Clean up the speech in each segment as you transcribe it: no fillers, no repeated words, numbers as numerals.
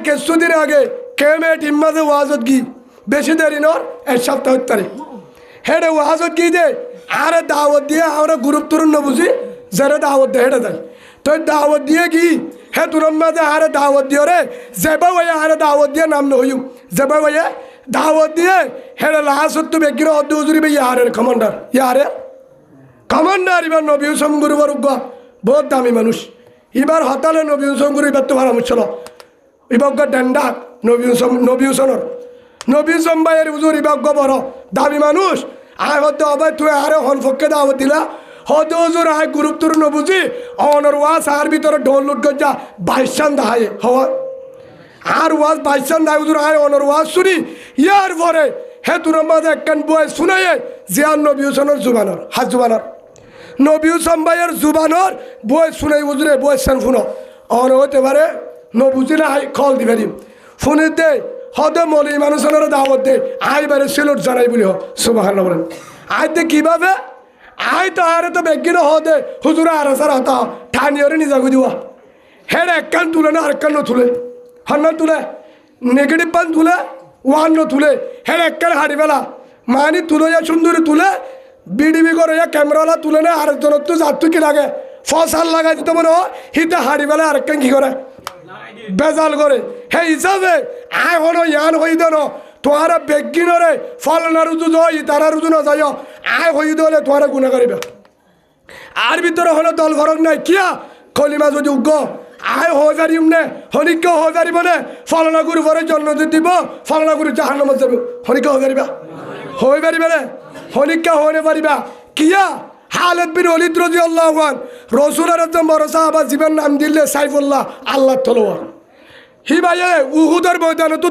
কিছুদিন আগে কেমে টিম্মাতে ওয়াজত গি বেশি দেরি নর এক সপ্তাহ তারিখ হেডে ওয়াজত গি দে আরে দাওয়াত দিয়ে আমরা গ্রুপ তুরুন ন বুঝি যারা দাওয়াত দে হেডে দেয় তো দাওয়াত দিয়ে কি হে তুরম মাঝে আরে দাওয়াত দিও রে যেবা ভাইয়া আরে দাওয়াত দিয়ে নাম ন হইম যেবা ভাইয়া দাওয়াত দিয়ে হেডে লাহাসত তো বেগির অদ্দ হুজুরি ভাই ইয়ারের কমান্ডার ইয়ারে কমান্ডার এবার নবী হুসেন গুরু বরুগা বহুত দামি মানুষ এবার হতালে নবী হুসেন গুরু এবার তো ভালো মুছিল এবার ডেন্ডা নবী হুসেনের নবী হুসেন ভাইয়ের হুজুর এবার বড় দামি মানুষ আয় হতে হবে তুই আরে হনফককে দাওয়াত দিলা হতে হুজুর আয় গ্রুপ তোর নবুঝি অনর ওয়াজ আর ভিতরে ঢোল লুট গজ্জা বাইশান দাহায়ে হওয়া আর ওয়াজ বাইশান দায় হুজুর আয় অনর ওয়াজ শুনি ইয়ার পরে হে তোর মাঝে একখান বয় শুনাই জিয়ান নবী হুসেনের জুবানর হাত জুবানর নবী হুসেন ভাইয়ের জুবানর বই শুনাই হুজুরে বই সেন শুনো অন হতে পারে নবুঝিলে আই খল দিবে দিম ফোনে দে হদে মলি মানুষের দাওয়াত দে আই বারে সিলট জানাই বলি সুবাহান বলেন আই দে কিভাবে আই তো আরে তো বেগিন হদে হুজুরে আর সার হতা ঠানিয়রে নিজাগু দিওয়া হেড একখান তুলে না আরেকখান তুলে হন্না তুলে নেগেটিভ পান তুলে ওয়ান তুলে হেড একখান হাড়ি বেলা মানি তুলে সুন্দরী তুলে বিডিবি করে ক্যামেরালা তুলে না আরেকজনের তো যাত্রী কি লাগে ফসাল লাগাই দিতে মনে হয় হিতে হাড়ি বেলা আরেকখান কি করে বেজাল করে হে হিসাবে আয় হনো ইয়ান হই দেন তোমারা বেগিনরে ফলনা রুজু যাই তারা রুজু না যাই আয় হই দলে তোমারা গুণা করিবে আর ভিতরে হলো দল ভরক নাই কিয়া কলিমা যদি উগ্গ আয় হজারিম নে হনিকে হজারিব নে ফলনা গুরু ভরে জন্ম দিব ফলনা গুরু জাহান্নাম যাবে হনিকে হজারিবা হই পারিবে রে হনিকে হনে পারিবা কিয়া হালেদ বিন ওয়ালিদ রাদিয়াল্লাহু আনহু রাসূলের একজন বড় সাহাবা জীবন নাম দিলে সাইফুল্লাহ আল্লাহ তলোয়ার হি ভাইয়ে উহুদের ময়দানে তো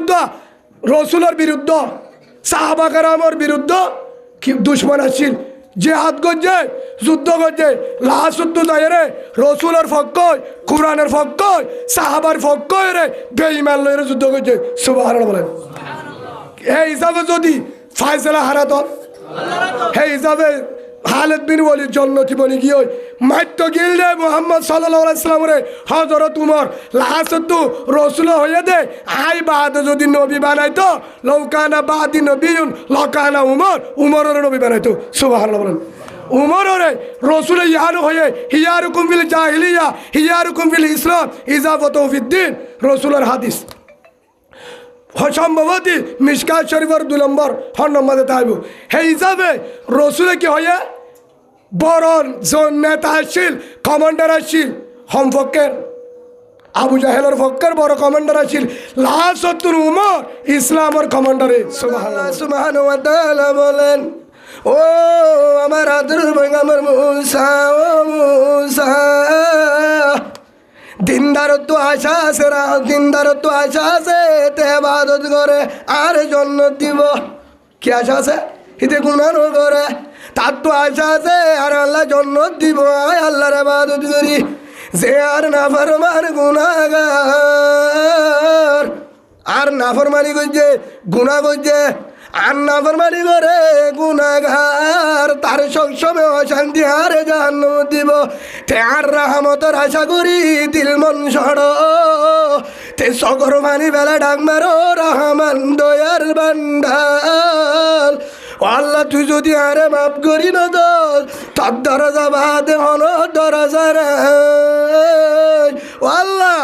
রসুলের বিরুদ্ধ সাহাবা কারামের বিরুদ্ধ কি দুশ্মন আসছিল জেহাদ করছে যুদ্ধ করছে লাহাসুদ্ধ যায় রে রসুলের পক্ষ কোরআনের পক্ষ সাহাবার পক্ষ রে বেঈমান লয়ের যুদ্ধ করছে সুবহানাল্লাহ বলেন এই হিসাবে যদি ফায়সালা হারাত এই হিসাবে হালেদ বিন ওয়ালিদ জন্নতি বনি গিয়ে মাত্য গিলদে মুহাম্মদ সাল্লাল্লাহু আলাইহি সাল্লামের হযরত উমর লাহাসত রাসূল হয়ে দে আই বাদ যদি নবী বানাইতো লৌকানা বাদি নবিয়ুন লকানা উমরের নবী বানাইতো সুবহানাল্লাহ বলেন উমরের রাসূল ইয়ানো হয়ে হিয়ারুকুম ফিল জাহিলিয়া হিয়ারুকুম ফিল ইসলাম ইজাফাতু ফিদ্দিন রাসূলের হাদিস সম্ভবতী মিশকাত শরীফের 2 নম্বর নম্বরে তাইব সেই হিসাবে রসুলে কি হয়ে বড় নেতা আসছিল কমান্ডার আসছিল হমফকের আবু জাহেলের ফক্কের বড় কমান্ডার আসছিল লাহাসত্তুর উমর ইসলামের কমান্ডারে সুবহানাহু ওয়া তাআলা বলেন ও আমার আদর আমার মুসা ও মুসা দিনদারত্ব আশা আছে দিনদারত্ব আশা আছে তেবাদত করে আর জন্য দিব কি আশা আছে হিতে গুনাহ করে তার তো আশা আছে আর আল্লাহ জন্য দিব আল্লাহর ইবাদত করি যে আর নাফরমান গুনাহগার আর নাফরমানি করছে গুনাহ করছে আর নাফরমানি করে গুনাহগার তার সবসময় অশান্তি আর জাহান্নাম দিব তে আর রহমতের আশা করি দিল মন সড় তে সগর মানি বেলা ডাক মারো রহমান দয়ার বান্ডাল আল্লাহ তুই যদি আরে মাফ করি না দোষ তার দরজা বাদে হন দরজা রে আল্লাহ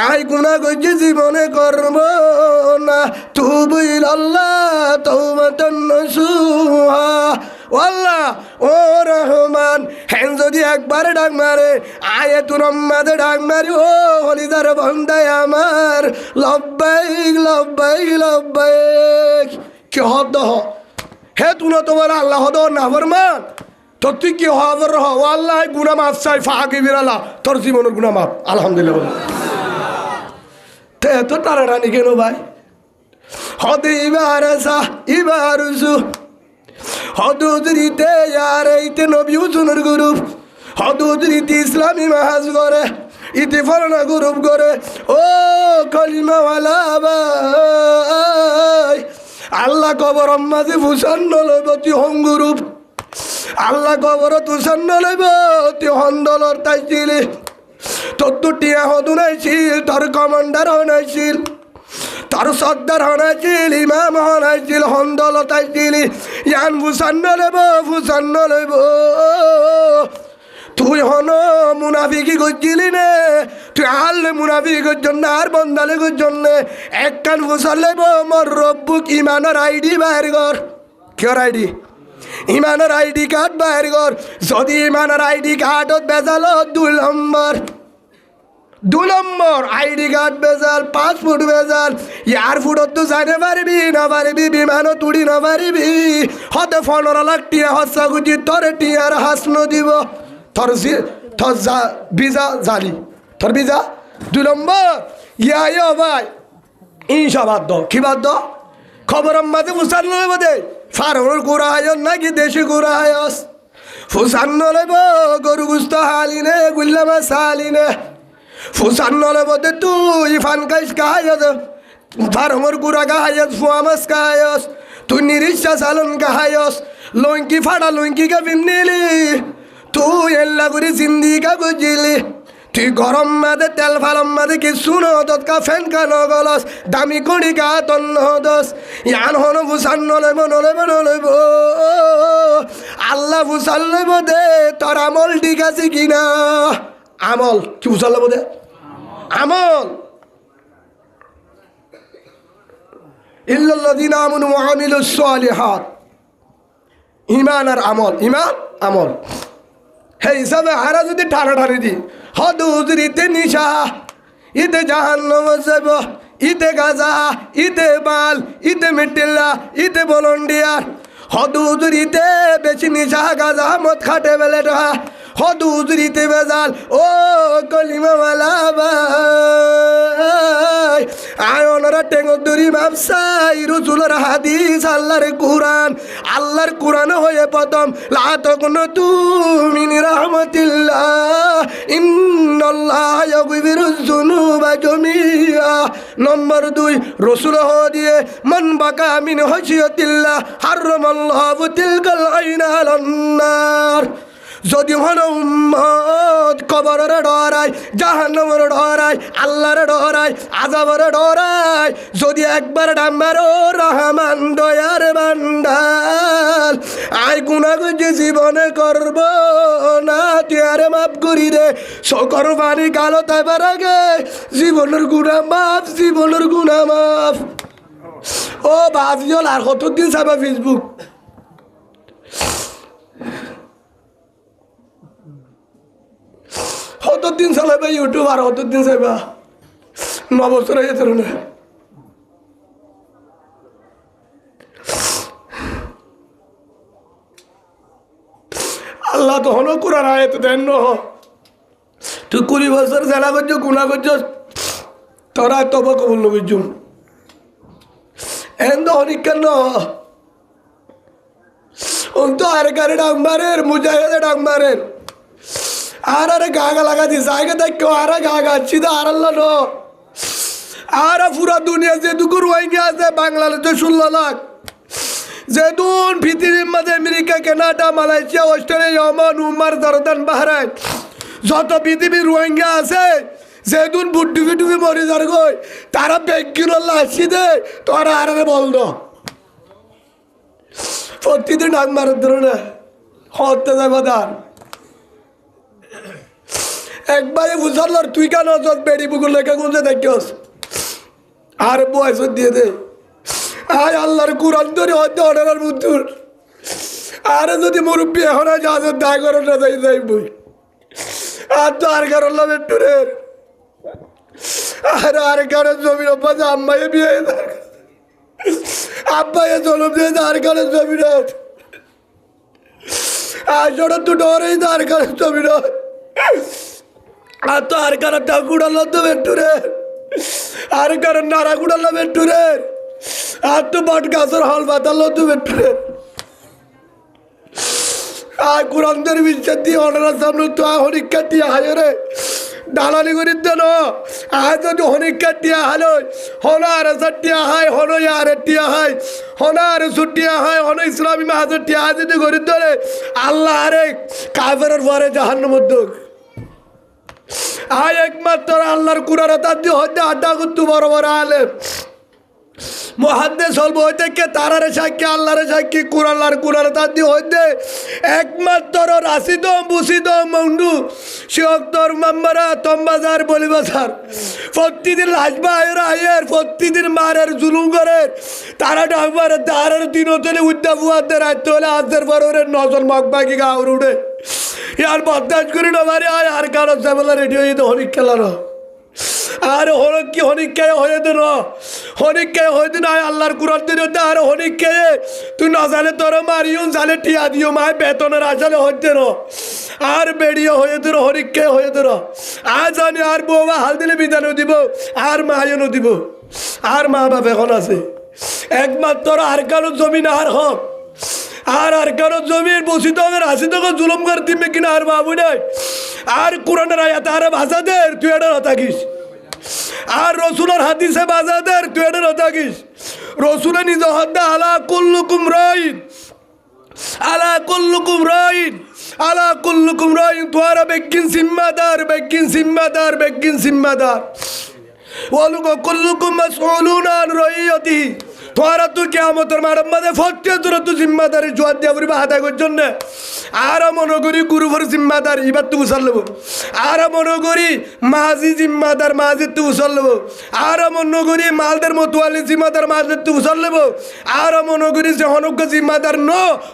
আই গুনাহ করছি জীবনে করব না তুবিল আল্লাহ তওবাতান নসুহা আল্লাহ ও রহমান হেন যদি একবার ডাক মারে আয়ে তুর মাঝে ডাক মারি ও হলিদার বন্দায় আমার লব্বাইক লব্বাইক লব্বাইক কি হদ হে তুনো তোমার আল্লাহ হদ না ফরমান তোর তুই কি হবর রহ আল্লাহ গুনাহ মাফ চাই ফাঁকি বিরালা তোর জীবনের গুনাহ মাফ আলহামদুলিল্লাহ তে তো তারা রানি কেন ভাই হদ ইবার সা ইবার সু হদুদরিতে ইয়ারাইতে নবী হুজুরের গ্রুপ হদুদরিতে ইসলামী মাহাজ করে ইতি ফরনা গ্রুপ করে ও কলিমাওয়ালা ভাই আল্লাহ কবর মাঝে ভূষণ্য লইব তুই হঙ্গুরূপ আল্লাহ কবর তুষণ্য লইব তুই হন্দলর তাইছিলি তোর দুটিয়া হদু নাইছিল তোর কমান্ডার নাইছিল তোর সর্দার হনাইছিল ইমাম হনাইছিল হন্দলতাইছিল ইয়ান ফুসান্ন লেব ফুসান্ন লেব তুই হন মুনাফিকি করছিলি নে তুই আল্লে মুনাফিকের জন্য আর বন্দালের জন্য এক কান ফুসাল লেব মর রব্বুক ইমানের আইডি বাইর কর কের আইডি ইমানের আইডি কার্ড বাইর কর যদি ইমানের আইডি কার্ডত বেজাল 2 নম্বর আইডি কার্ড বেজাল পাসপোর্ট বেজাল ইয়ার ফুটত তো যাইতে পারবি না পারবি বিমানও তুড়ি না পারবি হতে 15 লাখ টিয়া হসা গুজি তোর টিয়ার হাসন দিব তোর ভিসা জালি তোর ভিসা 2 নম্বর ইয়া ভাই ইনশা বাদ কি বাদ খবর মাঝে ফুসান নেব দে ফারুর গুড়া হায়স নাকি দেশি গুড়া হায়স ফুসান নেব গরু গুস্ত হালিনে গুল্লামা সালিনে ফুসান নেব দে তুই ফান কাইস কাহায়স ফারুর গুড়া কাহায়স ফুয়ামাস কাহায়স তুই নিরিশা সালন কাহায়স লঙ্কি ফাটা লঙ্কি কা পিন্নিলি তুই এল্লা করে জিন্দিকা বুঝিলি তুই গরম মাদে তেল ফালম মাদে কি শুনো তৎকা ফ্যান কানো গলস দামি কড়ি কা তন্ন দোস ইয়ান হন ফুসান নলেব নলেব নলেব আল্লাহ ফুসান লইব দে তোর আমল ঠিক আছে কিনা আমল কি ফুসান লইব দে আমল ইল্লাল্লাযিনা আমানু ওয়া আমিলুস সালিহাত ঈমান আর আমল ঈমান আমল হে হিসাবে হারা যদি ঠাড়াঠাড়ি দি হদুজরিতে নিশা ইতে জাহান্নাম যাব ইতে গাজা ইতে বাল ইতে মিটিল্লা ইতে ভলান্টিয়ার হদুজরিতে বেশি নিশা গাজা মদ খাটে বেলেটা হদুজরিতে বেজাল ও কলিমাওয়ালা ভাই আয়নরা টেঙ্গদুরি ব্যবসায়ী রসুলের হাদিস আল্লাহর কোরআন হয়ে প্রথম লা তাকুনতু মিন রাহমাতিল্লাহ ইন্নাল্লাহ ইয়াগফিরুয যুনুবা জামিআ নম্বর 2 রসুল দিয়ে মান বাকা মিন হাসিয়াতিল্লাহ হারামাল্লাহু তিলকাল আইনা আলান নার যদি হন উম্মত কবরের ডরায় জাহান্নামের ডরায় আল্লাহর ডরায় আযাবের ডরায় যদি একবার ডাম্বার ও রহমান দয়ার বান্দাল আই গুনাহ যে জীবনে করব না তুই মাফ করি দে সকর পানি কালো তাইবার আগে জীবনের গুনাহ মাফ ও বাজিল আর কতদিন চাবা ফেসবুক কতদিন চালাবে ইউটিউব আর কতদিন চাইবা 9 বছর হয়ে যেত না আল্লাহ তো হন কোরআন আয়াত দেন তুই 20 বছর জেলা করছ গুনাহ করছ তোরা তবা কবুল নবীজুম এন্ড অনেক কেন তো আর গাড়ি ডাংবারের মুজাহিদ ডাংবারের আর গাগা লাগা দিস আগে দেখো আর গাগা চিদা আর আল্লাহ নো আর পুরা দুনিয়া যে দুকুর ওয়াইঙ্গে আছে বাংলাদেশে 16 লাখ যেদুন পৃথিবীর মধ্যে America Canada Malaysia Australia Oman উমার জর্দান বাহরাইন যত পৃথিবীর রোহিঙ্গা আছে যেদুন বুড্ডি ডুবি মরে যার গই তারা বেগির লাশি দে তোরা আর বল দো প্রতিদিন ডাক মারার ধরনে হতে যাবে দান একবারে বুঝাল তুই কেন বেড়ি বুকুর লেখা গুনছে দেখিস আর বয়স দিয়ে দে আয় আল্লাহর কোরআন ধরে হতে অর্ডার বুদ্ধুর আর যদি মুরব্বী এখন যাদের দায় করে না যাই যাই বই আর তো আর কারণ বেটুরের আর কারণ জমির অভ্যাস আম্মাইয়ে বিয়ে আব্বাইয়ে জলম দিয়ে আর কারণ জমির আর ছোট তো ডরেই আর কারণ জমির আর তো আর কারণ ডাকুড়াল তো বেটুরের আর কারণ নাড়া কুড়াল বেটুরের আর তো বট গাছের হল বাতাল তো বেটুরের আর কোরআনদের বিশ্বাস দিয়ে অনার সামনে তো হরিক্ষা দিয়ে হাজরে দালালি করে দেন আজ যদি হরিক্ষা দিয়া হালো হন আর টিয়া হয় হন আর টিয়া হয় হন আর সুটিয়া হয় হন ইসলামী মাহাজের টিয়া যদি করে ধরে আল্লাহ আরে কাফের পরে জাহান্নামের মধ্যে আয় একমাত্র আল্লাহর কুরার তার দিয়ে হতে আড্ডা করতে বড় বড় আলেম মুহাদ্দিস হল বই থেকে তারারে সাক্ষী আল্লাহরে সাক্ষী কোরআন তার দিয়ে হইতে একমাত্র রাশিদ বুসিদ মন্ডু শিয়ক্তর মাম্মারা তম্বাজার বলিবাজার প্রতিদিন লাজবা আয়ের প্রতিদিন মারের জুলুম করে তারা ডাকবার তারার দিন হতে উদ্যা ফুয়াদের রাখতে হলে আজদের পরের নজন মগবাগি গাওর উঠে ইয়ার বদাস করি না মারে আয় আর কারো যাবেলা রেডি হয়ে যেত হরিক খেলানো আর হরকি হনিকে হয়ে দিন হনিকে হয়ে দিন আয় আল্লাহর কুরান দিন আর হনিকে তুই না জানে তোর মারিও জানে টিয়া দিও মায় বেতনের আসালে হইতে আর বেড়িয়ে হয়ে দিন হনিকে হয়ে দিন আর জানি আর বৌমা হাল দিলে বিধানও দিব আর মায়নও দিব আর মা বাপ এখন আছে একমাত্র আর কারো জমিন আর হক আর কারো জমির বসিত হাসি তোকে জুলুম করে দিবে কিনা আর বাবু নাই আর কোরআনের আয়াত আর ভাষাদের তুই এটা থাকিস আর রসুলের হাদিসে বাজাদের তুই এটা থাকিস রসুলে নিজ হদ্দা আলা কুল্লুকুম রাইন আলা কুল্লুকুম রাইন আলা কুল্লুকুম রাইন তোরা বেগিন সিম্মাদার ওয়ালুকা কুল্লুকুম মাসউলুন আন রাইয়াতিহি তোরা তুই কিয়ামতের মাঠের মধ্যে ফটকে তোরা তুই জিম্মাদারি জোয়ার দিয়া বলবি হাতে করছেন না আর মনে করি গুরুভর জিম্মাদার এবার তুই উসাল নেবো আর মনে করি মাঝি জিম্মাদার মাঝির তুই উসাল নেবো আর মনে করি মালদের মতুয়ালি জিম্মাদার মাঝের তুই উসাল নেবো আর মনে করি যে হনজ্ঞ জিম্মাদার ন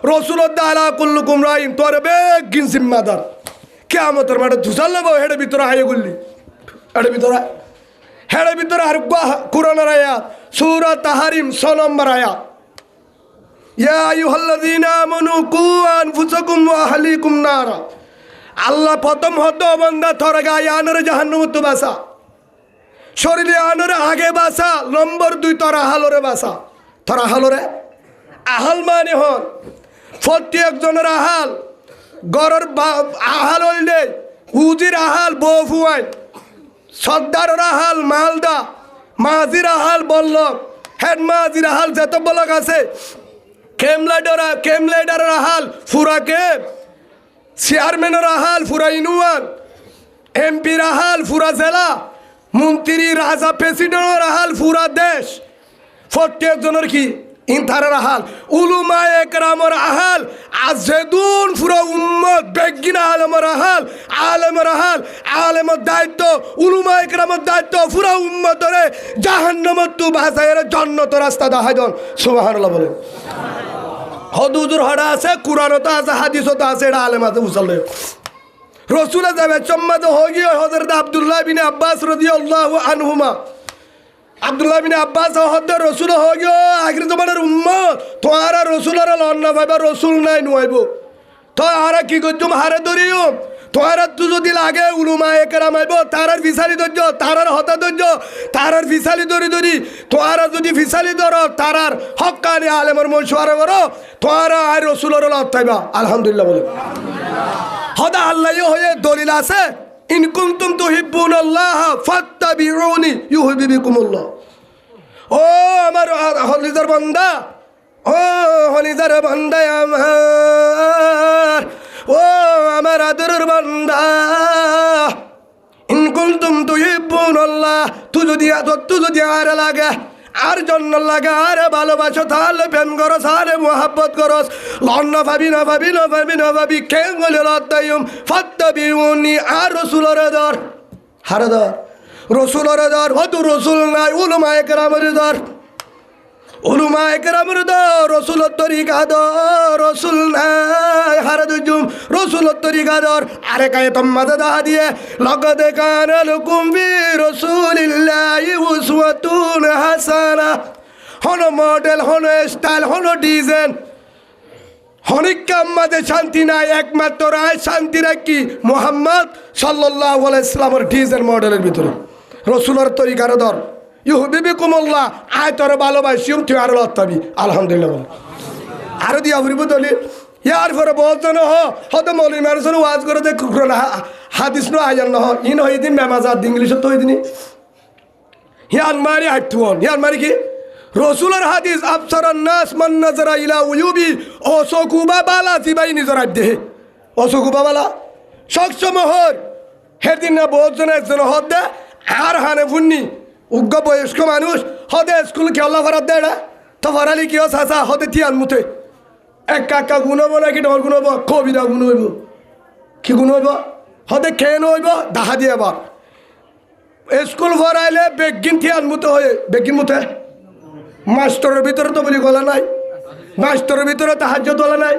রসুলদ্দা আলা কুল্লুকুম রাইন তোর বেগিন জিম্মাদার কিয়ামতের মাঠে ধুসাল নেবো হেডে ভিতরে হাইয়ে করলি হেডে ভিতরে আর কোরআনের আয়াত সূরা তাহরিম 6 নম্বর আয়াত ইয়া আইয়ুহাল্লাযীনা আমানু কু আনফুসাকুম ওয়া আহলিকুম নারা আল্লাহ প্রথম হতো বান্দা তোরা গায়ে আনরে জাহান্নাম তো বাসা শরীরে আনরে আগে বাসা নম্বর 2 তোরা হালরে বাসা তোরা হালরে আহাল মানে হন প্রত্যেকজনের আহাল গরর আহাল হইলে উজির আহাল বফুয়াই সর্দারের আহাল মালদা মাঝির আহাল বল্লভ হেড মাঝির আহাল যত বলক আছে কেমলাইডারের আহাল ফুরা কেম চেয়ারম্যানের আহাল ফুরা ইউনিয়ন এমপির আহাল ফুরা জেলা মন্ত্রী রাজা প্রেসিডেন্টের আহাল ফুরা দেশ প্রত্যেকজনের কি ইনথারের আহাল উলুমা একরামের আহাল আজেদুন পুরো উম্মত বেগিন আলেমের আহাল আলেমের দায়িত্ব উলুমা একরামের দায়িত্ব পুরো উম্মতরে জাহান্নামত তু বাঁচাইয়ের জন্নত রাস্তা দেখাইদন সুবহানাল্লাহ বলেন হদুজুর হড়া আছে কুরআনত আছে হাদিসত আছে এটা আলেম আছে মুসল্লি রসুলে যাবে চম্মাদ হয়ে গিয়ে হযরত আব্দুল্লাহ বিন আব্বাস রাদিয়াল্লাহু আনহুমা আব্দুল্লাহ বিন আব্বাস হদ্দ রসুল হয়ে গিয়ে আগের জমানের উম্মত তোরা রসুলের লন্না ভাইবা রসুল নাই নুয়াইব তো আরা কি করছুম হারে ধরিও তোরা তু যদি লাগে উলুমা একরাম আইব তারার ফিসালি ধৈর্য তারার হতা ধৈর্য তারার ফিসালি ধরি তোরা যদি ফিসালি ধর তারার হক্কানি আলেমর মশওয়ারা করো তোরা আর রসুলের লত্তাইবা আলহামদুলিল্লাহ বলে হদা আল্লাহ হয়ে দলিল আছে ইন কুনতুম তুহিব্বুনাল্লাহ ফাত্তাবিউনি ইউহিব্বুকুমুল্লাহ ও আমার হলিদার বান্দা আমার ও আমার আদরের বান্দা ইন কুনতুম তুহিব্বুনাল্লাহ তুই যদি আর লাগে আর জন্য লাগে আরে ভালোবাসো তাহলে প্রেম করো তাহলে মোহাব্বত করো লন্না ভাবি কেন বলে লতাইম ফাত্তাবিউনি আর রসুলের দর হারে দর রসুলের দর হয়তো রসুল নাই উলুমা একরামের দর রসুলের তরিকা দর রসুল নাই হারে দুজুম রসুলের তরিকা দর আরে কায়ে তোমাদের দেখা দিয়ে লাকাদ কানা লাকুম ফি রাসূলিল্লাহি উসওয়াতুন হাসানাহ হন মডেল হন স্টাইল হন ডিজাইন হনিকা মাঝে শান্তি নাই একমাত্র আয় শান্তি রাখি মুহাম্মদ সাল্লাল্লাহু আলাইহি সাল্লামের ডিজাইন মডেলের ভিতরে রসুলের তরিকার দর ইউহিব্বুকুমুল্লাহ আয় তোর ভালোবাসিম তুই আর লত্তাবি আলহামদুলিল্লাহ বল আরো দিয়া হরিব দলি ইয়ার পরে বলছেন হয়তো মৌলী মানুষের ওয়াজ করে দেখ হাদিস নো আয়ান নহ ইন হয়ে দিন মেমাজাদ ইংলিশত হয়ে দিনি হিয়ান মারি হাইতুন হিয়ান মারি কি রসুলের হাদিস আফসারান নাস মান নাজারা ইলা উয়ুবি অসকুবা বালা সিবাই নিজর দেহে অসকুবা বালা সক্ষম হর হেদিন না বলছেন একজন হদ্দে আর হানে ফুন্নি উগ্র বয়স্ক মানুষ হদে স্কুল খেলা ফরাত দেয় না তো ফরালি কিয় চাচা হদে থিয়ান মুতে এক কাকা গুণ হবো নাকি ডর গুণ হবো কবিরা গুণ হইব কি গুণ হইব হদে খেয়ে নইব দাহা দিয়ে আবার স্কুল ফরাইলে বেগিন থিয়ান মুতে হয়ে বেগিন মুতে মাস্টরের ভিতরে তো বলি গলা নাই মাস্টরের ভিতরে তাহাজ্য তোলা নাই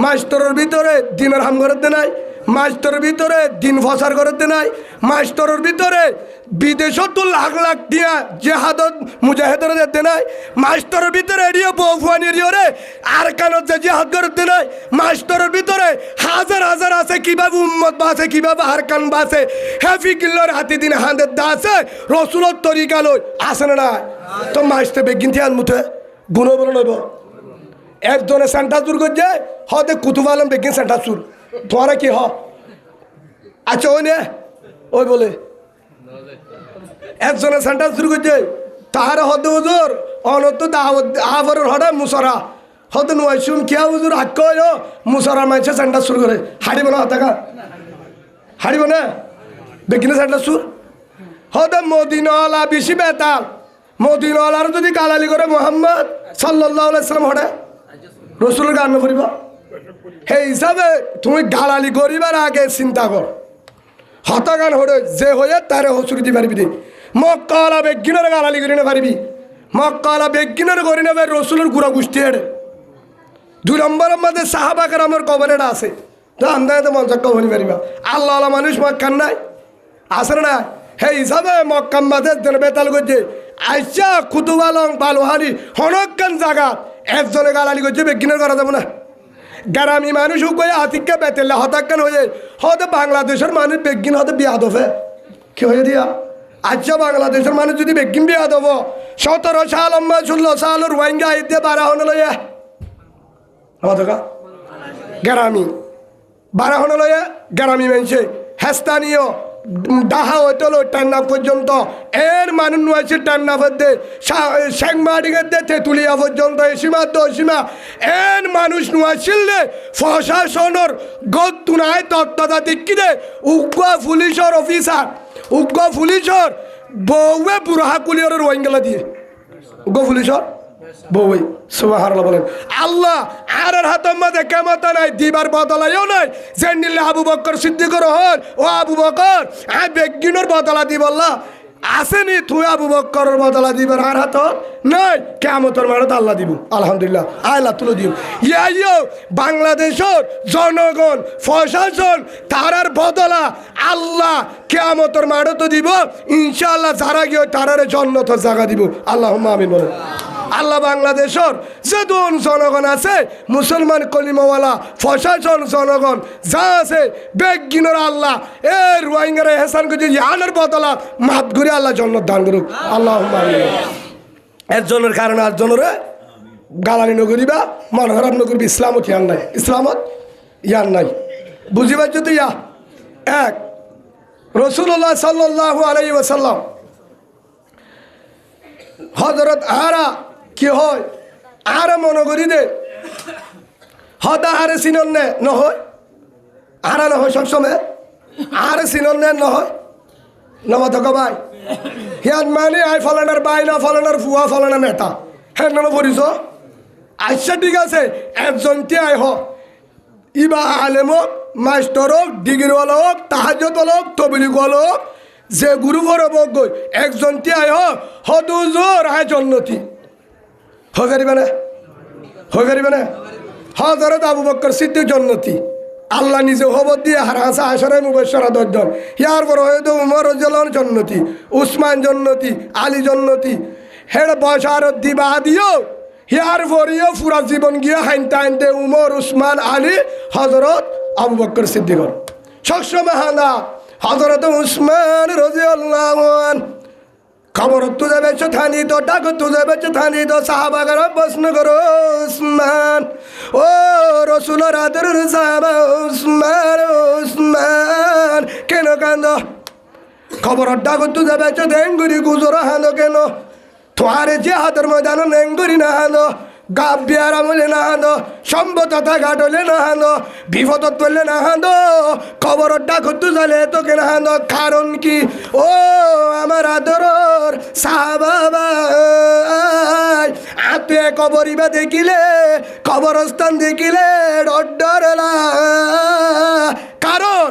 মাস্টরের ভিতরে দিনের হাম করতে নাই মাস্টরের ভিতরে দিন ফসার করতে নাই মাস্টরের ভিতরে বিদেশত লাখ লাখ দিয়া জেহাদত মুজাহিদর যেতে নাই মাস্টরের ভিতরে এরিও বউফানি এরিও রে আর কানত যে জেহাদ করতে নাই মাস্টরের ভিতরে হাজার হাজার আছে কিভাবে উম্মত বাসে কিভাবে হারকান বাসে হেফি কিল্লর হাতি দিন হাঁদের দাসে রসুলত তরিকা লই আসে না তো মাস্টার বেগিন থিয়ান মুঠে গুণ বলে নইব একজনে সেন্টার চুর করছে হতে কুতুব আলম বেগিন সেন্টার চুর তোমারা কি হ আচ্ছা ওই নে ওই বলে একজনে সেন্টার চুর করছে তাহারে হতে হুজুর অনত আবরের হঠাৎ মুসরা হতে নুয়াইছুম কিয়া হুজুর হাক্ক মুসরা মাইছে সেন্টার চুর করে হারিব না হতাকা হারিব না বেগিনে সেন্টার চুর হতে মদিনাওয়ালা বেশি বেতাল মদিনাওয়ালার যদি গালালি করে মোহাম্মদ সাল্লাল্লাহু আলাইহি সাল্লাম হঠাৎ রসুলের গান করিব সেই হিসাবে তুমি গালালি করিবার আগে চিন্তা কর হতাগান হরে যে হয়ে তারে হসুরি দি পারবি দে মক্কালা বেগিনের গালালি করি না পারবি মক্কালা বেগিনের করি না রসুলের গুড়া গুষ্টি হেড়ে 2 নম্বর মধ্যে সাহাবাকের আমার কবরেটা আছে তো আন্দাজে মঞ্চক কবনি পারিবা আল্লাহ আল্লাহ মানুষ মক্কান নাই আসে না সেই হিসাবে মক্কাম মাঝে বেতাল করছে আইসা কুতুব আলম বালুহানি হনকান জায়গা একজনে গালালি করছে বেগিনের করা যাবো না গ্রামী মানুষ কয়ে আতিককে বেতেলে হতাক্কান হয়ে হতে বাংলাদেশের মানুষ বেগিন হতে বিয়া দফে কি হয়ে দিয়া আচ্ছা বাংলাদেশের মানুষ যদি বেগিন বিয়া দেব 17 সাল 16 সাল রোহিঙ্গা আইত দিয়ে 12 হন লয়ে গ্রামী 12 হন লয়ে গ্রামী মানছে হেস্তানীয় ডাহা হইতে হলো টান্না পর্যন্ত এর মানুষ নয়েছে টান্না পদ্মে শেখমাটিকে দে তেঁতুলিয়া পর্যন্ত সীমা তো সীমা এর মানুষ নয়েছিল প্রশাসনের গতুনায় তত্ত্বাধিক কিনে উগ্র পুলিশের অফিসার উগ্র পুলিশের বউয়ে বুড়া কুলিয়র রোহিঙ্গলা দিয়ে উগ্র পুলিশের বউই সুবহানাল্লাহ বলেন আল্লাহ আর হাতের মধ্যে কেমতা নাই দিবার বদলাইও নাই যে নিলে আবু বকর সিদ্দিকর হন ও আবু বকর বেগিনের বদলা দিব আল্লাহ আসেনি তুই আবু বকরের বদলা দিবার আর হাত নাই কেমতর মারত আল্লাহ দিব আলহামদুলিল্লাহ আল্লাহ তুলে দিব ইয়াইও বাংলাদেশের জনগণ প্রশাসন তারার বদলা আল্লাহ কেমতর মারত দিব ইনশাআল্লাহ যারা গিয়ে তারারে জন্নত জায়গা দিব আল্লাহুম্মা আমিন বলেন আল্লাহ বাংলাদেশের যেদন জনগণ আছে মুসলমান কলিমাওয়ালা প্রশাসন জনগণ যা আছে বেগিনের আল্লাহ এ রোহিঙ্গারে হেসান করে ইয়ানের বদলা মাফ করে আল্লাহ জন্নত দান করুক আল্লাহুম্মা আমিন একজনের কারণে আরেকজনের গালানি নগরিবা মন খারাপ নগরবি ইসলামত ইয়ান নাই ইসলামত ইয়ান নাই বুঝি পাচ্ছ তো ইয়া এক রাসূলুল্লাহ সাল্লাল্লাহু আলাইহি ওয়াসাল্লাম হযরত আরা কি হয় আর মনে করি দে হদা আরে চিনন নে নহয় আরা নহয় সবসময় আরে চিনন নে নহয় নমতক ভাই হিয়ান মানে আই ফলানার বাই না ফলানার ফুয়া ফলানার নেতা হ্যাঁ না পড়িস আচ্ছা ঠিক আছে একজনটি আই হ ইবা আলেম হোক মাস্টার হোক ডিগ্রিওয়ালা হোক তাহাজ্জুদ হোক তবলিগ হোক যে গুরু বড় বগৈ একজনটি আই হ হদুজোর আয় জন্নতি হয়ে পারিবে না হযরত আবু বকর সিদ্দিক জন্নতি আল্লাহ নিজে খবর দিয়ে হারাসা আশারে মুবাশশারা 10 জন ইয়ার পর হয়তো উমর রাদিয়াল্লাহু আনহু জন্নতি উসমান জন্নতি আলী জন্নতি হেড বশারত দিবা দিও ইয়ার পরিও পুরা জীবন গিয়া হাইনতে উমর উসমান আলী হযরত আবু বকর সিদ্দিক সবসময় হানা হযরত উসমান রাদিয়াল্লাহু আনহু খবর তুঝে বেচে থানি তো ডাক তুঝে বেচে থানি তো সাহাবাগারা প্রশ্ন করো উসমান ও রসুলের আদরের সাহাবা উসমান উসমান কেন কান্দ খবর ডাক তুঝে বেচে দেঙ্গুরি গুজর হানো কেন তোমারে যে হাতের ময়দান নেঙ্গুরি না হানো গাব্বিয়ার আমলে না হাঁদো, সম্পদতা ঘাটলে না হাঁদো, বিপদত পড়লে না হাঁদো, কবরের ডাকত জালে তোকে না হাঁদো। কারণ কি? ও আমার আদরর সাহাবা, আতে কবরিবা দেখিলে, কবরস্থান দেখিলে ডর লা। কারণ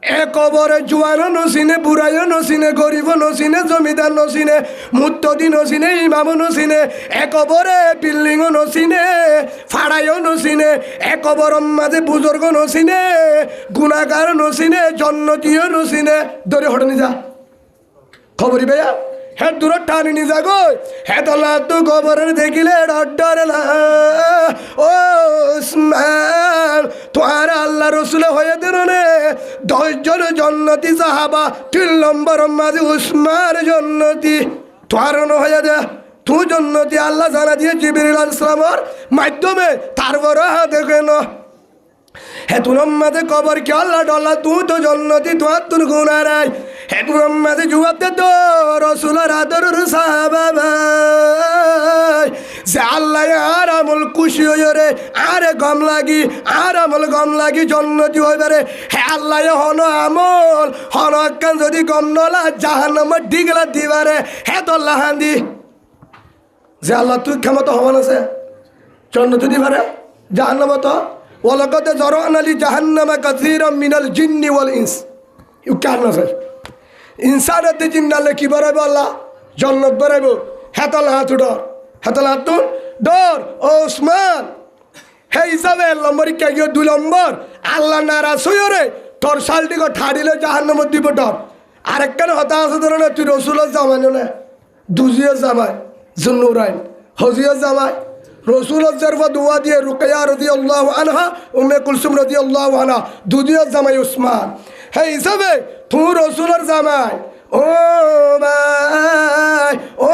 এ কবরে জুয়ানো নসিনে, বুড়াইও নসিনে, গরিব নসিনে, জমিদার নসিনে, মুত্তদি নসিনে, ইমাম নসিনে, এ কবরে বিল্ডিংও নসিনে, ফাড়াইও নসিনে, এ কবর মাঝে বুজুর্গ নসিনে, গুণাগার নসিনে, জন্নতিও নসিনে। ধরে হটে নি যা খবরই ভাইয়া, হ্যাঁ দূর টানি নি যা গো, হ্যাঁ তোলা তু খবরের দেখিলে ডর না। ও উসমান, তোমার আল্লাহ রসুল হয়ে দিল রে 10 জন জন্নতি সাহাবা, 3 নম্বর মাঝে উসমান জন্নতি। তোমার হয়ে দে তুই জন্নতি, আল্লাহ জানা দিয়ে জিবরিল আলাইহিস সালামের মাধ্যমে। তারপর দেখেন হে তুর মাঝে কবর কি আল্লাহ ডল্লা, তুই তো জন্নতি, তোমার তোর গুণা নাই। হে তুর মাঝে জবাব দে তো রসুলের আদরের সাহাবা ভাই, যে আল্লাহ আর আমল খুশি হয়ে রে, আরে গম লাগি, আর আমল গম লাগি জন্নতি হইবে রে। হে আল্লাহ হন আমল হন কান যদি গম নলা জাহান্নামে ডিগলা দিবারে। হে তোল্লা হান্দি যে আল্লাহ তুই ক্ষমতা হবান আছে জন্নতি দিবারে জাহান্নামে। তো ওয়ালাকাদ যারানা লি জাহান্নামা কাসীরাম মিনাল জিন্নি ওয়াল ইনস। ইউ কার না স্যার ইনসানাতে জিন্নালে কি বাড়াইব আল্লাহ জন্নত বাড়াইব। হেতাল হাত ডর, হেতাল হাত ডর। ও উসমান, হে হিসাবে নম্বর কে গিয়ে 2 নম্বর আল্লাহ নারাজ হইও রে, তোর শালটিকে ঠাড়িলে জাহান্নামে দিব ডর। আরেকখান হতা আছে ধরে না, তুই রসুলের জামাই না, দুজিয়া জামাই জুন্নুরাইন, হজিয়া জামাই রসুলের জরফা দোয়া দিয়ে রুকাইয়া রাদিয়াল্লাহু আনহা, উম্মে কুলসুম রাদিয়াল্লাহু আনহা, দুজিয়া জামাই উসমান। হে হিসাবে তুই রসুলের জামাই। ও ভাই, ও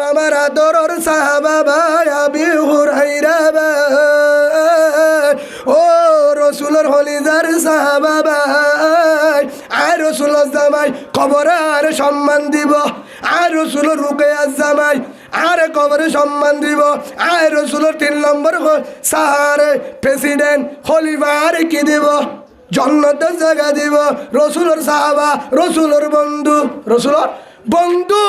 আমার আদরের সাহাবা ভাই, আবি হুরাইরা ভাই, ও রসুলের হলিদার সাহাবা ভাই, আর রসুলের জামাই কবরে আর সম্মান দিব, আর রসুলের রুকাইয়ার জামাই আর কবরে সম্মান দিব, আর রসুলের 3 নম্বর সাহারে প্রেসিডেন্ট খলিফা আর কি দিব, জন্নতের জায়গা দিব। রসুলের সাহাবা, রসুলের বন্ধু, রসুলের বন্ধু।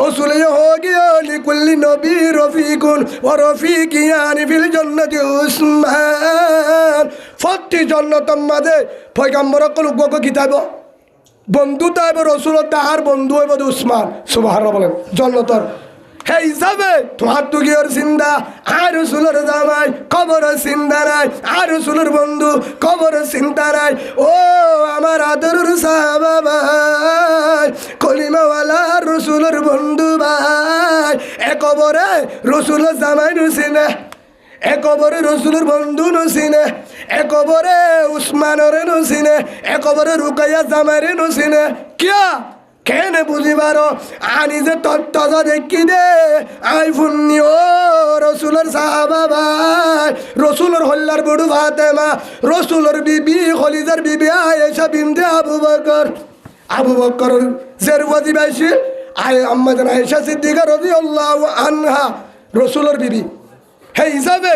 রসুল হোগিয়ালি কুল্লি নবী রফিকুন ও রফিকিয়ানি ফিল জান্নাতি উসমান। 40 জন্নতর মাঝে পয়গম্বর কলুগ কিতাব বন্ধু তাইব রসুলের তাহার বন্ধু হইব উসমান। সুবহানাল্লাহ বলেন জন্নতর। হে হিসাবে তোমার তো গিয়ে চিন্তা, আর রসুলের জামাই কবর চিন্তা নাই, আর রসুলের বন্ধু কবর চিন্তা নাই। ও আমার আদরের সাহাবা ভাই, কলিমাওয়ালা রসুলের বন্ধু ভাই, এ কবরে রসুলের জামাই নুসিনে, এ কবরে রসুলের বন্ধু নুসিনে, এ কবরে উসমানের নুসিনে, এ কবরে রুকাইয়া জামাইরে নুসিনে। কিয়া কেনে বুঝিবার আনি যে তত্ত্ব দেখি দে আই ফুন্নি। ও রসুলের সাহাবা ভাই, রসুলের হল্লার বড়ু ফাতেমা, রসুলের বিবি খলিজার বিবি আয়েশা বিনতে আবু বকর, আবু বকর জেরওয়াজি বাইশি আয় আম্মা জান আয়েশা সিদ্দিকা রাদিয়াল্লাহু আনহা রসুলের বিবি। হে হিসাবে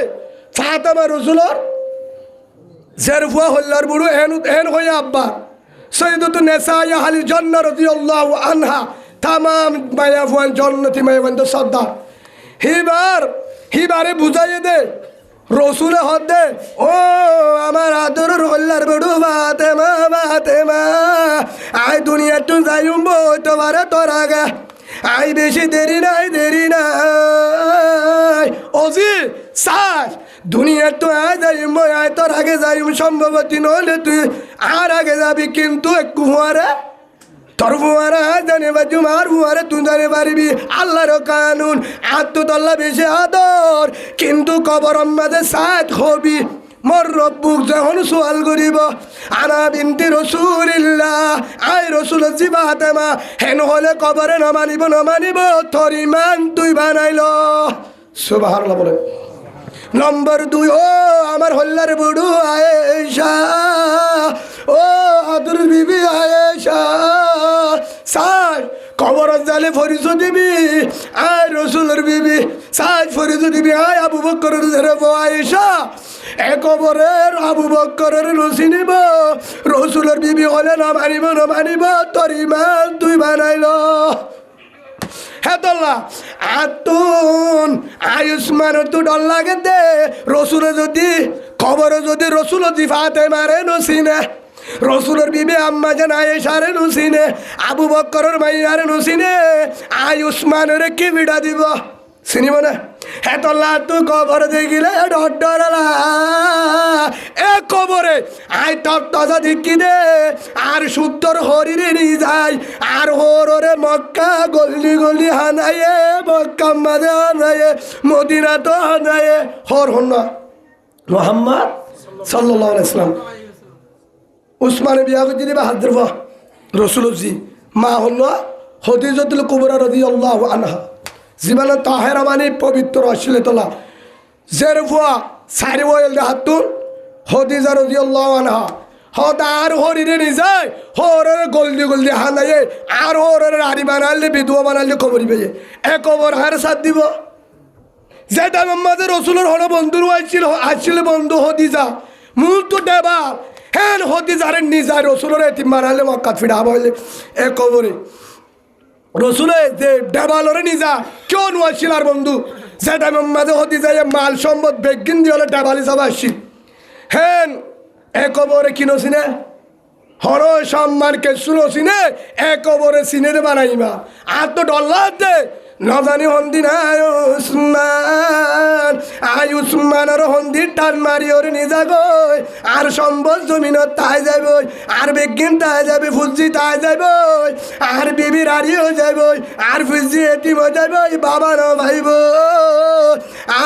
ফাতেমা রসুলের জেরফুয়া হল্লার বড়ু এন হয়ে আব্বা সৈয়দতু নেসা আহলি জান্নাহ রাদিয়াল্লাহু আনহা, তাম মায়া ফুয়ান জন্নতি মায়াবন্ত সর্দার। হিবারে বুঝাইয়ে দে রসুলে হদ দে, ও আমার আদরের হল্লার বড়ু ফাতেমা, ফাতেমা আই দুনিয়া তু যাইম তোমারে তোর আগে, আই বেশি দেরি নাই, দেরি নাই। ওজি সাস দুনিয়ার তো আয় যাইম, আয় তোর আগে যাইম, সম্ভবতী নইলে তুই আর আগে যাবি, কিন্তু একটু হুয়ারে তোর হুয়ারে জানে বা তোমার হুয়ারে তুই জানে পারবি। আল্লাহর কানুন আত্মতল্লা বেশি আদর, কিন্তু কবর মাঝে সাত হবি। মোর রব্বুক যখন সোয়াল করিব আনা বিনতি রসুলিল্লাহ, আই রসুল জিবাতেমা হেন হলে কবরে নমানিব, নমানিব তোর ইমান তুই বানাইল। সুবহানাল্লাহ বলে নম্বর 2 ও আমার হল্লার বুড়ু আয়েশা, ও আদর বিবি আয়েশা, সাজ কবর জালে ফরিজ দিবি আয় রসুলের বিবি, সাজ ফরিজ দিবি আয় আবু বকরের জেরে আয়েশা, এ কবরের আবু বকরের নসি নিব, রসুলের বিবি হলে না মানিব তোর ইমান তুই বানাইল। হেতল্লা আতুন আয়ুষ্মান তু ডর লাগে দে রসুলে যদি কবরে যদি রসুল জিফাতে মারে নসিনে, রসুলের বিবে আম্মা যেন আয়েশারে নসিনে, আবু বকরের মাইয়ারে নসিনে, আয়ুষ্মানের কি বিড়া দিব চিনিব না। হেতল্লা তু কবরে দেখিলে ডরালা এ কবরে আই তর তাজা দেখি দে আর সুন্দর হরিরে নিয়ে যায় আর হরে মক্কা গলি গলি হানায়ে, মক্কা মাঝে হানায়ে, মদিনা তো হানায়ে, হর হন্না মোহাম্মদ সাল্লাল্লাহু আলাইহি ওয়াসাল্লাম উসমানে বিয়া করে দিবা হাত ধরবা রসুলজি মা হলো খদিজাতুল কুবরা রাদিয়াল্লাহু আনহা, জীবনে তাহেরা মানে পবিত্র আসলে তোলা জের ফুয়া সারি ওয়েল হাতুন খদিজা রাদিয়াল্লাহু আনহা হদ আর হরিরে নি যায় হরের গলদি হানায়ে আর হরের হাড়ি বানালে বিধবা বানালে কবর পেয়ে এ কবর হার সাথ দিব। যেটা আমাদের রসুলের হলো বন্ধুর আসছিল বন্ধু হদিজা মূল তো দেবা হ্যাঁ হদিজারে নিজায় রসুলের এতিম বানালে মক্কা ফিরা বলে এ কবরে রসুলে যে ডেবালরে নিজা কেউ নোয়াছিল আর বন্ধু যেটা মাঝে হতে যায় মাল সম্পদ বেগিন দিয়ে হলে ডেবাল হিসাবে আসছি হ্যাঁ এ কবরে কিনোসিনে হর সম্মান কে শুনোসিনে এ কবরে সিনে বানাইবা আর তো ডল্লা দে নজানি হন্দি না আয়ুষ্মান আর হন্দির টান মারি ওরে নিজা গই আর সম্বল জমিনত তাই যাব আর বেগিন তাই যাবে ফুজি তাই যাব আর বিবির আরিও যাব আর ফুজি এটিম যাব বাবা ন ভাইব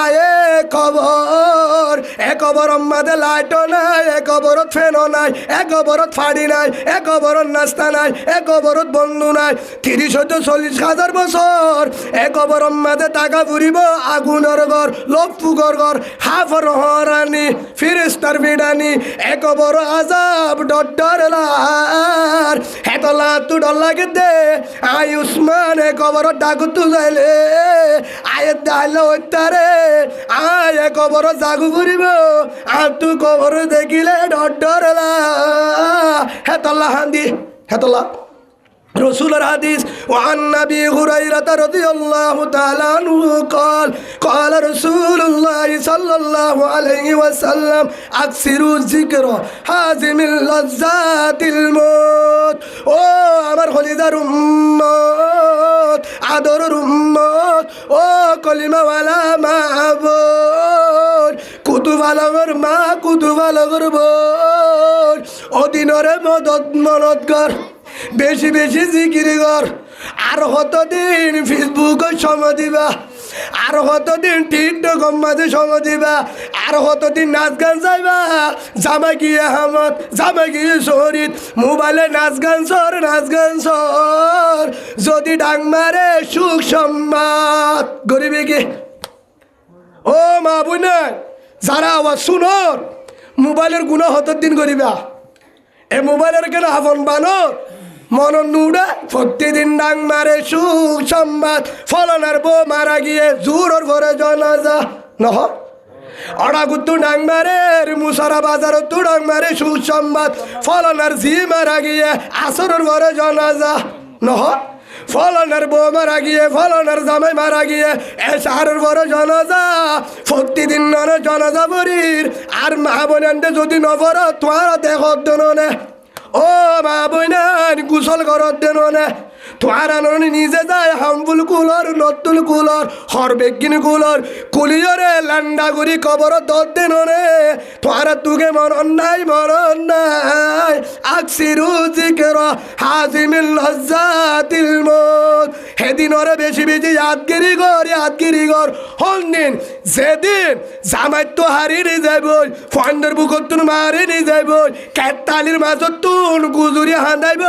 আয়ে খবর এ খবর আমাদে লাইটও নাই, এ খবরত ফেনও নাই, এ খবরত ফাড়ি নাই, এ খবরত নাস্তা নাই, এ খবরত বন্ধু নাই, 30-40,000 বছর এ খবর আমাদে টাকা ফুরিব আগুনের ঘর লপুগর ঘর হাফর হরানি ফিরিস্তার বিডানি এ খবর আজাব ডর হেতলা তু ডর লাগে দে আয়ুষ্মান এ খবর ডাকু তু যাইলে আয়ে দাইলে ওইতারে আয় এ খবর জাগু ফুরিব আর তু খবর দেখিলে ডর হেতলা হান্দি হেতলা رسول الحديث وعن أبي هريرة رضي الله تعالى عنه قال قال رسول الله صلى الله عليه وسلم أكثروا الذكر حازم اللذات الموت ও আমার খলিদার উম্মত আদরের উম্মত ও কলিমাওয়ালা মাহবুব কুতুবালগর মা কুতুবালগর বোন অদিনরে মনত কর বেশি বেশি জিকির কর আর কতদিন ফেসবুকে সময় দিবা আর কতদিন টিকটক মাঝে সময় দিবা আর কতদিন নাচ গান যাইবা জামা গিয়ে হামত জামা গিয়ে শহীদ মোবাইলে নাচ গান সর যদি ডাং মারে সুখ সম্মাদ গরিবে কি ও মা বুনে যারা আওয়াজ শুনোর মোবাইলের গুণা দিন করিবা এ মোবাইলের কেন হাফন বানো মন নুড়া প্রতিদিন ডাং মারে সুখ সম্বাদ ফলনার বউ মারা গিয়ে জোর ভরে জনাজা নহ অড়াগুত্তু ডাং মারে মুসারা বাজার তু ডাং মারে সুখ সম্বাদ ফলনার জি মারা গিয়ে আসরের ভরে জনাজা নহ ফলনার বউ মারা গিয়ে ফলনার জামাই মারা গিয়ে এ সারের বড় জনাজা প্রতিদিন নরে জনাজা বরির আর মা বোনান্তে যদি নবর তোমার দেহ দেনে ও মা বোনান গুসল ঘরত দেনে তোমার আননি নিজে যায় হামফুল কুলর নতুল কুলর হরবেগিন কুলর কুলিয়রে লান্ডা গুড়ি কবর দত দেনে তোমার তুগে মরণ নাই আকসিরু জিকির হাজিমিল লজ্জাতিল মউত হেদিনরে বেশি বেশি ইয়াদগিরি গর হন্দিন যেদিন জামাই তো হারিয়ে যাইব ফন্ডের বুকতুন মারি যাইব কেতালির মাঝত তুন গুজুরি হাঁদাইব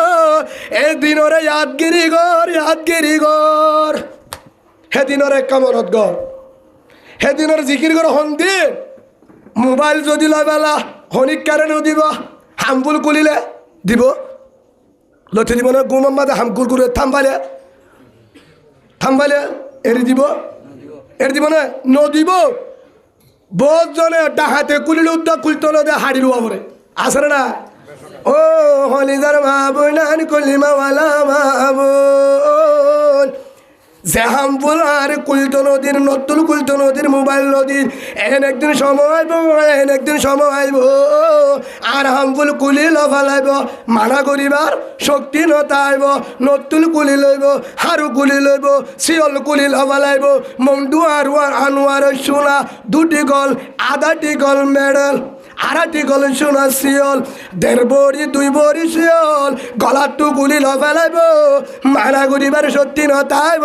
এদিনরে ইয়াদগিরি গর হেদিনরে কামরত গর সেদিনের জিকির করে দিন মোবাইল যদি লয় বেলা হনিক কারেন্টও দিব হামফুল কুলিলে দিব লথে দিব না গুম মাদে হামকুল করে থামবাইলে এরি দিব না দিব বহুত জনে ডাহাতে কুলিলে উদ্যোগ কুলতো নদে হাড়ি রুয়া পরে আসরে না ও হলিদার মাহবুব নান কলিমাওয়ালা মাহবুব যে হামফুল আর কুলতো নদীর নতুন কুলতো নদীর মোবাইল নদীর একদিন সময় আইব আর হামফুল কুলি লফালাইব মানা করিবার শক্তি নতাইব নতুন কুলি লইব হারু কুলি লইব শিয়ল কুলি লফালাইব মন্ডু আর আনোয়ার সোনা দুটি গল আধাটি গল মেডেল আড়াটি গল সোনা শিয়ল 1.5 বড়ি 2 বড়ি শিয়ল গলার গুলি লফালাইব মানা করিবার সত্যি নতাইব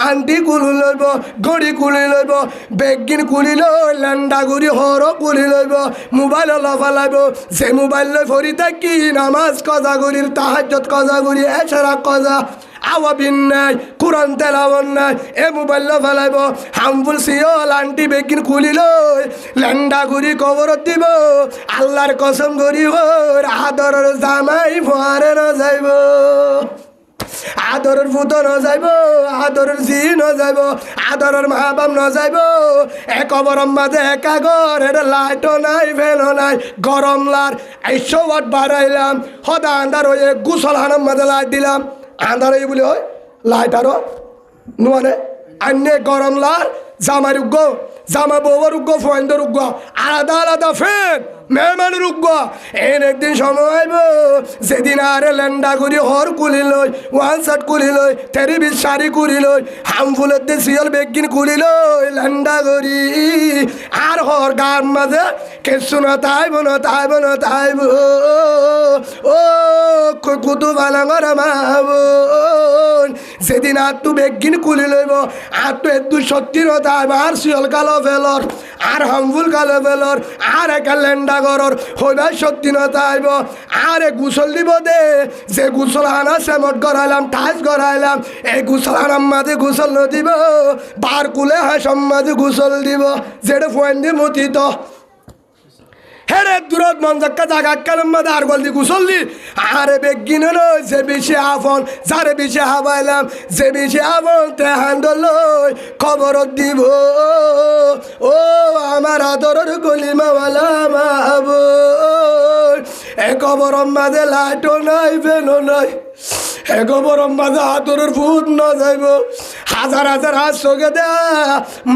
আন্টি কুলি লইব গড়ি কুলি লইব বেগিন কুলি লই ল্যান্ডা গুড়ি হর কুলি লইব মোবাইল লফালাইব যে মোবাইল লই ফরি থাকি নামাজ কজা গুড়ির তাহাজ্জুদ কজা গুড়ি এছাড়া কজা আওয়াবিন নাই কোরআন তেলাওয়াত নাই এ মোবাইল লফালাইব হামফুল শিয়ল আন্টি বেগিন কুলি লই ল্যান্ডা গুড়ি কবর দিব আল্লাহর কসম করি ওর আদরের জামাই ফোয়ারে ন যাইব আদরের ফুত ন যাইব আদরের জি ন যাইব আদরের মা বাপ ন যাইব এক অবরম মাঝে একা ঘর এটা লাইটও নাই ফ্যানও নাই গরম লার 100 ওয়াট বাড়াইলাম সদা আন্ধার হয়ে গুসল হানার মাঝে লাইট দিলাম আন্ধার হয়ে বলে হয় লাইট আরো নুয়ানে আন্যে গরম লার জামার উগ্গ জামা বউর উগ্গ ফয়েন্দের উগ্গ আলাদা ফ্যান মেহমানের উগ্গ একদিন সময় আইব যেদিন আরে ল্যান্ডা করি হর কুলি লই ওয়ান শার্ট কুলি লই তেরি বিশ শাড়ি কুলি লই হামফুলের দিয়ে শিয়ল বেগিন কুলি লই ল্যান্ডা করি আর হর গান মাঝে কেসু না তাইব ও কুতু বালাঙ্গর মাহবুন যেদিন আর তু বেগিন কুলি লইব আর তু একটু সত্যি নতাইব আর শিয়ল কালো ফেলর আর হামফুল কালো ফেলর আর একা ল্যান্ডা গরর হইবার সত্যি নতাইব আরে গুসল দিব দে যে গুসল আনা সেমট গড়াইলাম টাইস গড়াইলাম এই গুসল আনার মাঝে গুসল ন দিব বার কুলে হাসম মাঝে গুসল দিব যেটা ফোন দিয়ে মতিত হেরে দূরত মঞ্জাক্কা জাগা কালাম মাদে আর গল দি গুসল দি আরে বেগিন লই যে বেশি আফন যারে বেশি হাবাইলাম যে বেশি আফন তে হান্দল খবর দিব ও আমার আদরের কলিমাওয়ালা মাহবুব এ খবর মাঝে লাইটও নাই ফেনও নাই এ খবর মাঝে আদরের ভূত ন যাইব হাজার হাত চোখে দেয়া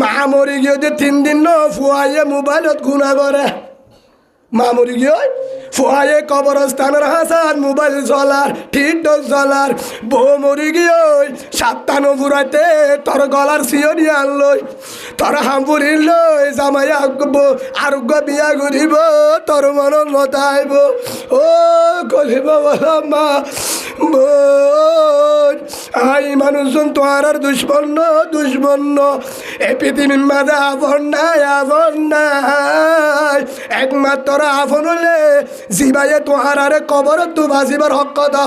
মা মরি গিয়ে 3 দিন ন ফুয়াইয়ে মোবাইলত গুণা করে মা মরি গিয়ে ফুয়াইয়ে কবরস্থানের হাসার মোবাইল চলার টিকটক চলার বউ মরি গিয়ে 7 ফুরাইতে তোর গলার সিয়নি আনলই তোর হামপুরি লই জামাই আরোগ্য বিয়া করিব তোর মন নতাইব ও কলিব বলা মা বোন আই মানুষজন তোর আর দুশ্মন এ পৃথিবীর মাঝে আপন নাই একমাত্র আফন হলে জিবাইয়ে তোহার আরে কবর তু বাঁচিবার হক কথা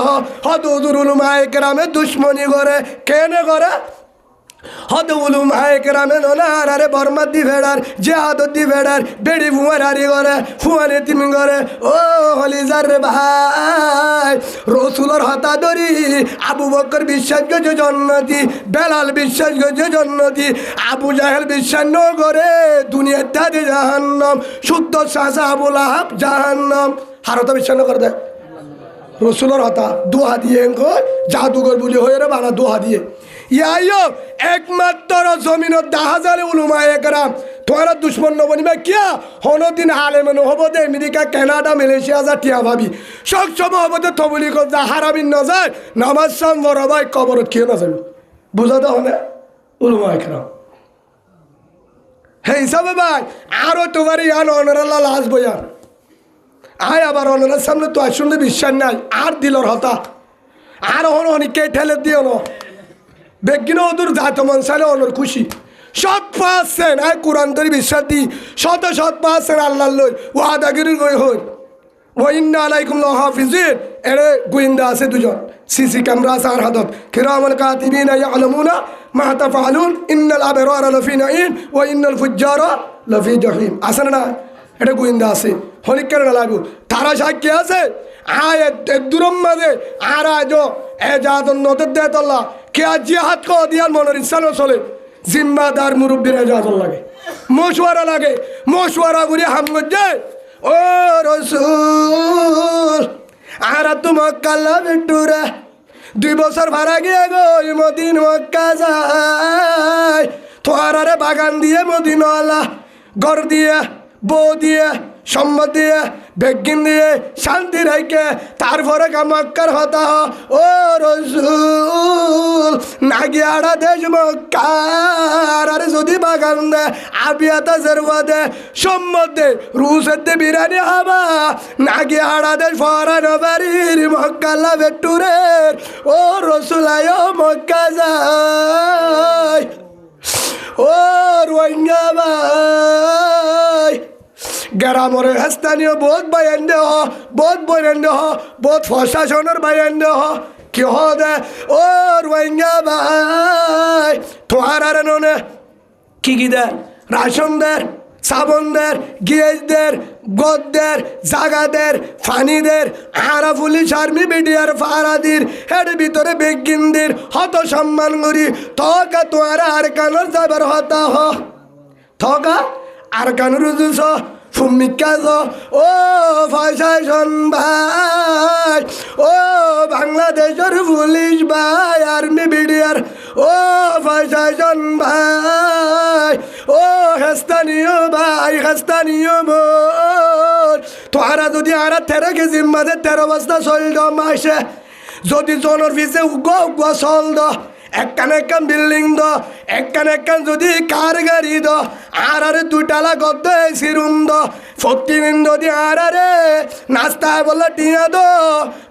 হদুর উলুমায়ে কেরামে দুশ্মনী করে কেনে করে হদুল উলুমায়ে কেরামে ননার আরে বর্মার দি ভেড়ার জেহাদত দি ভেড়ার বেড়ি ফুয়ার হারি করে ফুয়ারে তিমি করে ও হলিজার রে ভাই রসুলর হতা ধরি আবু বকর বিশ্বাস গেছে জন্নতি বেলাল বিশ্বাস গেছে জন্নতি আবু জাহেল বিশ্বাস ন করে দুনিয়ার দাদি জাহান্নাম শুদ্ধ শাসা আবু লাহাব জাহান্নাম হারতা বিশ্বাস ন করে দেয় রসুলর হতা দোহা দিয়ে জাদুঘর বুলি হয়ে রে বানা দোহা দিয়ে ইয়াইও একমাত্র জমিনত 10,000 উলুমায়ে কেরাম তোমার দুশ্মন নবনিবা কিয়া হনদিন আলেমে নহব দে আমেরিকা কানাডা মালয়েশিয়া যা টিয়া ভাবি সব সময় হব দে তবলি যা হারাবিন না যায় নামাজ সাম বরাবাই কবরত কিয় না যাবে বুঝাতে হনে উলুমায়ে কেরাম হে হিসাবে ভাই আরো তোমার ইয়ান অনরাল্লাহ লাশ বয়ান আয় আবার অনরার সামনে তো আসলে বিশ্বাস নাই আর দিলর হতা আর হন অনেককে ঠেলে দিও না বেগিন ওদুর জাত মনসালে অনর খুশি 100% আয় কোরআন ধরে বিশ্বাস দি 100% আল্লাহ লই ওয়াদাগিরি গই হই ওয়া ইন্না আলাইকুম লাহাফিজিন এরে গোয়েন্দা আছে দুজন, সিসি ক্যামেরা আছে আর হাতত, কিরামান কাতিবিনা ইয়ালামুনা মা তাফআলুন ইন্নাল আবরারা লাফি নাঈম ওয়া ইন্নাল ফুজ্জারা লাফি জাহিম। আছে না? এটা গোয়েন্দা আছে, হলিক কেন লাগু তারা সাক্ষী আছে। আয় দূরম মাঝে আর আজ এ জাতন নদর দে তল্লা কে আজ জিহাদ কো দিয়ার মনের ইচ্ছা চলে, জিম্মাদার মুরব্বীর এজাজত লাগে, মশওয়ারা লাগে, মশওয়ারা করে হাম করছে। ও রসুল আর তোমার কাল্লা বেটুরা 2 বছর ভাড়া গিয়ে গো মদিন মক্কা যায়, তোয়ারে বাগান দিয়ে মদিনাওয়ালা ঘর দিয়ে বউ দিয়ে সম্মত দিয়ে বেগিন দিয়ে শান্তি রেখে তারপরে মক্কার হতা ও রসুল নাগিয়াড়া দেশ মক্কার আর যদি বাগান দে আবিয়াতা জেরবা দে সম্মত দে রুসের দে বিরিয়ানি হবা নাগিয়াড়া দেশ ফরান বাড়ির মক্কাল্লা বেটুরের ও রসুল আয় মক্কা যায় ও রোহিঙ্গা ভাই গ্রামের স্থানীয় বহুত বাইন দেহ, বহুত বইন দেহ, বহুত প্রশাসনের বাইন দেহ কি দে ও রোহিঙ্গা ভাই তোমার আর ননে কি দে রাশন দের সাবন দের গ্যাস দের গদ দের জাগা দের ফানি দের আরা পুলিশ আর্মি বিডিআর ফারাদির হেড ভিতরে বেগিনদের হত সম্মান করি তকা তোমার আর কানোর যাবার হতা হ থকা আর কানোর রুজুস ভূমিকাজ ও প্রশাসন ভাই ও বাংলাদেশের পুলিশ ভাই আর্মি বিডিআর ও প্রশাসন ভাই ও স্থানীয় ভাই স্থানীয় মোর তোরা যদি আর 13 কেজি মাঝে 13 বস্তা চল মাসে যদি জনের পিছে উগ চল দ একখান একখান বিল্ডিং দ একখান একখান যদি কার গাড়ি দ আর আরে 2 টালা গদ্দ এসি রুম দ প্রতিদিন যদি আর আরে নাস্তা বলে টিয়া দ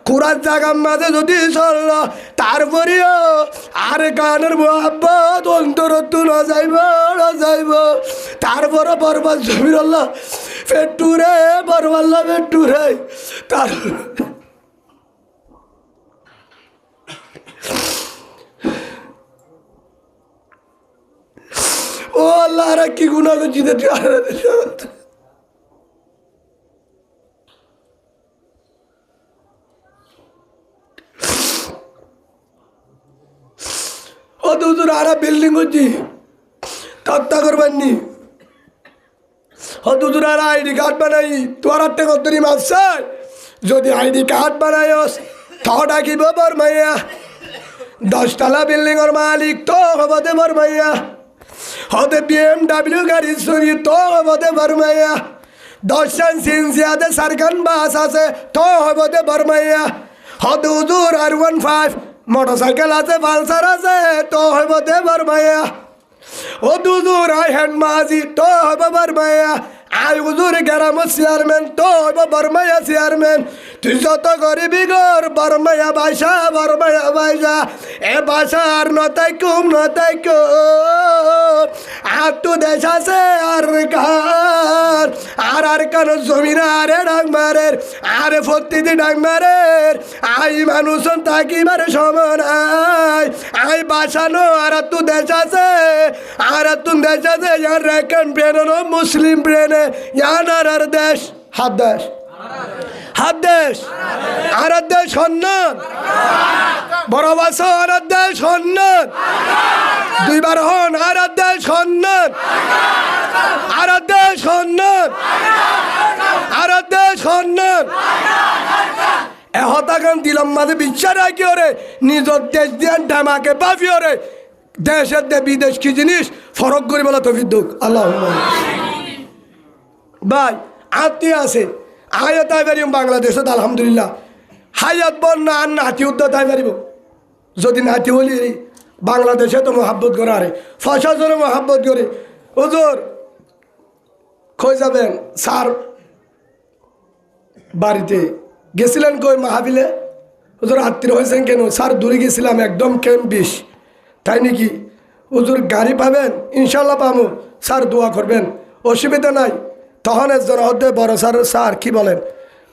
খুরার জায়গার মাঝে যদি চল তারপরেও আর গানের মোহাব্বত অন্তরত্ব না যাইব তারপরে বরবাদ জমির আল্লাহ পেটুরে বরবাল্লা পেটুরে তার ও আল্লাহ আর কি গুনাহ করছি ও দুজন আর বিল্ডিং করছি তত্তা করবার নি ও দুজন আর আইডি কার্ড বানাই তোর হাতে কতরি মাপছে যদি আইডি কার্ড বানাইস তো ডাকিব বরমাইয়া 10 তলা বিল্ডিং এর মালিক তো হবতে বরমাইয়া হতে BMW গাড়ি চুরি তো হবতে বরমাইয়া 10 সিনজিয়াতে সারকান বাস আছে তো হবতে বরমাইয়া হতে হুজুর R15 মোটরসাইকেল আছে পালসার আছে তো হবতে বরমাইয়া ও দুজুর আই হ্যান্ড মাঝি তো হব বরমাইয়া আই হুজুর গ্রাম চেয়ারম্যান তো হব বরমাইয়া চেয়ারম্যান তুই যত গরিবি গর বরমাইয়া বাসা এ বাসা আর নতাই কুম আর তো দেশ আছে আর কার জমিন আরে ডাক মারের আরে ফত্তিদি ডাক মারের আই মানুষ তাকিবার সমান আই বাসানো আর তো দেশ আছে আর তুন দেশ আছে ইয়ার রেকন ব্রেন মুসলিম ব্রেনে ইয়ানার আর দেশ হাত দেশ আর দেশ সন্ন্যান বড় বাসা আর দেশ সন্ন্যান 2 বার হন আর দেশ সন্ন্যান আর দেশ সন্ন্যান আর দেশ সন্ন্যান এ হতাকান দিলাম মাঝে বিচার রাখি ওরে নিজের দেশ দিয়ে ঢামাকে পাবি ওরে দেশের দে বিদেশ কি জিনিস ফরক করি বলা তৌফিক দুঃখ আল্লাহ ভাই আত্মীয় আছে আয়া তাই পারিম বাংলাদেশত আলহামদুলিল্লাহ হায়াত বন্যা আর নাতি উদ্যোগ তাই পারিব যদি নাতি হলি বাংলাদেশে তো মহাব্বত করে আরে প্রশাসনে মহাব্বত করে হুজুর কই যাবেন স্যার বাড়িতে গেছিলেন কই মাহাবিলে হুজুর আত্মীয় হয়েছেন কেন স্যার দূরে গেছিলাম একদম ক্যাম্প 20 তাই নাকি হুজুর গাড়ি পাবেন ইনশাল্লাহ পাবো স্যার দোয়া করবেন অসুবিধা নাই তখন একজন হতে বড় স্যার কি বলেন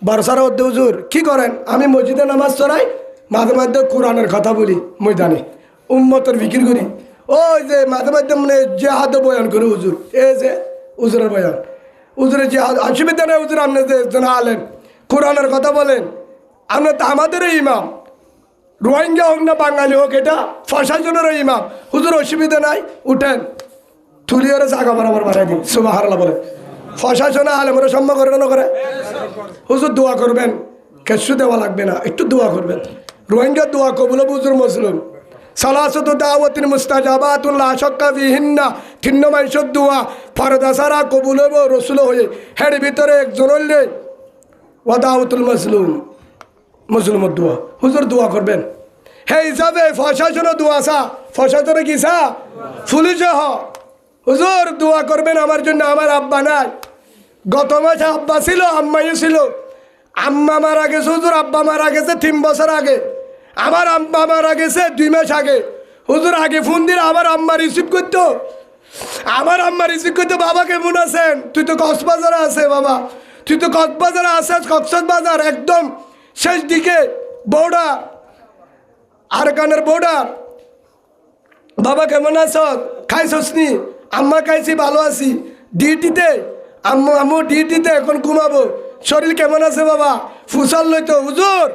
বারসারা অধ্যে হুজুর কি করেন? আমি মসজিদে নামাজ চড়াই, মাঝে মাঝে কোরআনের কথা বলি ময়দানে, উম্মতের ফিকির করি। ওই যে মাঝে মাঝে মানে জেহাদ বয়ান করে হুজুর, এই যে হুজুরের বয়ান, হুজুরের জেহাদ অসুবিধা নেই হুজুর, আপনি যে জানা আলেন কোরআনের কথা বলেন, আপনি তো আমাদেরই ইমাম, রোহিঙ্গা হোক না বাঙালি হোক, এটা প্রশাসনেরও ইমাম, হুজুর অসুবিধা নাই, উঠেন তুলি ওরা জাগা বরাবর বাড়াই দিন, সুবহানাল্লাহ বলে। প্রশাসনে আলেমরা সম্মান করে না করে? হুজুর দোয়া করবেন, কেসু দেওয়া লাগবে না, একটু দোয়া করবেন। রোহিঙ্গা দোয়া কবুল বুজুর মুসলিম সালাসতু দাওয়াতিন মুস্তাজাবাতুন লা শাক্কা ফিহিন্না, তিন্ন মাইশদ দোয়া ফরদা সারা কবুল হইব রসুল হয়ে, হের ভিতরে একজন হইলে ওয়া দাওয়াতুল মাজলুম, মুসলিমের দোয়া। হুজুর দোয়া করবেন, হে হিসাবে প্রশাসনের দোয়া সা, প্রশাসনে কি সা পুলিশে হ, হুজুর দোয়া করবেন আমার জন্য। আমার আব্বা নাই, গত মাসে আব্বা ছিল, আম্মাইও ছিল, আম্মা মারা গেছে হুজুর, আব্বা মারা গেছে 3 বছর আগে, আমার আব্বা মারা গেছে 2 মাস আগে। হুজুর আগে ফোন দিলে আমার আম্মা রিসিভ করতো, আমার আম্মা রিসিভ করতো, বাবা কেমন আছেন? তুই তো কক্সবাজারে আছে বাবা, তুই তো কক্সবাজারে আছিস, কক্সবাজার একদম শেষ দিকে বর্ডার, আরাকানের বর্ডার। বাবা কেমন আছো? খাইছস নি? আম্মা খাইছি, ভালো আছি, ডিউটিতে আম্মু, আম্মু ডিউটিতে, এখন ঘুমাবো, শরীর কেমন আছে বাবা? ফুসাল লইতো হুজুর,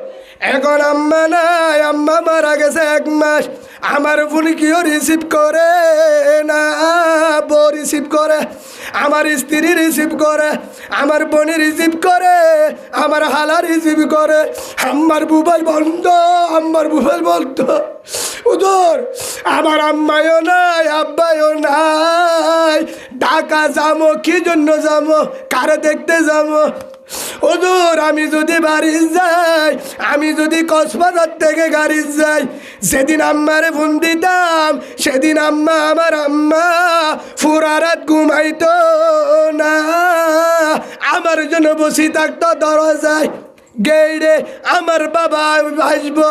এখন আম্মা নাই, আম্মা মারা গেছে 1 মাস, আমার ফোন কেউ রিসিভ করে না, বউ রিসিভ করে, আমার স্ত্রী রিসিভ করে, আমার বোনে রিসিভ করে, আমার হালা রিসিভ করে, আমার মোবাইল বন্ধ, আমার মোবাইল বন্ধ হুজুর, আমার আম্মায়ও নাই, আব্বায়ও নাই, ঢাকা যাবো, কি জন্য যাবো, কারে দেখতে যাবো হুজুর? আমি যদি বাড়ি যাই, আমি যদি কক্সবাজার থেকে গাড়ি যাই, সেদিন আম্মারে ফোন দিতাম, সেদিন আম্মা, আমার আম্মা পুরা রাত ঘুমাইতো না, আমার জন্য বসে থাকতো দরজায় গেইরে, আমার বাবা আসবো,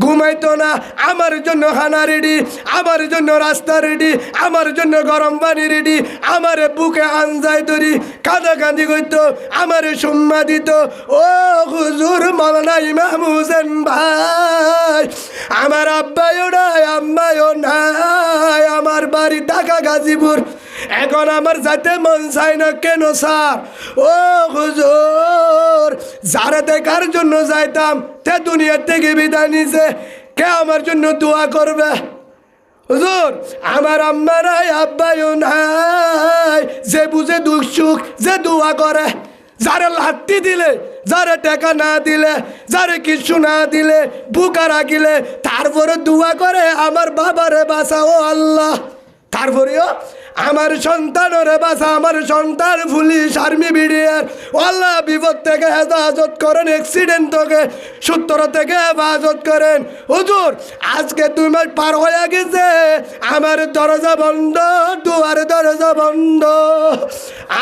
ঘুমাইতো না, আমার জন্য খানা রেডি, আমার জন্য রাস্তা রেডি, আমার জন্য গরম পানি রেডি, আমার বুকে আনজাই ধরি কাঁদাকাঁদি করতো, আমার সুম্মা দিত। ও হুজুর মাওলানা ইমাম হোসেন ভাই, আমার আব্বাইও নাই, আম্মাইও নাই, আমার বাড়ি ঢাকা গাজীপুর, এখন আমার যাতে মন চায় না কেন স্যার? ও হুজুর, যারা দেখার জন্য যাইতাম তে দুনিয়ার থেকে বিদায় নিছে, কে আমার জন্য দোয়া করবে? হুজুর আমার আম্মা নাই, আব্বাইও নাই, যে বুঝে দুঃখ সুখ, যে দোয়া করে, যারে লাত্তি দিলে, যারে টাকা না দিলে, যারে কিছু না দিলে, বুকা রাখিলে, তারপরে দোয়া করে আমার বাবারে বাঁচাও আল্লাহ, তারপরেও আমার সন্তানরে বাঁচা, আমার সন্তান পুলিশ আর্মি বিডিআর আল্লাহ বিপদ থেকে হেফাজত করেন, অ্যাক্সিডেন্ট থেকে 70 থেকে হেফাজত করেন। হুজুর আজকে 2 মাস পার হয়ে গেছে, আমার দরজা বন্ধ, দুয়ার দরজা বন্ধ,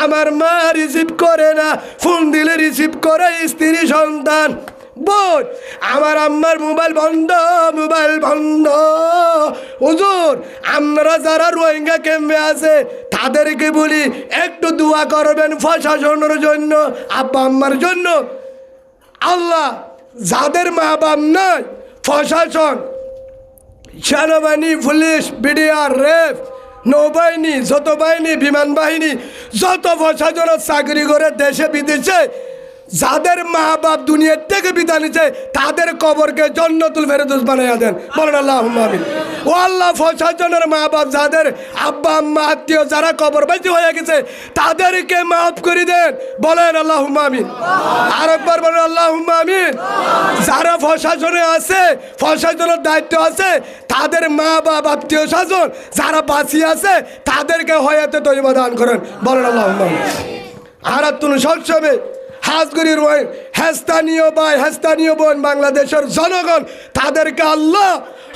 আমার মা রিসিভ করে না, ফোন দিলে রিসিভ করে স্ত্রী সন্তান বোন, আমার আম্মার মোবাইল বন্ধ, মোবাইল বন্ধ। হুজুর আপনারা যারা রোহিঙ্গা ক্যাম্পে আছে তাদেরকে বলি একটু দোয়া করবেন প্রশাসনের জন্য, আব্বা আম্মার জন্য। আল্লাহ যাদের মা বাপ নাই, প্রশাসন, সেনাবাহিনী, পুলিশ, বিডিআর, রেফ, নৌবাহিনী, যত বাহিনী, বিমান বাহিনী, যত প্রশাসনের চাকরি করে দেশে বিদেশে, যাদের মা বাপ দুনিয়ার থেকে বিদায় নিচ্ছে, তাদের কবরকে জান্নাতুল ফেরদৌস বানাইয়া দেন, বলেন আল্লাহুম্মা আমিন। ও আল্লাহ, প্রশাসনের মা বাপ, যাদের আব্বা আম্মা আত্মীয় যারা কবরবাসী হয়ে গেছে, তাদেরকে মাফ করে দেন, বলেন আল্লাহুম্মা আমিন। আরেকবার বলেন আল্লাহুম্মা আমিন। যারা প্রশাসনে আছে, প্রশাসনের দায়িত্ব আছে, তাদের মা বাপ, আত্মীয় স্বজন যারা বাঁচিয়ে আছে, তাদেরকে হয়াতে তৈবা দান করেন, বলেন আল্লাহুম্মা আমিন। আর তুমি সবসময় হাজগরি রোয় হেস্তানীয় ভাই, হেস্তানীয় বোন, বাংলাদেশের জনগণ, তাদেরকে আল্লাহ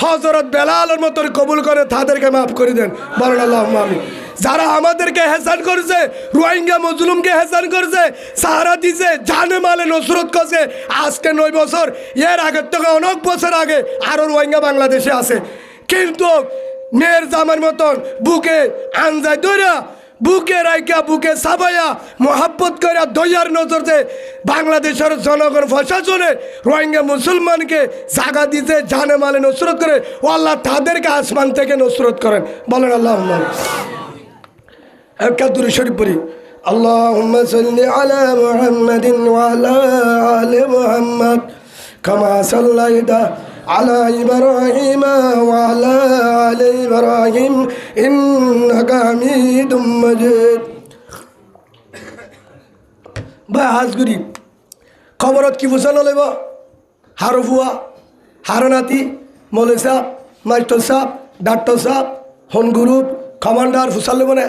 হযরত বেলালের মতো কবুল করে, তাদেরকে মাফ করে দেন, বলেন আল্লাহুম্মা আমিন। যারা আমাদেরকে হেসান করছে, রোহিঙ্গা মজলুমকে হেসান করছে, সাহারা দিছে, জানে মালে নসরত করছে, আজকে 9 বছর, এর আগের থেকে অনেক বছর আগে আরও রোহিঙ্গা বাংলাদেশে আছে, কিন্তু মেয়ের জামার মতন বুকে আনজায় ধরা বুকে রাইকা বুকে সাবাইয়া মোহাব্বত করে দয়ার নজরতে বাংলাদেশের জনগণ প্রশাসনে রোহিঙ্গা মুসলমানকে জাগা দিতে জানে মালে নসরত করে ও আল্লাহ তাদেরকে আসমান থেকে নসরত করেন বলেন আল্লাহ একটা দূরে শরীফ পড়ি اللهم صل على محمد وعلى آل محمد كما صليت على إبراهيم وعلى آل إبراهيم إنك حميد مجيد ভাই হাজগুড়ি খবরত কি ফুসানো লইব হারফুয়া হারনাতি মৌলে সাহ মাস্টার সাহ ডাক্তার সাহ হন গ্রুপ কমান্ডার ফুসাল লেব না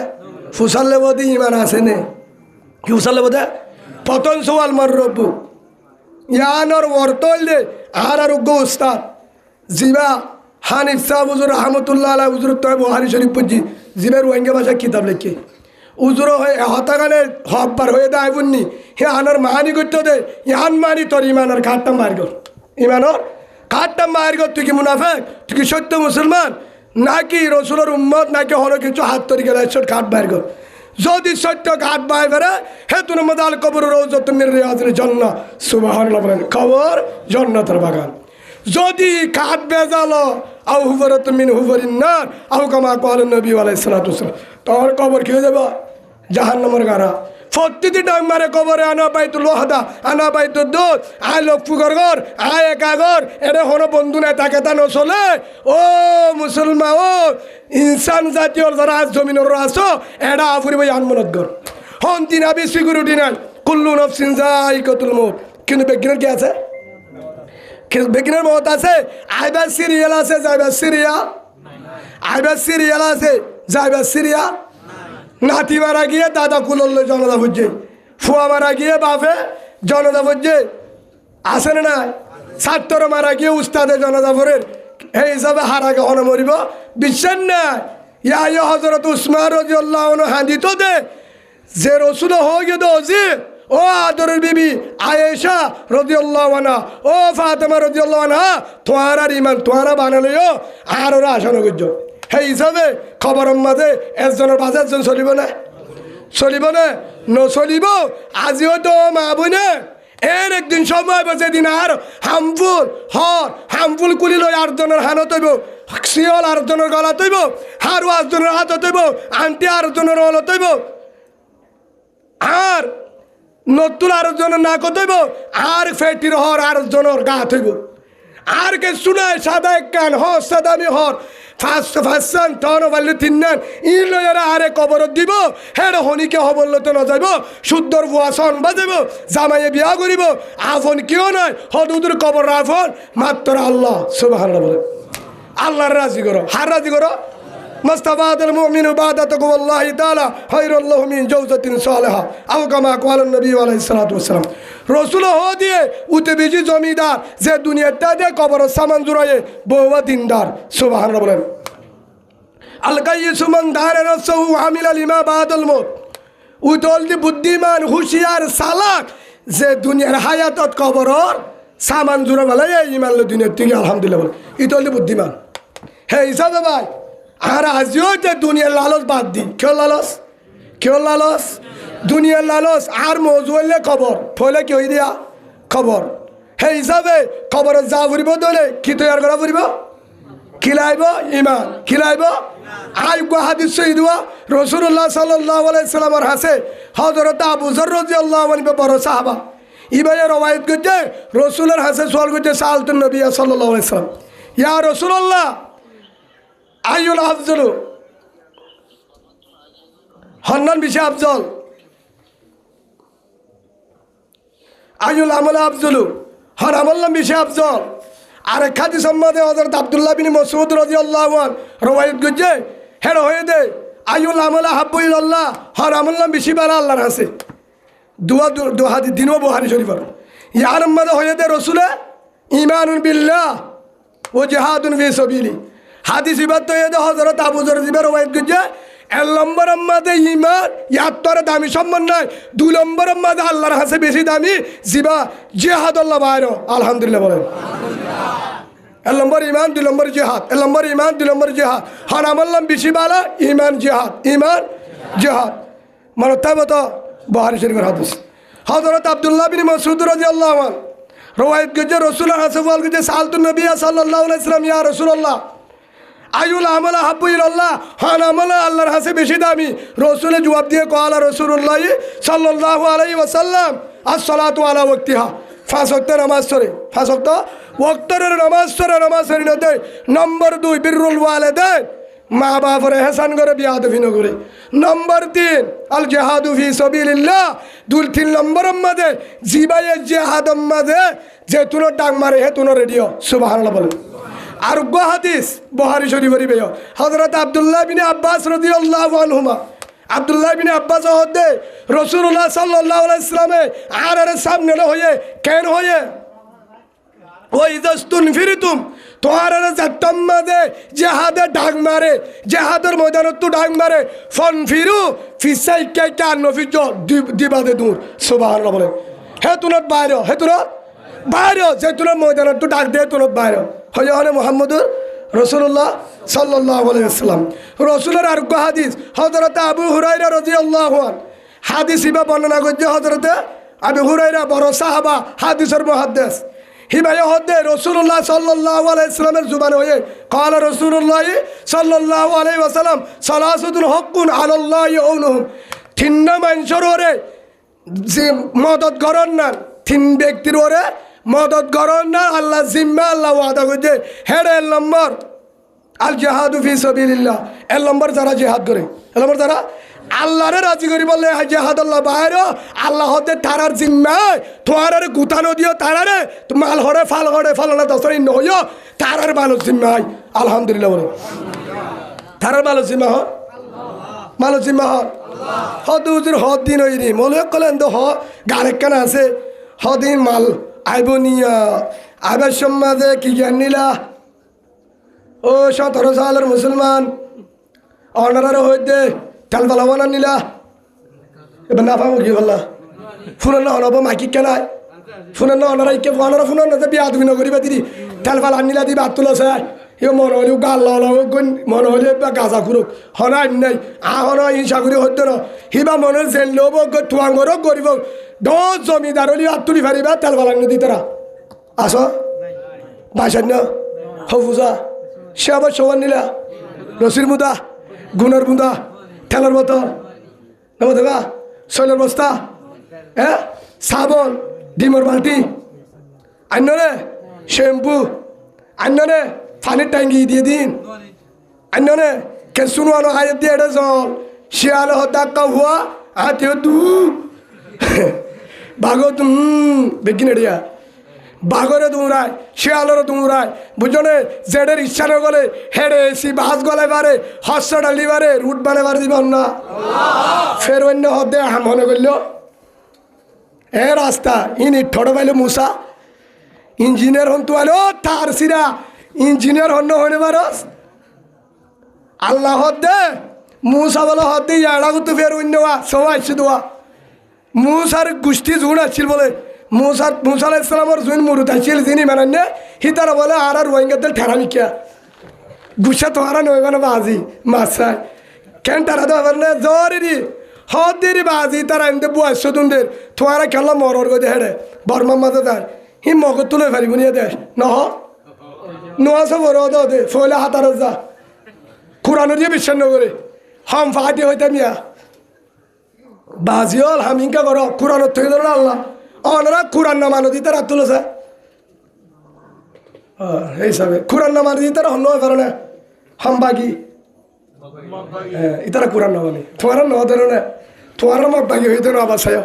ফুসাল লেব দি ইমান আছে নে কি ফুসাল লেব দে পতন সোয়াল মার রব্বু ইয়ানর ওয়ার্তল দে আর উগ্গ উস্তাদ জিবা হানিফ সাহ হুজুর রহমতুল্লাহ আলাইহি হুজুর তয় বুখারী শরীফ পড়ছি জিবা রোহিঙ্গা ভাষা কিতাব লিখে উজুর হয়ে হতাগানে হব্বার হয়ে দেয় বুননি হে আনার মাহানি করতে দে ইহান মানি তোর ইমানের ঘাটটা মার গর ইমানর ঘাটটা মার গর তুই কি মুনাফেক তুই কি সত্য মুসলমান নাকি রসুলের উম্মত নাকি হলো কিছু হাত তরি গেলে ঘাট বাইর গর যদি সত্য ঘাট বাই বেড়ে হে তুন মদাল কবর রোজত মিরিয়াজের জন্য সুবহানাল্লাহ বলেন কবর জান্নাতের বাগান যদি ঘাট বেজালো আউ হুবরত মিন হুবরিন নার আউ কামা ক্বাল নবী আলাইহিস সালাতু ওয়াসালাম তোর কবর কি হয়ে যাব জাহান্নামের গারা প্রতিটি ডাং মারে কবরে আনা বাইতুল ওয়াহদা আনা বাইতুদ দুদ আয় লক্ষ্য ঘর আয় একাগর এরে হনো বন্ধু নাই তাকে তা নচলে ও মুসলমান ও ইনসান জাতীয় যারা আজ জমিনের আছো এরা আফুরি ভাই আনমনত ঘর হন দিন আবি সিকিউরিটি নাই কুল্লু নফসিন যায়িকাতুল মউত কিন্তু বিজ্ঞানের কি আছে বিজ্ঞানের মত আছে আইবার সিরিয়াল আছে যাইবার সিরিয়াল আইবার সিরিয়াল আছে যাইবার সিরিয়াল নাতি মারা গিয়ে দাদা কুলল্য জনতা বুঝছে ফুয়া মারা গিয়ে বাপে জনতা বুঝছে আসে না ছাত্র মারা গিয়ে উস্তাদে জনতা ভরের এই হিসাবে হারাকে হন মরিব বিশ্বাস না ইয়া হজরত উসমান রাদিয়াল্লাহু আনহু হাদিত দে যে রসুল হয়ে গিয়ে দোজি ও আদরের বিবি আয়েশা রাদিয়াল্লাহু আনহা ও ফাতেমা রাদিয়াল্লাহু আনহা তোমার ইমান তোমারা বানালিও আর ওরা আশানো করছো সেই হিসাবে খবরের মাঝে একজনের পাশে একজন চলিব না নচলিব আজিও তো মা বোনে এর একদিন সময় বসে দিন আর হামফুল কুলি লই আটজনের হানত হইব শিয়ল আটজনের গলা তৈব হারু আটজনের হাত তৈব আন্টি আটজনের হল তৈব আর নতুন আরেকজনের নাক তৈব আর ফেটির হর আরেকজনের গা তৈব আর কে শুনায় সাদা কান হর সাদামি হর ফাঁসান তন বাল্য তিন্নান ই লয়ারা আরে কবর দিব হেড হনিকে হবল্লতে নজাইব শুদ্ধর ভুয়াসন বাজাইব জামাইয়ে বিয়া করিব আফন কেউ নয় হদুদুর কবর আফন মাত্র আল্লাহ সুবহানাল্লাহ বলে আল্লাহর রাজি করো হার রাজি করো মাস্তাবাদুল মুমিনু বাদাতুহু আল্লাহি তাআলা খায়রুল লাহু মিন জাওজাতিন সালিহা আও কামা ক্বাল নবী আলাইহিস সালাতু ওয়াসসালাম রাসূল হ দিয়ে উতে বেজি জমিদার যে দুনিয়াটা দে কবর সামান জুরায়ে বহু দিনদার সুবহানাল্লাহ বলেন আল কাইয়িসু মান দারা নাফসুহু আমিলা লিমা বাদাল মউত উতলদি বুদ্ধিমান হুশিয়ার সালাক যে দুনিয়ার হায়াতত কবরর সামান জুরা বলে ইমান ল দুনিয়ার থেকে আলহামদুলিল্লাহ বলে ইতলদি বুদ্ধিমান হে হিসাবে ভাই আর আজিও যে দুনিয়ার লালস বাদ দি কেউ লালস দুনিয়ার লালস আর মজুলে খবর ফলে কি হয়ে দিয়া খবর সেই হিসাবে খবর যা ফুরিব দলে কি তৈরি করা ফুরিব খিলাইব ইমান খিলাইব আইব হাদিস সহিদুয়া রাসূলুল্লাহ সাল্লাল্লাহু আলাইহি সাল্লামের হাসে হযরত আবু যর রাদিয়াল্লাহু আনহু বড় সাহাবা ইবায়ে রওয়ায়াত করতে রাসূলের হাসে সওয়াল করতে সালতুন নবী সাল্লাল্লাহু আলাইহি সাল্লাম ইয়া রাসূলুল্লাহ আইউল আফজলু হন্নান বেশি আফজল আইউল আমল আফজলু হন আমল্লাম বেশি আফজল আর খাদি সম্মাদে হযরত আব্দুল্লাহ বিন মাসউদ রাদিয়াল্লাহু আনহু রওয়ায়াত করছে হেড হয়ে দে আইউল আমল হাব্বু ইলাল্লাহ হন আমল্লাম বেশি বালা আল্লাহর আছে দুয়া হাদিস দিনও বুখারী শরীফের ইয়ার মধ্যে হয়ে দে রাসূলে ঈমানুন বিল্লাহ ও জিহাদুন ফি সাবিলি হাদিস ইবাদ তো হযরত আবু যর জিবের ওয়াইদ গজে এক নম্বর মাঝে ইমান ইয়াত্তর দামি সম্মান নাই দুই নম্বর মাঝে আল্লাহর কাছে বেশি দামি জিবা জিহাদ আল্লাহ বাইরো আলহামদুলিল্লাহ বলেন এক নম্বর ইমান দুই নম্বর জিহাদ এক নম্বর ইমান দুই নম্বর জিহাদ হান আমল্লাম বেশি বালা ইমান জিহাদ ইমান জিহাদ মানে তাই তো বুখারী শরীফের হাদিস হযরত আব্দুল্লাহ বিন মাসউদ রাদিয়াল্লাহু আনহু রওয়ায়াত করছে রাসূলুল্লাহ সাল্লাল্লাহু আলাইহি ওয়াসাল্লাম সালতু নবী সাল্লাল্লাহু আলাইহি ওয়াসাল্লাম ইয়া রাসূলুল্লাহ আইউল আমাল হাব্বু ইলাল্লাহ হান আমল আল্লাহর কাছে বেশি দামি রাসূলের জবাব দিয়ে কওয়ালা রাসূলুল্লাহ সাল্লাল্লাহু আলাইহি ওয়াসাল্লাম আসসালাতু আলা ওয়াক্তিহা পাঁচ ওয়াক্ত নামাজ পড়ে পাঁচ ওয়াক্ত ওয়াক্তের নামাজ পড়ে নামাজের মধ্যে নম্বর 2 বিররুল ওয়ালিদাইন মা বাবার এহসান করে বিয়াদবি না করে নম্বর 3 আল জিহাদু ফি সাবিলিল্লাহ 3 নম্বরের মধ্যে জিবায়ে জিহাদের মধ্যে যে তুনো ডাক মারে হে তুনো রেডিও সুবহানাল্লাহ বলেন আর গো হাদিস বুখারী শরীফের বেয় হযরত আব্দুল্লাহ বিন আব্বাস রাদিয়াল্লাহু আনহুমা আব্দুল্লাহ বিন আব্বাস হদে রাসূলুল্লাহ সাল্লাল্লাহু আলাইহি ওয়াসাল্লামে আর সামনে হয়ে কেন হয়ে ওই দস্তুন ফিরিতুম তোমার যাত্তম মাঝে জেহাদে ডাক মারে জেহাদের ময়দানত তো ডাক মারে ফন ফিরু ফিসাই কে কান নফিজ দিবাদে দূর সুবহানাল্লাহ বলে হে তুনত বাইরে হে তুনত বাইরে যে তুনত ময়দানত তো ডাক দে তুনত বাইরে হয়ে হলে মুহাম্মদুর রাসূলুল্লাহ সাল্লাল্লাহু আলাইহি ওয়াসাল্লাম রাসূলের আর হাদিস হযরত আবু হুরায়রা রাদিয়াল্লাহু আনহু হাদিস ইবা বর্ণনা করছে হযরত আবু হুরায়রা বড় সাহাবা হাদিসের মুহাদ্দিস হিবায় হদে রাসূলুল্লাহ সাল্লাল্লাহু আলাইহি ওয়াসাল্লামের জবানে হয়ে ক্বালা রাসূলুল্লাহ সাল্লাল্লাহু আলাইহি ওয়াসাল্লাম সালাসাতুল হাক্কুন আলাল্লাহি আউনুহুম তিন মানুষের ওরে যে মদত করেন না তিন ব্যক্তির ওরে মদত করেন না আল্লাহ জিম্মা আল্লাহ ওয়াদা করছে হেড এর নম্বর আল জিহাদু ফি সাবিলিল্লাহ এর নম্বর যারা জিহাদ করে এর নম্বর যারা আল্লাহরে রাজি করি বললে জিহাদ আল্লাহ বাইরে আল্লাহ হতে তারার জিম্মায় তোমার গুতানো দিও তারারে মাল হরে ফাল হরে ফালানা দশরি নয় তারার মালুস জিম্মায় আলহামদুলিল্লাহ বলে তারার মালুস জিম্মা হ মালুস জিম্মা হ হদ হুজুর হদ দিন হইনি মনে কলেন তো হ গারেক কেন আছে হদিন মাল আইব নিয়া আইবার সমাজে কি জ্ঞান নিলা ও 17 সালের মুসলমান অনারারে হইতে তেল বালাবানা নিলা এবার না পাবো কি বললা ফুনের না অনব মাইকি কেনায় ফুনের না অনারা কে অনারা ফুনের না বিয়া তুমি নগরিবা দিদি তেল বালা নিলা দিবা তুলো স্যার এ মনে হলেও গাল লাগাবো মনে হলে বা গাজা করুক হনাই নাই আহন হিংসা করি হতো না হিবা মনে জেল লব তুয়াঙ্গরও করিব 10 জমিদার হলি হাত তুলি ফারিবা তেল বালা নিদি তারা আস বাসান্য হবুজা সে আবার সবার নিলা রসির মুদা গুণের বুন্দা তেলের বোতল নেবো দেবা শৈলের বস্তা হ্যাঁ সাবন ডিমের বালতি আন্য রে শ্যাম্পু আন্য রে পানির ট্যাঙ্কি দিয়ে দিন আন্য রে কে শুনো আয়ের দিয়ে এটা জল শিয়াল হত্যা হুয়া হাতে দু বাঘ বেগিন এড়িয়া বাঘরে দৌড়ায় শিয়ালেরও দৌড়ায় বুঝলে জেডের ইচ্ছা না গলে হেডে এসি বাস গলায় বারে হস্য ডালি বারে রুট বানে বার দিব না ফের অন্য হদে মনে করল এ রাস্তা ইনি ঠোঁট পাইল মুসা ইঞ্জিনিয়ার হন তো তার সিরা ইঞ্জিনিয়ার হন হইনে পারস আল্লাহ হদে মুসা বলে হদে এড়া করতে ফের অন্য সবাই আসছে দোয়া মুসার গোষ্ঠী জুড় আসছিল বলে মুসা আলাইহিস সালামের জুন মুরুদ আসছিল যিনি মানেন হিতারা বলে আর রোহিঙ্গাদের ঠেরামি কে গুসা তোহারা নইবানা বাজি মাছায় কেন তারা তো আবার না জরি হদেরি বাজি তারা এমনি বয়স তুনদের তোহারা খেলা মরর গো হেড়ে বর্মার মাঝে দেয় হি মগজ তুলে ফারিব নিয়ে দেশ নহ নোয়াশো বড় দে ফলে হাতার যা কোরআন দিয়ে বিশ্বাস নগরে হাম ফাটি হইতে মিয়া বাজি হল হামিঙ্কা করো কোরআনের থেকে ধরো আল্লাহ অনারা কোরআন না মানো দিতে রাত তুলেছে এই হিসাবে কোরআন না মানো দিতে হন্য পারে না হাম বাগি হ্যাঁ ইতারা কোরআন না মানে তোমার ন ধরো না তোমার মত বাগি হইতে না বাসায়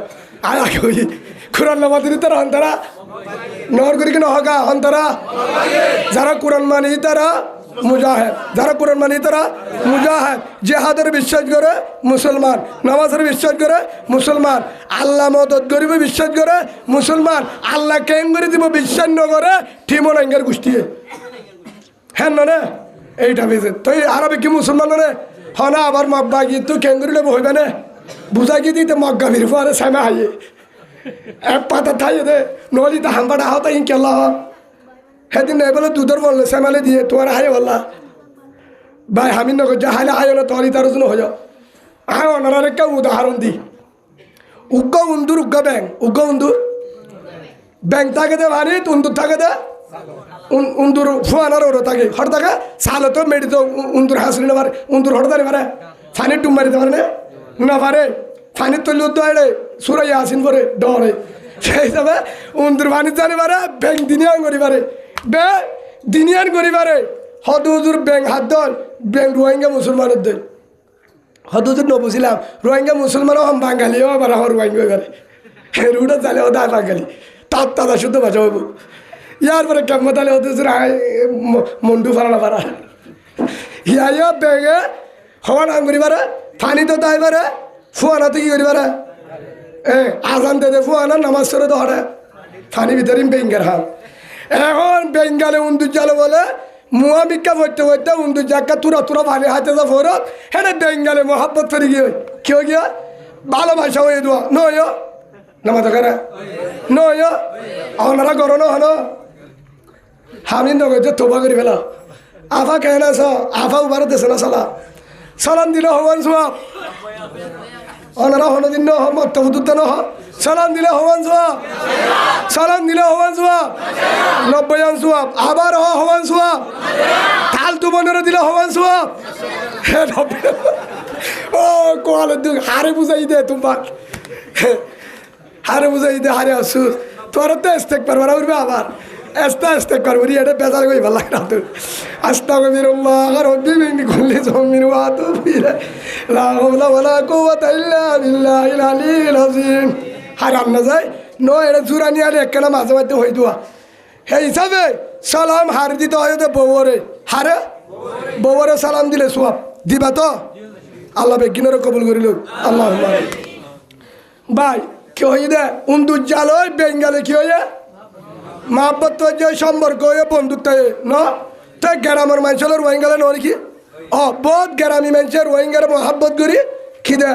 আর আগে হই কোরআন না মানো দিতে হন্তারা নর করি কি নহগা হন্তারা যারা কোরআন মানে তারা মুজাহিদ যারা কোরআন মানে তারা মুজাহিদ জিহাদের বিশ্বাস করে মুসলমান নামাজের বিশ্বাস করে মুসলমান আল্লাহ মদত করিব বিশ্বাস করে মুসলমান আল্লাহ কেন করে দিব বিশ্বাস ন করে ঠিমন আঙ্গের গোষ্ঠী হ্যাঁ না এইটা বেজে তুই আরবে কি মুসলমান রে হনা আবার মব্বা গিয়ে তুই কেন করিলে হইবে না বুঝা গিয়ে দিতে মগ্গা ফির পরে সামে হাইয়ে এক পাতা থাইয়ে দে নলি তো হাম্বাটা হতা ইন কেলা সেদিন নাই বলে দুধর বললে শ্যামালে দিয়ে তোমার হাই বললা ভাই হামিন নগর যা হাইলে হাই না তোর তার জন্য হয়ে ওনার একটা উদাহরণ দিই উগ্গ উন্দুর উগ্গ ব্যাং উগ্গ উন্দুর ব্যাং থাকে দে ভানি উন্দুর থাকে দে উন্দুর ফুয়ানার ওর থাকে হর থাকে সালো তো মেডি তো উন্দুর হাসলি না পারে উন্দুর হর দাঁড়িয়ে পারে ফানি ডুম মারিতে পারে না পারে ফানি তুলি উদ্দ এড়ে সুরাই আসিন পরে ডরে সেই হিসাবে উন্দুর ফানি জানি পারে ব্যাং দিনিয়ান করি পারে বে দিনিয়ান করি পারে হদুজুর ব্যাং হাত দল ব্যাং রোহিঙ্গা মুসলমানের দল হদুজুর নবুছিলাম রোহিঙ্গা মুসলমানও হম বাঙালিও আবার আমার রোহিঙ্গা করে রুটা চালে ওদা বাঙালি তার তারা শুদ্ধ ভাষা হবো ইয়ার পরে কেমন তাহলে হদুজুর মন্ডু ফারানা পারা ইয়া ব্যাঙে হওয়া নাম করি পারে ফানি তো তাই পারে ফুয়ানা তো কি করি পারে আজান দে ফুয়ানা নামাজ করে তো হরে ফানি ভিতরে বেঙ্গের হাল এখন বেঙ্গালে উন্দুর জালে বলে মুয়া বিক্ষা পড়তে পড়তে উন্দুর জাক্কা তুরা তুরা ভালো হাতে যা ফোরত হ্যাঁ বেঙ্গালে মহাব্বত ফেরে গিয়ে কি হয়ে গিয়া ভালোবাসা হয়ে দেওয়া নয় নামাজ করে নয় ওনারা করো না হলো আমি নগদ তোবা করি ফেলা আফা কেন আস আফা উবার দেশে না সালা সালাম দিলে হবান সোয়াব ওনারা হনো দিন মত্তবুদ্দ ন সালাম দিলে হবান সোয়াব সালাম দিলে হবান সোয়াব 90 সোয়াব আবার হবান সোয়াব ফালতু 15 দিলে হবান সোয়াব ও কোয়াল হারে বুঝাই দে তোমার হারে বুঝাই দে হারে আসু তোর তো স্টেক পারবার উঠবে আবার استك كروري هذا بيزار كوي بالله كراتو استغفر الله ربي من كل ذنب واتوب اليه لا حول ولا قوه الا بالله العلي العظيم হারাম না যায় নো এটা জুরানি আলে একখানা মাঝে মাঝে হয়ে দেওয়া সেই হিসাবে সালাম হার দিতে হয় তো বউরে হারে বউরে সালাম দিলে সোয়াব দিবা তো আল্লাহ বেগিনের কবুল করিল আল্লাহ ভাই কি হয়ে দে উন্দুজ্জাল হয় বেঙ্গালে কি হয়ে মহাব্বত যে সম্পর্ক হয়ে বন্ধুত্ব ন তো গ্রামের মানুষের রোহিঙ্গালে নয় কি বহুত গ্রামী মানুষের রোহিঙ্গার মহাব্বত করি খিদে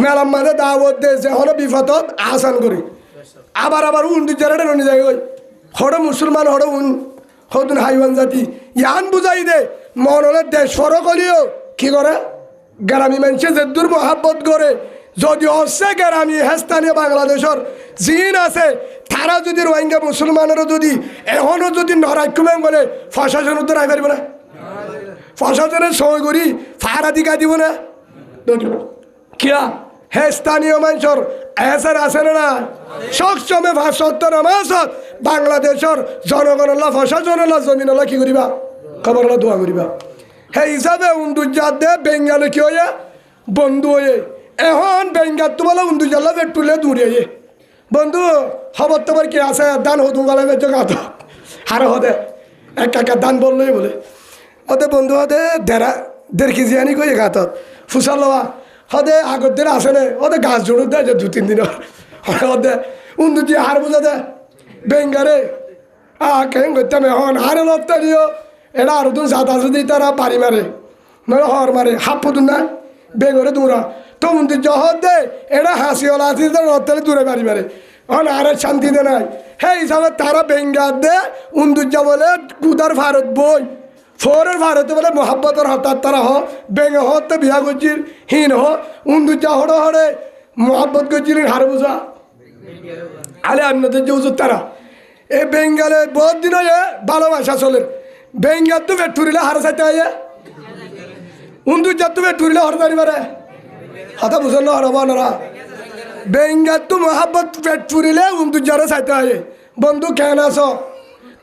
মেলাম মাঝে দাওয়াত দে যে হলো বিপদত আসান করি আবার উন্দুজ্জালটা ননি যায় ওই হড় মুসলমান হড় হতুন হাইওয়ান জাতি ইয়ান বুঝাই দে মন হলে দেশ ফরক হলিও কি করে গ্রামী মানুষের যে দূর মহাব্বত করে যদি হচ্ছে গ্রামী স্থানীয় বাংলাদেশের জিন আছে তারা যদি রোহিঙ্গা মুসলমানেরও যদি এখনও যদি নরাক্ষমেন বলে প্রশাসন উত্তর আই পারবে না প্রশাসনের সই করি ফারা দিকা দিব না কিয়া হে স্থানীয় মানুষের এসের আছে না সবসময় সত্তর মাসত বাংলাদেশের জনগণল্লা প্রশাসনল্লা জমিনল্লা কি করিবা খবরলা দোয়া করিবা সেই হিসাবে উন্দুজাত দে বেঙ্গালে কি হয়ে বন্ধু হয়ে এখন বেঙ্গাত তো বলে উন্দুজাল্লা পেট্রোলে দূরে বন্ধু খবর তোমার কি আছে দান হতুন গলায় বেঁচে গাত হারে হদে এক দান বললোই বলে ওদের বন্ধু হদে 1.5 কেজি আনি কই গাতত ফুসাল লওয়া হদে আগর দিন আসে না ওদের গাছ জোড় দেয় যে 2-3 দিন হদে উন্দু দিয়ে হার বুঝা দেয় বেঙ্গারে কেন করতাম এখন হারে লত্তা দিও এটা আরো তুমি সাদা যদি তারা বাড়ি মারে নয় হর মারে হাফ ফুতুন না বেঙ্গরে দূরা তো উন্দু জহর দে এটা হাসিওয়ালা হাসি রত্তালে দূরে বাড়ি মারে এখন আরে শান্তিতে নাই সেই হিসাবে তারা বেঙ্গার দে উন্দুজা বলে কুদার ভারত বই ফোরের ভারতে বলে মোহাব্বতর হতার তারা হ বেঙ্গে হতে বিয়া করছির হীন হ উন্দুজা হড়ে হড়ে মোহাব্বত করছিলেন হারে বুঝা আলে আন্নদের যে উজুর তারা এই বেঙ্গালে বহুত দিন হয়ে ভালোবাসা চলে বেঙ্গাল তো পেট ফুরিলে হারে চাইতে হয় উন্দুজা তো পেট ফুরিলে হরে দাঁড়ি পারে হাতা বুঝল হরব না বেঙ্গাল তো মোহাব্বত পেট ফুরিলে উন্দুজারে চাইতে হয় বন্ধু কেন আস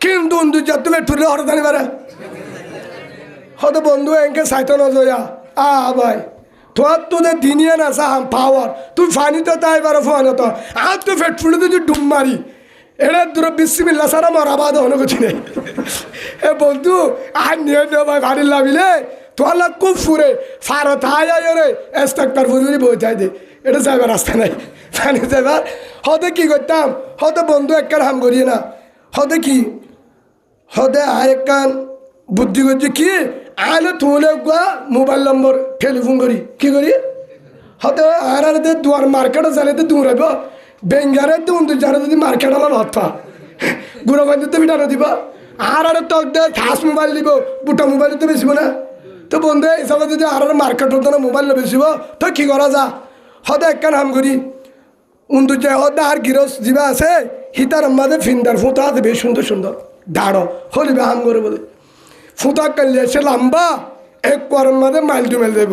কিন্তু উন্দুজা তো পেট ফুরিলে হরে দাঁড়ি পারে হয়তো বন্ধু এনকে চাইতে নজয়া ভাই তোর তোদের দিনিয়ে না চাহাম পাওয়ার তুই ফানি তো তাই পারো ফোয়ানো তো আর তুই পেট ফুলে তুই ডুম মারি এটা দূর বিসমিল্লাহ সারা মরাবাদ হলো কিছু নেই এ বন্ধু আর নিয়ে ভাই ভারী লাভিলে তোর খুব ফুরে ফারো থাই রে এস্তাক্তার ফুরি বই থাই দে এটা যাইবার রাস্তা নাই ফানি যাইবার হতে কি করতাম হতে বন্ধু একখান হাম করিয়ে না হতে কি হতে আর একখান বুদ্ধি করছি কি আলে তুলে গুয়া মোবাইল নম্বর টেলিফোন করি কি করি হতে আর দুয়ার মার্কেটে চালাতে দৌড়াইব বেঙ্গারে তো যারা যদি মার্কেট হলো হতা গুঁড়ো বান্ধব তো বিটানো দিব আর তক দে খাস মোবাইল দিব বুটা মোবাইল তো বেশিব না তো বন্ধু হিসাবে যদি আর মার্কেট হতো না মোবাইল বেশিব তো কি করা যা হতে একখান হাম করি উন্দু যে হতে আর গিরস যিবা আছে হিতার আমাদের ফিন্দার ফুঁতা আছে বেশ সুন্দর সুন্দর দাঁড়ো হলিবে হাম করে বলে ফুঁতা কাললে এসে লম্বা এক পরের মাঝে মাইল টু মাইল দেব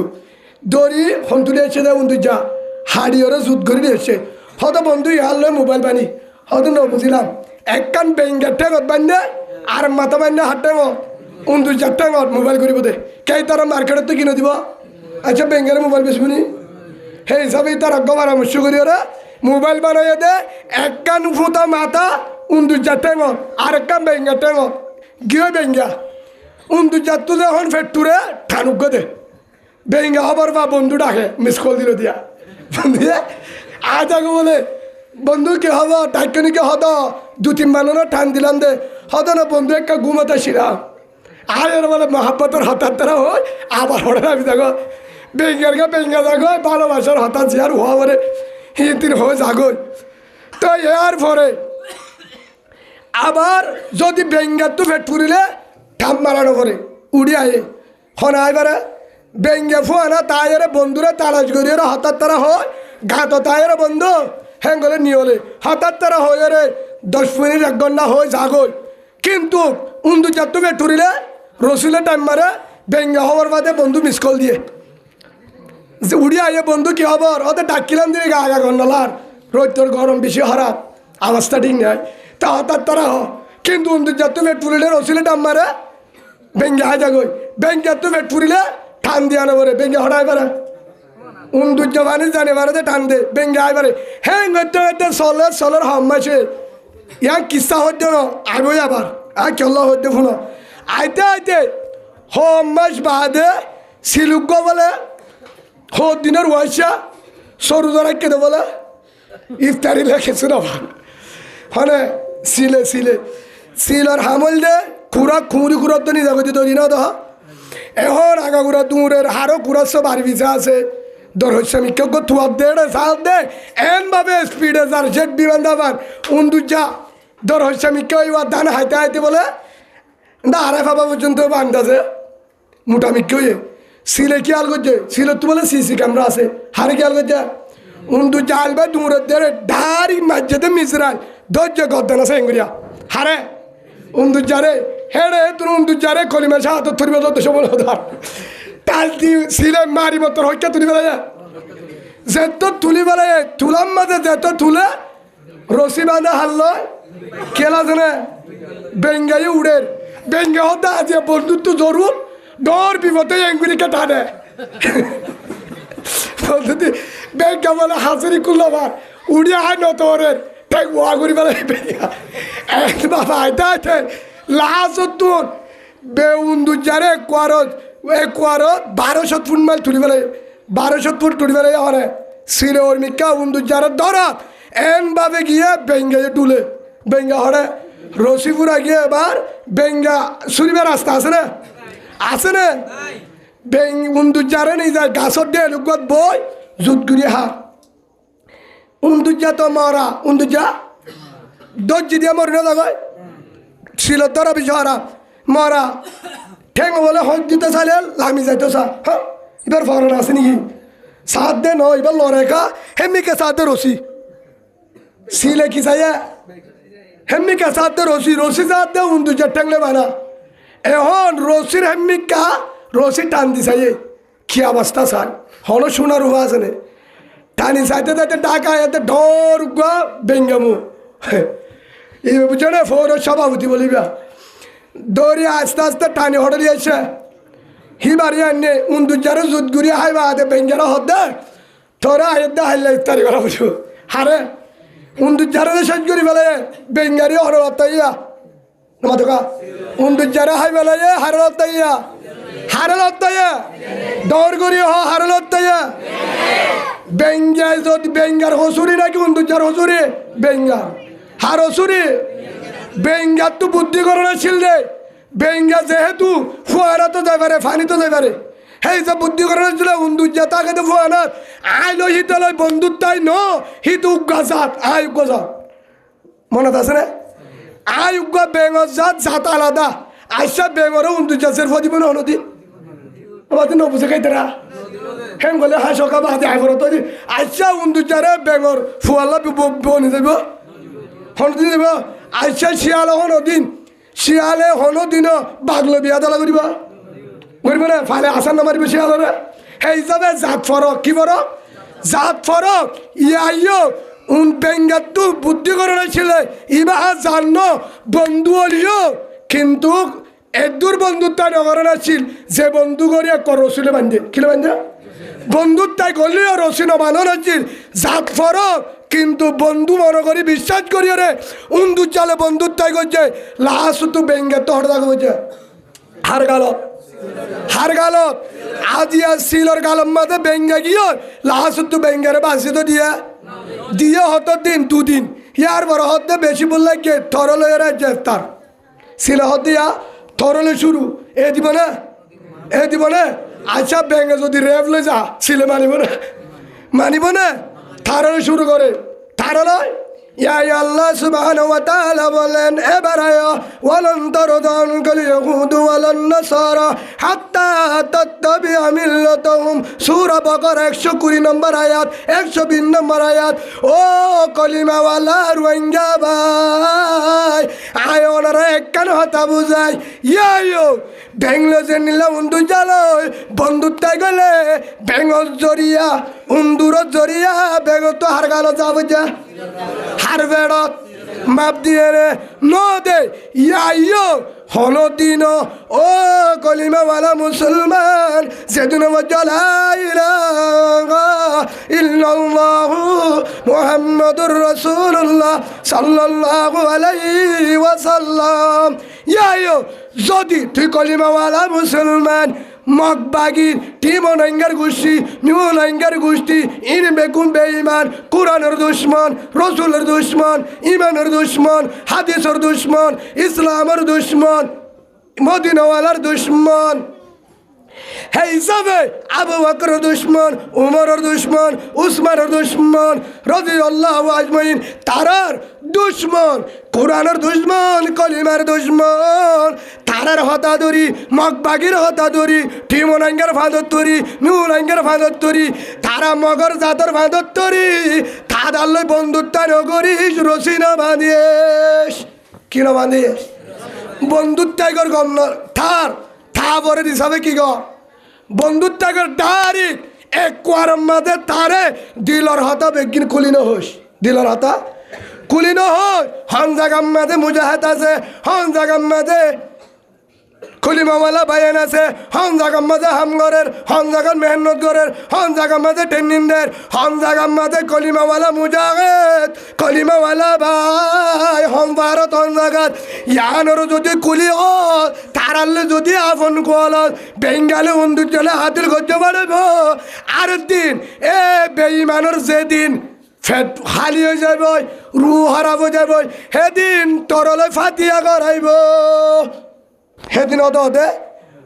দড়ি হন্তুলে এসে দেয় উন্দু যা হাড়ি ওরা জুত করে এসে হয়তো বন্ধু ইহার লয় মোবাইল বানি হয়তো ন বুঝিলাম একখান ব্যাঙ্গের ঠেঙত বান্ধে আর মাথা বান্ধে হাত ঠেঙত উন্দু চার ঠেঙত মোবাইল করিব দে কে তারা মার্কেটত তো কিনে দিব আচ্ছা ব্যাঙ্গের মোবাইল বেসবনি সেই হিসাবে তার অজ্ঞ পরামর্শ করি ওরা মোবাইল বানাইয়ে দে একখান ফুটা মাথা উন্দু চার ঠেঙত আর একখান ব্যাঙ্গের ঠেঙত গিয়ে ব্যাঙ্গা উন্দু চার তো যখন ফেটুরে ঠানুক দে ব্যাঙ্গা হবার বা বন্ধু ডাকে মিস কল দিল দিয়া বন্ধু আজ আগে বলে বন্ধু কি হব ডাক্তানি কি হত দু তিন মানুষ টান দিলাম দে হতো না বন্ধু একটা ঘুমাতে ছিলাম আর এর বলে মহাব্বতের হঠাৎ তারা হয় আবার হঠাৎ আমি দেখো বেঙ্গার গা বেঙ্গা দেখো ভালোবাসার হঠাৎ যে আর হওয়া পরে হিন হয়ে যাগই তো এর পরে আবার যদি বেঙ্গার তো ফেট ফুরিলে ঠাপ মারানো করে উড়ি আয়ে হন আইবারে বেঙ্গে ফুয়ানা তাইরে বন্ধুরা তালাশ করিয়ে হঠাৎ তারা হয় গাত তাইরে বন্ধু হ্যাঁ গলে নিয়ে হলে হঠাৎ তারা হয়ে রে 10 মিনিট 1 ঘন্টা হয়ে যাগই কিন্তু উন্দু চারটু ফেটুরিলে রসুলে টাইম মারে বেঙ্গা হওয়ার বাদে বন্ধু মিস কল দিয়ে উড়ি আইয়ে বন্ধু কি খবর ওদের ডাকিলাম দিয়ে গা আগা গন্ডলার রোদ গরম বেশি হরাত অবস্থা ঠিক নাই তা হঠাৎ তারা কিন্তু উন্দু চারটু ফেটুরিলে রসুলে টাইম মারে বেঙ্গা হাই যাগই বেঙ্গা তো ফেটুরিলে টান দিয়ে আনা পরে বেঙ্গা হরাই পারে উন্দু জবানি জানে বারে টান দে বেঙ্গা আই পারে হ্যাঁ গতে সলের হম মাসে ইয়া কিসা হচ্ছে না আগই আবার আর কেল্লা হচ্ছে ফোন আইতে আইতে হম মাস বাদে সিলুক বলে হোক দিনের ওয়াইসা সরু ধরা কেঁদে বলে ইফতারি লেখেছে না মানে সিলের হামল দে খুঁড়া খুঁড়ি খুঁড়ার তো নিজা করতে তৈরি না দহ এখন আগা গুড়া দূরের হারও কুড়ার সব আর বিছা আছে দরহস্বামী কেউ থুয়াব দে সাপ দে এন ভাবে স্পিডে যার জেট বিমান দাবার উন্দুজা দরহস্বামী কেউ এবার ধান হাইতে হাইতে বলে না আড়াই ফাবা পর্যন্ত বান্ধাছে মোটামি কেউ সিলে কি আল করছে সিলে তো বলে সিসি ক্যামেরা আছে হারে কি আল করছে উন্দুজা আলবে দূরের দেড়ে ধারি মাঝেতে মিসরাল ধৈর্য গদ্দান আছে এঙ্গুরিয়া হারে উন্দুজারে হেড়ে তোর উন্দুজারে কলিমা শাহ তো থরিব দেশ বলে ধর তাল দি সিলে মারি মতো হইকা তুলি বেলায় যেত তুলি বেলায় তুলাম মাঝে যেত তুলে রসি বাঁধা হারল খেলা জানে বেঙ্গাই উড়ের বেঙ্গা হতে আছে বন্ধুত্ব জরুর ডর বিপদে এঙ্গুরিকে টানে বন্ধুতি বেঙ্গা বলে হাজারি কুল্লাবার উড়িয়ে আয় নতরের তাই ওয়া করি বেলায় বেঙ্গা এক বাবা আইতে আইতে লাহাসতুন বে উন্দুজারে কোয়ারত 1200 ফুট মাইল তুলি বেলায় 1200 ফুট তুলি বেলায় হরে সিলে ওর মিকা উন্দুজারে ধরাত এন ভাবে গিয়ে বেঙ্গায় টুলে বেঙ্গা হরে রসিপুরা গিয়ে এবার বেঙ্গা সুরিবার রাস্তা আছে না উন্দুজারে নিয়ে যায় গাছর দিয়ে লুকত বই জুত গুড়ি হা উন্দুজা তো মরা উন্দুজা দর্জি দিয়ে মরি না যাবে সিলত ধরা বিষয়রা মরা ঠেং বলে হক দিতে চাইলে লামি যাইতো চা হ্যাঁ এবার ফরন আছে নাকি সাত দে নয় এবার লড়াইকা হেমিকে সাত দে রসি সিলে কি চাইয়া হেমিকা সাত দে রসি সাত দে উন্দুজা ঠেংলে বানা এখন রসির হেমিকা রসি টান দি চাইয়ে কি অবস্থা চাই হলো শোনার উভা আছে নে টানি চাইতে চাইতে ডাকা এতে ডর গা বেঙ্গামু এই বুঝো না ফৌরের সভাপতি বলিবা দৌড়ি আস্তে আস্তে টানি হটলি আসছে হি বাড়ি আনে উন্দুজারে জুত গুড়ি হাইবা হাতে বেঙ্গারা হদ দে তোরা আয়ের দে হাইলে ইত্যাদি করা বুঝো হারে উন্দুজারে শেষ করি ফেলে বেঙ্গারি হর হত্যাইয়া মাতকা উন্দুজারে হাই ফেলে হারে হত্যাইয়া দৌড় করি হারে হত্যাইয়া বেঙ্গায় যদি বেঙ্গার হসুরি নাকি উন্দুজার হসুরি বেঙ্গার হার হসুরি বেঙ্গার তো বুদ্ধি করে ছিল রে বেঙ্গা যেহেতু ফুয়ারা তো যাই পারে ফানি তো যাই পারে সেই যে বুদ্ধি করে ছিল উন্দুজা তাকে তো ফুয়ানার আই লো হিতলয় বন্ধুত্বাই ন হিত উগ্গা জাত আই উগ্গা জাত মনত আছে না আই উগ্গা বেঙ্গর জাত জাত আলাদা আইসা বেঙ্গরও উন্দুজাসের ফদিব না অনদি আমাদের নবুঝে খাইতে না হেম গলে হাঁ সকা বাদে আই ফরত আইসা উন্দুচারে বেঙর ফুয়াল্লা বনি যাব হনদিন যাব আইসা শিয়ালে হনদিন শিয়ালে হনদিন বাগলো বিয়া দলা করিব করিব না ফালে আসান নামারিব শিয়ালরে সেই হিসাবে জাত ফরক কি ফরক জাত ফরক ইয়াইও বেঙ্গাতু বুদ্ধি করে ছিলে ইবা জান্ন বন্ধু হলিও কিন্তু একদূর বন্ধুত্ব নগরে নাছিল যে বন্ধু করিয়া রসুলে বান্ধে কিলো বান্ধে বন্ধুত্বাই করলেও রসি নবানো নাছিল জাত ফরক কিন্তু বন্ধু মনে করি বিশ্বাস করিও রে উন্দু চালে বন্ধুত্বাই করছে লাশ তো বেঙ্গাত হঠাৎ করছে হার গালত আজিয়া সিলর গালম মাঝে বেঙ্গা গিয়ে লাশ তো বেঙ্গারে বাঁচি তো দিয়ে হতো দিন দুদিন ইয়ার বড় হতে বেশি বললে কে থরলে তার সিলে হত দিয়া থরলে শুরু এ দিব না আচ্ছা ব্যাঙ্গে যদি রেভ লে যা সিলে মানিব না থারলে শুরু করে থারলে ইয়া আল্লাহ সুবহানাহু ওয়া তাআলা বলেন এবারে ওয়ালান তারদানকাল ইয়াহুদু ওয়ালান নাসারা হাত্তা তাত্তাবিআ মিল্লাতাহুম সূরা বাকারা 120 নম্বর আয়াত 120 নম্বর আয়াত ও কলিমাওয়ালা রোহিঙ্গা ভাই আয় ওনারা একখান হতা বুঝাই ইয়াইও বেঙ্গলো যে নিলা উন্দু জালয় বন্ধুত্বাই গেলে বেঙ্গল জরিয়া উন্দুর জরিয়া বেঙ্গ তো হার গালো যাব যা হার বেড়ত মাপ দিয়ে রে নদে ইয়াইও হলো দিন ও কলিমাওয়ালা মুসলমান যেদিন ইল্লাল্লাহু মুহাম্মাদুর রাসূলুল্লাহ সাল্লাল্লাহু আলাইহি ওয়াসাল্লাম ইয়াইও যদি তুই কলিমাওয়ালা মুসলমান মগবাগির টিমনাঙ্গার গোষ্ঠী নিমনাঙ্গার গোষ্ঠী ইন বেগুন বেঈমান কোরআনের দুশ্মন রসুলের দুশ্মন ইমানের দুশ্মন হাদিসের দুশ্মন ইসলামের দুশ্মন মদিনাওয়ালার দুশ্মন হে হিসাবে আবু বকরের দুশ্মন উমরের দুশ্মন উসমানের দুশ্মন রাদিয়াল্লাহু আজমাইন তারার দুশ্মন কোরআনের দুশ্মন কলিমার দুশ্মন তারার হতা ধরি মগবাগির হতা ধরি টিমনাঙ্গের ফাঁদর তরি নুনাঙ্গের ফাঁদর তরি তারা মগর জাতর ফাঁদর তরি তাদাল্লে বন্ধুত্ব নগরিস রসিনা বাঁধিয়েস কিনা বাঁধিয়েস বন্ধুত্বাগর গম থার থাপরের হিসাবে কি গো বন্ধুত্বাগর ডাইরেক্ট এক কোয়ারম মাঝে তারে দিলর হতা বেগিন কুলিনো হোস দিলর হতা কুলিনো হয় হন জাগাম মাঝে মুজাহাদ আছে হন জাগাম মাঝে কলিমাওয়ালা বায়ান আছে হন জাগাম মাঝে হামগরের হন জাগান মেহনত গরের হন জাগাম মাঝে টেনিনদের হন জাগাম মাঝে কলিমাওয়ালা মুজাহিদ কলিমাওয়ালা ভাই হন ভারত হন জাগাত ইয়ানোর যদি কুলি ও তারালে যদি আফন কোয়াল বেঙ্গালে উন্দুর চলে হাতিল করতে পারব আর দিন এ বেঈমানের যেদিন ফেট খালি হয়ে যাব রু হারাব যাব সেদিন তরলে ফাতিয়া করাইব সেদিন অদে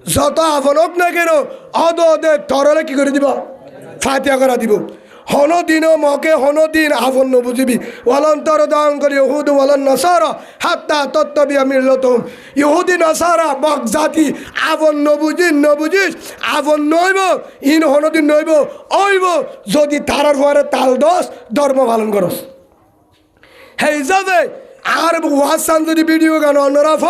যত আফনক না কেন অদে তরলে কি করে দিব ফাতিয়া করা দিব হনো দিন মকে হনো দিন আফন নবুঝিবি ওয়ালান্তর দান করি ইহুদ ওয়ালান নাসারা হাত্তা তাত্তাবিআ মিল্লাতাহুম ইহুদি নাসারা বক জাতি আফন নবুঝিস আফন নইব ইন হনো দিন নইব ওইব যদি তারার পরে তাল দোষ ধর্ম পালন করস হে হিসাবে আর ওয়াসান যদি ভিডিও গান অন্যরাফ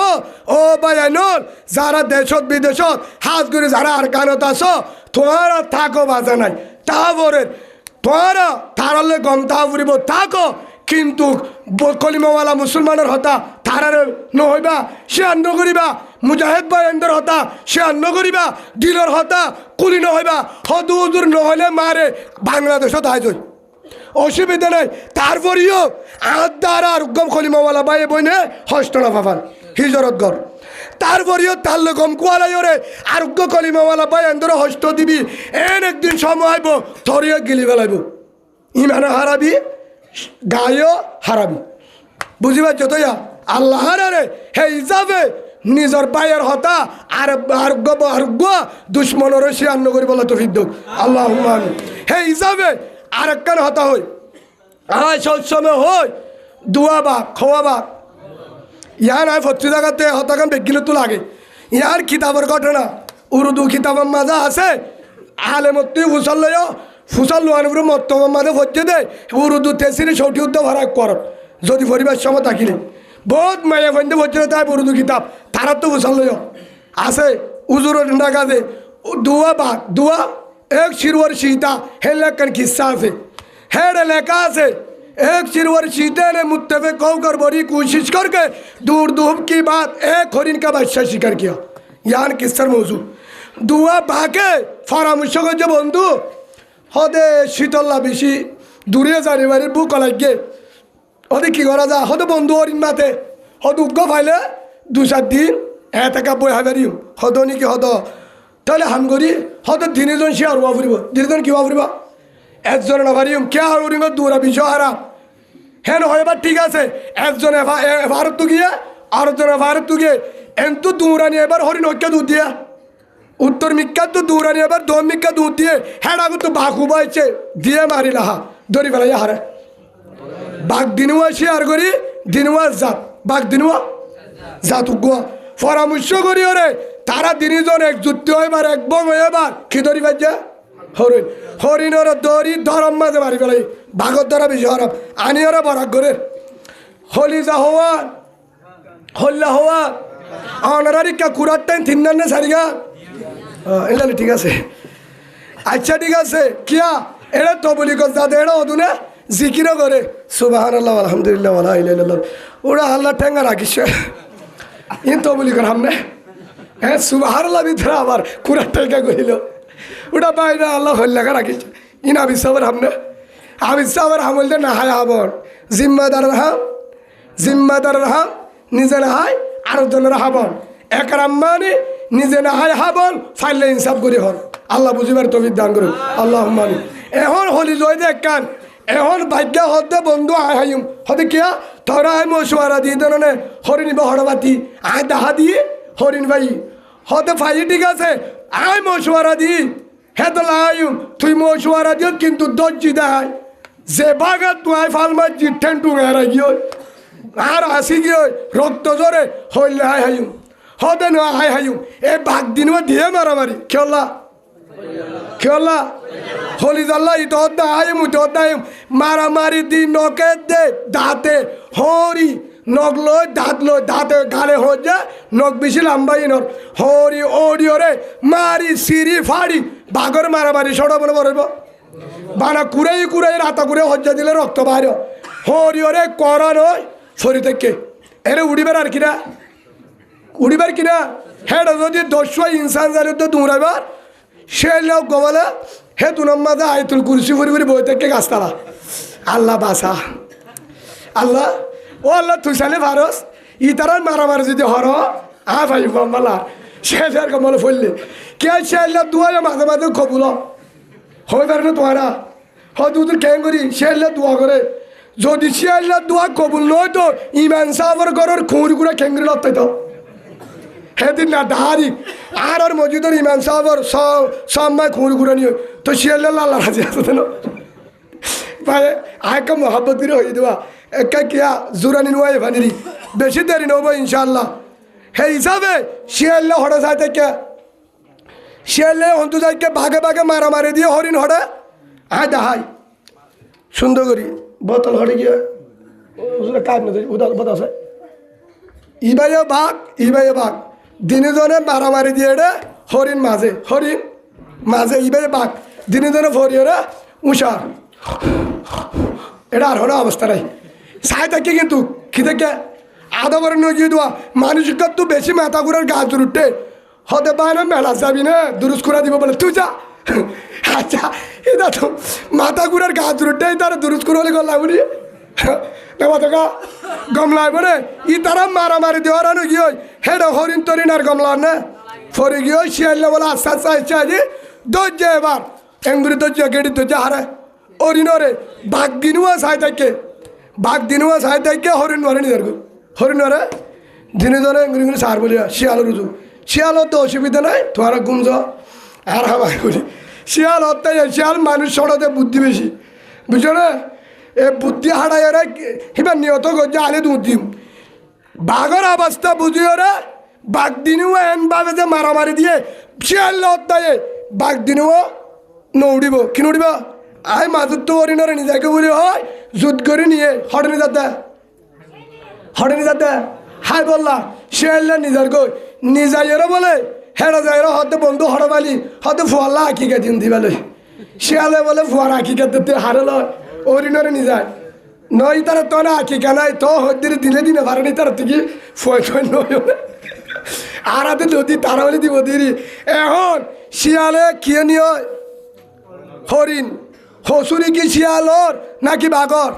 ও বায়ানল যারা দেশত বিদেশত হাত করে যারা আর গানত আস তোমারা থাকো বাজা নাই তারপরে তোরা তারালে গম তা ফুরিব থাকো কিন্তু কলিমাওয়ালা মুসলমানের হতা তারারে নহইবা সে আন্ন করিবা মুজাহিদ বায়ানদের হতা সে আন্ন করিবা দিলর হতা কুলি নহইবা হদু হুজুর নহলে মারে বাংলাদেশত আইজ অসুবিধা নাই তারপরেও আদার আর গম কলিমাওয়ালা বাইয়ে বইনে হস্তনা পাবান হিজরত ঘর তারপরেও তার গম কুয়ালাই ওরে আরোগ্য কলিমাওয়ালা বায়ানদের হস্ত দিবি এন একদিন সময় আইব ধরিয়ে গিলি বেলাইব ইমানে হারাবি গায়েও হারাবি বুঝি পারছ তো আল্লাহ রে হে হিসাবে নিজের পায়ের হতা আর আরোগ্য দুশ্মনের সে আন্ন করি বলা তো ফিদ্দ আল্লাহ হে হিসাবে আর একখান হতা হই আয় সবসময় হই দুয়া বাক খোয়া বাক ইয়ার আয় ফচ্ছি জায়গাতে হতাকান বেগিলে তো লাগে ইয়ার কিতাবের ঘটনা উর্দু কিতাবের মাঝে আছে আলেমত্তি ফুসাল লয় ফুসাল লোহানুর মত্তমের মাঝে ভজ্জে দেয় উর্দু তেসিরে সৌটি উদ্দ ভাড়া কর যদি পরিবার সময় থাকিলে বহুত মায়া ফন্দে ভজ্জে তাই উর্দু কিতাব তারা তো ফুসাল লয় আছে উজুর ডাকা দে দুয়া বাঘ দুয়া এক শিরওয়ার সীতা হে লেখান কিস্সা আছে হেড লেখা আছে एक सिरवर सीते ने मुत्तफे कहकर बड़ी कोशिश करके दूर धूप की बात एक हरिन का बादशाह शिकार किया यान किस्सर मौजू दुआ बाके परामर्श करছে বন্ধু হদে শীতল্লা বেশি দূরে যারে বাড়ির বুক লাগে হদে কি করা যায় হদে বন্ধু হরিণ মাতে হদ উগ্গ ফাইলে 2-4 দিন এটাকা বই হাবারিম হদনি কি হদ তাহলে হাম করি হদ দিনজন সে আর ফুরিব দিনজন কি ফুরিব একজন নাভারিম কে আর উরিঙ্গ দূরা বিষয় হারা হেন হয় এবার ঠিক আছে একজন ভারত তো গিয়ে আরেকজন ভারত তো গিয়ে এন্তু দূরানি এবার হরিণ ঐক্য দুধ দিয়ে উত্তর মিক্কা তো দূরানি এবার দম মিক্কা দুধ দিয়ে হ্যাঁ আগু তো বাঘ উবাইছে দিয়ে মারিলা হা দড়ি ফেলাই হারে বাঘ দিনুয়া শেয়ার করি দিনুয়া জাত বাঘ দিনুয়া জাত উগুয়া পরামর্শ করি ওরে তারা দিনজন একজুট এবার একবং এবার কি দড়ি বাজছে হরিণ হরিণর দড়ি ধরম মাঝে মারি ফেলাই বাঘর দ্বারা বেশি হরম আনি ওরা বরাক করে হলিজা হওয়া হল্লা হওয়া অনারিকা কুড়ার টাইম তিন সারিগা এলালে ঠিক আছে আচ্ছা ঠিক আছে কিয়া এটা তো বলি যাতে এটা অদুনে জিকিরও করে সুবহানাল্লাহ আলহামদুলিল্লাহ ওয়া লা ইলাহা ইল্লাল্লাহ ওরা আল্লাহ ঠেঙ্গা রাখিস ইন তো বলি কর হামনে হ্যাঁ সুবহানাল্লাহ ভিতরে আবার কুড়ার ঠেঙ্গা করিল ওটা বাইরে আল্লাহ হল্লাকা রাখিস ইন আবিসাবর হামনে আবিসাবর হামলতে না হায় আবর জিম্মাদার হাম নিজে না হায় আরেকজনের হাবন একরাম মানে নিজে না হায় হাবন ফাইলে ইনসাফ করি হন আল্লাহ বুঝিবার তৌফিক দান করুন আল্লাহ মানি এখন হলি জয় দেখ কান এখন ভাগ্য হতে বন্ধু আয় হাইম হতে কিয়া তোরা আয় মশুয়ারা দিয়ে ধরনে হরিণ বা হরবাতি আয় দাহা দিয়ে হরিণ ভাই হতে ফাই ঠিক আছে আয় মশুয়ারা দি হে তো লাইম তুই মশুয়ারা দিও কিন্তু দর্জি দেয় যে বাগা তুই আয় ফালমার জিঠেন টু হেরা গিয়ে আর আসি গিয়ে রক্ত জোরে হইলে আয় হাইম হতে না আয় হাইম এ বাঘ দিন দিয়ে মারামারি খেলা খেলা হলি জাল্লা ইতো দাইম উতো দাইম মারামারি দি নকে দে দাঁতে হরি নখ লই দাঁতে গালে হয়ে যায় নখ বেশি লম্বাই নর হরি ওড়ি ওরে মারি সিরি ফাড়ি বাঘর মারামারি সড়া বলে বলব বানা কুড়াই রাতা কুড়ে হজ্জা দিলে রক্ত বাইর হরি ওরে করা নয় শরীর থেকে এরে উড়িবার আর কিনা উড়িবার কিনা হ্যাঁ যদি 10 ইনসান জানি তো দৌড়াইবার সে লোক গমালে হে তুনার মাঝে আয়তুল কুরসি ফুরি ফুরি বই থেকে গাছতালা আল্লাহ বাসা আল্লাহ ও আল্লাহ তুই সালে ভারস ই তারার মারামারি যদি হর ভাই বম্বালা সে কমলে ফললে কে সে আল্লাহ দুয়া মাঝে মাঝে কবুল হয়ে পারে না তোমারা হয়তো তুই কেন করি সে আল্লাহ দোয়া করে যদি সে আল্লাহ দোয়া কবুল নয় তো ইমান সাহর ঘরের খুঁড়ি কুড়া খেঙ্গরি লড়তে তো সেদিন না দাহারি আর মসজিদের ইমান সাহর সবাই খুঁড়ি কুড়া নিয়ে তো সে আল্লাহ আল্লাহ রাজি আছে না ভাই আয়কা মোহাব্বত করে হয়ে দেওয়া একা কিয়া জোরানি নোয়াই ভানিরি বেশি দেরি নেবো ইনশাল্লাহ সেই হিসাবে সে আল্লাহ হঠাৎ চাই থেকে সে আল্লাহ অন্তু যাইকে ভাগে ভাগে মারামারি দিয়ে হরিণ হরে আয় দাহাই সুন্দর করি বোতল হরে গিয়ে কাজ না বোতল আছে ইবাইয়ে বাঘ দিনে জনে মারামারি দিয়ে রে হরিণ মাঝে ইবাইয়ে বাঘ দিনে জনে ফরি রে উষার এটা আর হলো অবস্থা নাই চাই থাকে কিন্তু কি থেকে আধা করে নগিয়ে দেওয়া মানুষকে তো বেশি মাথা ঘুরার গাছ উঠে হতে পারে না মেলা যাবি না দুরুস করে দিব বলে তুই যা আচ্ছা এটা তো মাথা ঘুরার গাছ উঠে তারা দুরুস করে হলে গলা উড়ি দেখা গমলায় বলে ই তারা মারামারি দেওয়ার আনো গিয়ে হেডা হরিণ তরিণ আর গমলার না ফরে গিয়ে শিয়াল্লা বলে আস্তে আস্তে আসছে আজি ধৈর্য এবার এঙ্গুরি ধৈর্য গেড়ি ধৈর্য হারে হরিণরে বাঘ দিনুয়া চাই থাকে হরিণ নরে নিজের হরিণ নরে দিনে ধরে এঙ্গুরি সার বলি শিয়াল রুজু শিয়ালও তো অসুবিধা নাই তোমার গুমজ আর হামাই বলি শিয়াল হত্যাই শিয়াল মানুষ সড়াতে বুদ্ধি বেশি বুঝছো না এ বুদ্ধি হারাই ওরা এবার নিহত করছে আলে দুধ দিম বাঘর অবস্থা বুঝি ওরা বাঘ দিনেও এন ভাবে যে মারামারি দিয়ে শিয়াল লতায়ে বাঘ দিনেও নৌড়িব কি নড়িব আয় মাজুত তো অরিনরে নিজাকে বলি হয় যুদ্ধ করে নিয়ে হটনি যাতে হাই বললা শিয়াল নিজার গই নিজাইয়েরও বলে হেড়া যাইরা হতে বন্ধু হড়বালি হতে ফুয়াল্লা আঁকিকে দিন দিবালে শিয়ালে বলে ফুয়ার আঁকিকে দিতে হারল অরিনরে নিজায় নই তার তো না আঁকিকা নাই তো হদ্দির দিলে দিনে পারেনি তার থেকে ফুয়ে ফুয়ে নই আর হাতে যদি তারা বলে দিব দিদি এখন শিয়ালে কিয়ে নিয়ে হরিণ হসুরি কি শিয়ালর নাকি বাগর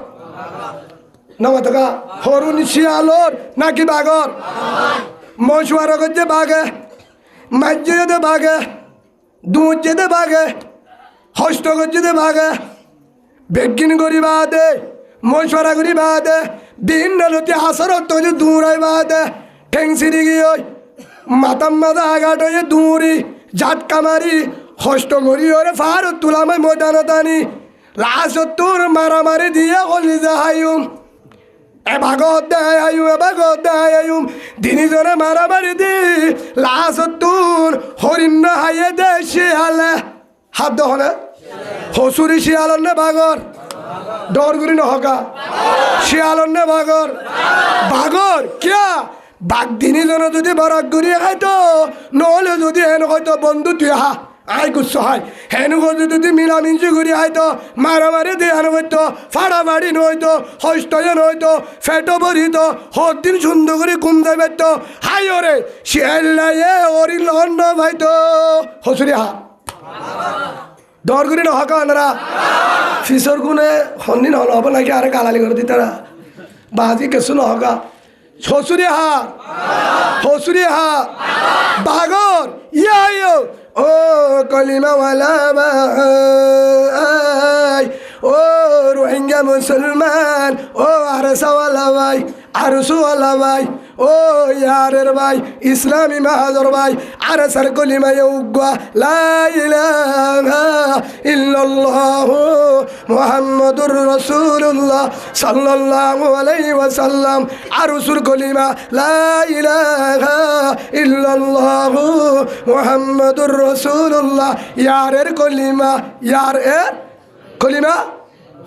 নমতকা হরুন শিয়ালর নাকি বাগর মশুয়ার যে বাঘে মাজ্যে বাঘে দুধ যেতে বাঘে হস্ত গজ্জেতে বাঘে বেগিন করি বাদে মশুয়ারা করি বাদে বিভিন্ন লতি হাসরত তৈরি দূরাই বাদে ঠেংসিরি গিয়ে মাতাম মাথা আঘাট হয়ে দূরি ঝাটকা মারি হস্ত করি ওরে ফারত তুলামাই ময়দানতানি লাশত তোর মারামারি দিয়ে হলি যাহাইম এভাগত দেয়ায়ুম দিনিজনে মারামারি দি লাশত তোর হরিণ হাইয়ে দে শিয়ালে হাত দহনে হসুরি শিয়ালন নে বাগর ডরগুরি নহকা শিয়ালন নে বাগর কিয়া বাঘ দিনিজনে যদি বরাক গুড়ি খাইতো নহলে যদি হেন হয়তো বন্ধু তুই হা আয় গুচ্ছ হয় হেন যদি মিলামিঞ্চি ঘুরি হয়তো মারামারি দিয়ে হেন হইতো ফাড়াফাড়ি নইতো হস্তয়ে নইতো ফেটো ভরিত হদিন সুন্দর করে ঘুম দেবে তো হাই ওরে শিয়াল্লাইয়ে ওরি লন্ড ভাইতো হসুরি হা ডর করি নহকা আনারা ফিসর গুনে হন্দিন হল হবে নাকি আরে গালালি করে দিতারা বাজি কেসু নহকা হসুরি হা বাগর ইয়া ও কলিমাওয়ালা ভাই ও রোহিঙ্গা মুসলমান ও আরসাওয়ালা ভাই আরসুওয়ালা ভাই ও ইয়ারের ভাই ইসলামী মাহাজর ভাই আরসার কলিমায় উগ্গা লা ইলাহা ইল্লাল্লাহু মুহাম্মাদুর রাসূলুল্লাহ সাল্লাল্লাহু আলাইহি ওয়াসাল্লাম আরসুর কলিমা লা ইলাহা ইল্লাল্লাহু মুহাম্মাদুর রাসূলুল্লাহ ইয়ারের কলিমা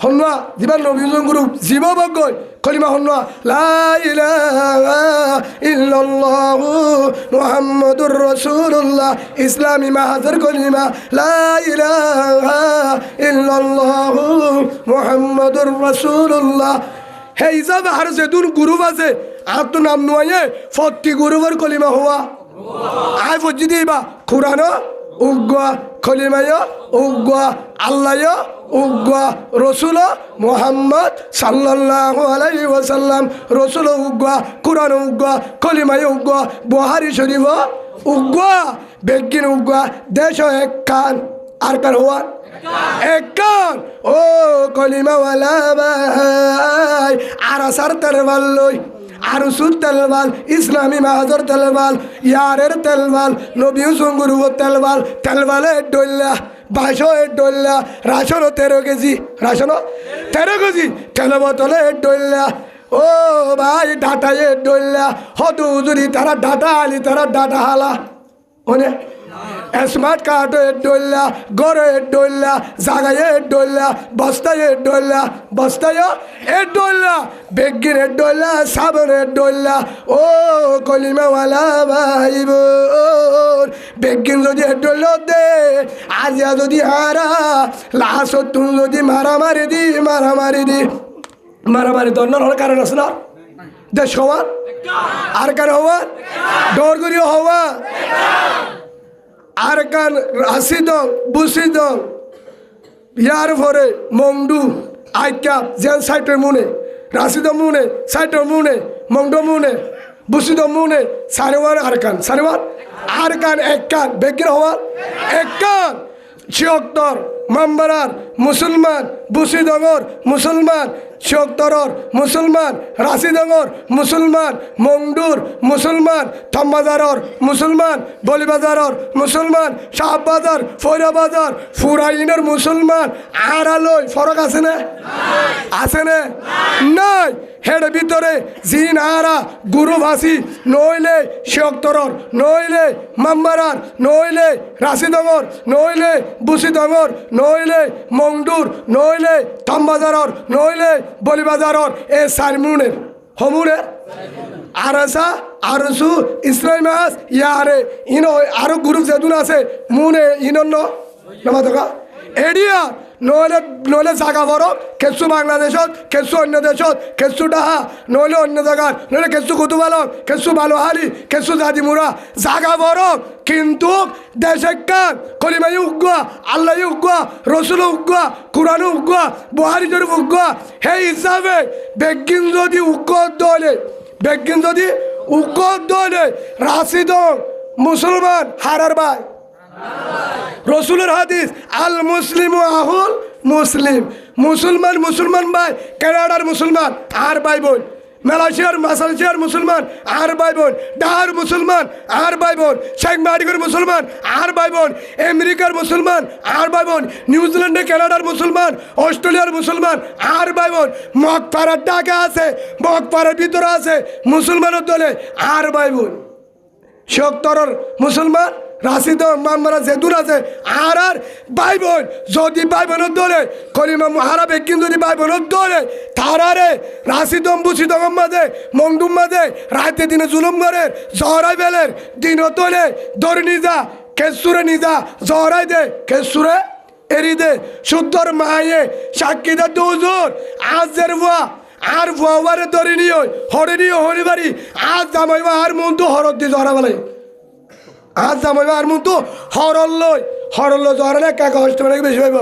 হন্না জীবন নবীজন গুরু জীব বগৈ কলিমা হন্না লা ইলাহা ইল্লাল্লাহু মুহাম্মাদুর রাসূলুল্লাহ ইসলামী মাহাজের কলিমা লা ইলাহা ইল্লাল্লাহু মুহাম্মাদুর রাসূলুল্লাহ হে হিসাবে আর যেদুন গ্রুপ আছে আর তো নাম নয় ফত্তি গ্রুপের কলিমা হওয়া আয় ফজি দিবা কুরআন উগ্গা কলিমায় উগ্গা আল্লাহ উগ্গা রসুল মুহাম্মদ সাল্লাল্লাহু আলাইহি ওয়াসাল্লাম রসুল উগ্গা কুরআন উগ্গা কলিমায় উগ্গা বুখারী শরীফ উগ্গা বেগিন উগ্গা দেশ এক কান আর কার হওয়া এক কান ও কলিমাওয়ালা ভাই আর আসার তরবাল লই আরসুর তেলবাল ইসলামী মাহাজর তেলবাল ইয়ারের তেলবাল নবী সঙ্গুরু তেলবাল তেলবালে ডল্লা 22 ডল্লা রাশন 13 কেজি রাশন 13 কেজি তেল বোতলে ডল্লা ও ভাই ডাটায়ে ডল্লা হদু উজুরি তারা ডাটা আলি তারা ডাটা হালা ওনে স্মার্ট কার্ড ডল্লা গড়ে ডল্লা জাগায়ে ডল্লা বস্তায় ডল্লা বস্তায় ডল্লা বেগির ডল্লা সাবনের ডল্লা ও কলিমাওয়ালা ভাই বোন বেগিন যদি ডল্লা দে আজিয়া যদি হারা লাশ তুই যদি মারামারি দন্ডর কারণ আছে না দেশ হওয়ার আর কার হওয়ার ডর করি হওয়া আর কান রাশিদং বুসিদং ইয়ার ভরে মংডু আইকাপ জেল সাইটের মুনে রাশিদ মুনে সাইটের মুনে মংডু মুনে বুসিদ মুনে সারেওয়ার আর কান এক কান বেগির হওয়ার এক কান 76 মাম্বারার মুসলমান, বুসিডঙ্গর মুসলমান, শিয়কতরর মুসলমান, রাশিডঙ্গর মুসলমান, মংডুর মুসলমান, থাম্বাজারর মুসলমান, বলিবাজারর মুসলমান, শাহবাজার, ফৈরাবাজার, ফুরাইনের মুসলমান। আর আলোয় ফরক আছে না? আছে না? নাই। হেড ভিতরে জিন আরা গুরু ভাসি নইলে শিয়কতরর, নইলে মাম্বারার, নইলে রাশিডঙ্গর, নইলে বুসিডঙ্গর, নইলে মংডুর, নইলে থাম্বাজারর, নইলে বলিবাজারর। এ সারমুনের হমুনের আরসা আরসু ইসলামাস ইয়ারে ইনো আরো গ্রুপ যেদুন আছে মুনে ইনন্ন নামাতকা এডিয়া নইলে নইলে জাগা বড় কেসু বাংলাদেশত, কেসু অন্য দেশত, কেসু ডাহা, নইলে অন্য জায়গার, নইলে কেসু কুতুবালক, কেসু বালোহালি, কেসু জাদিমুরা জাগা বড়। কিন্তু দেশে কান কলিমাই উগ্গা, আল্লাহ উগ্গা, রসুল উগ্গা, কোরআন উগ্গা, বুহারি শরীফ উগ্গা। সেই হিসাবে বেগিন যদি উগ্গত দলে, বেগিন যদি উগ্গত দলে রাশিদ মুসলমান হারার ভাই। রসুলের হাদিস আল মুসলিম আহুল মুসলিম, মুসলমান মুসলমান ভাই। কানাডার মুসলমান আর ভাই বোন, মালয়েশিয়ার মুসলমান আর ভাই বোন, ডাহার মুসলমান আর ভাই বোন, শেখ মারিগর মুসলমান আর ভাই বোন, আমেরিকার মুসলমান আর ভাই বোন, নিউজিল্যান্ডে কানাডার মুসলমান, অস্ট্রেলিয়ার মুসলমান আর ভাই বোন। মগপাড়ার ডাকা আছে, মগপাড়ার ভিতরে আছে মুসলমানের দলে আর ভাই বোন। শিয়কতরর মুসলমান, রাশিদ মামরা যেদুর আছে আর আর ভাই বোন। যদি ভাই বোনের দলে কলিমা মহারা বেকিন যদি ভাই বোনের দলে তারারে রাশিদম বুসিদম মাঝে মংডুম মাঝে রাতে দিনে জুলুম করে জহরাই বেলের দিন তোলে ধরে নিজা কেসুরে নিজা জহরাই দে কেসুরে এরি দে শুদ্ধর মায়ে সাক্ষীদার দুজোর আজের ভুয়া আর ভুয়ারে ধরে নিয়ে হরে নিয়ে হরিবারি আজ জামাইবা আর মন তো হরদ দিয়ে জহরা বেলায় আজ জামাইবা আর মন তো হরল জহরা কাকা হস্তে বেলায় বেশি পাইব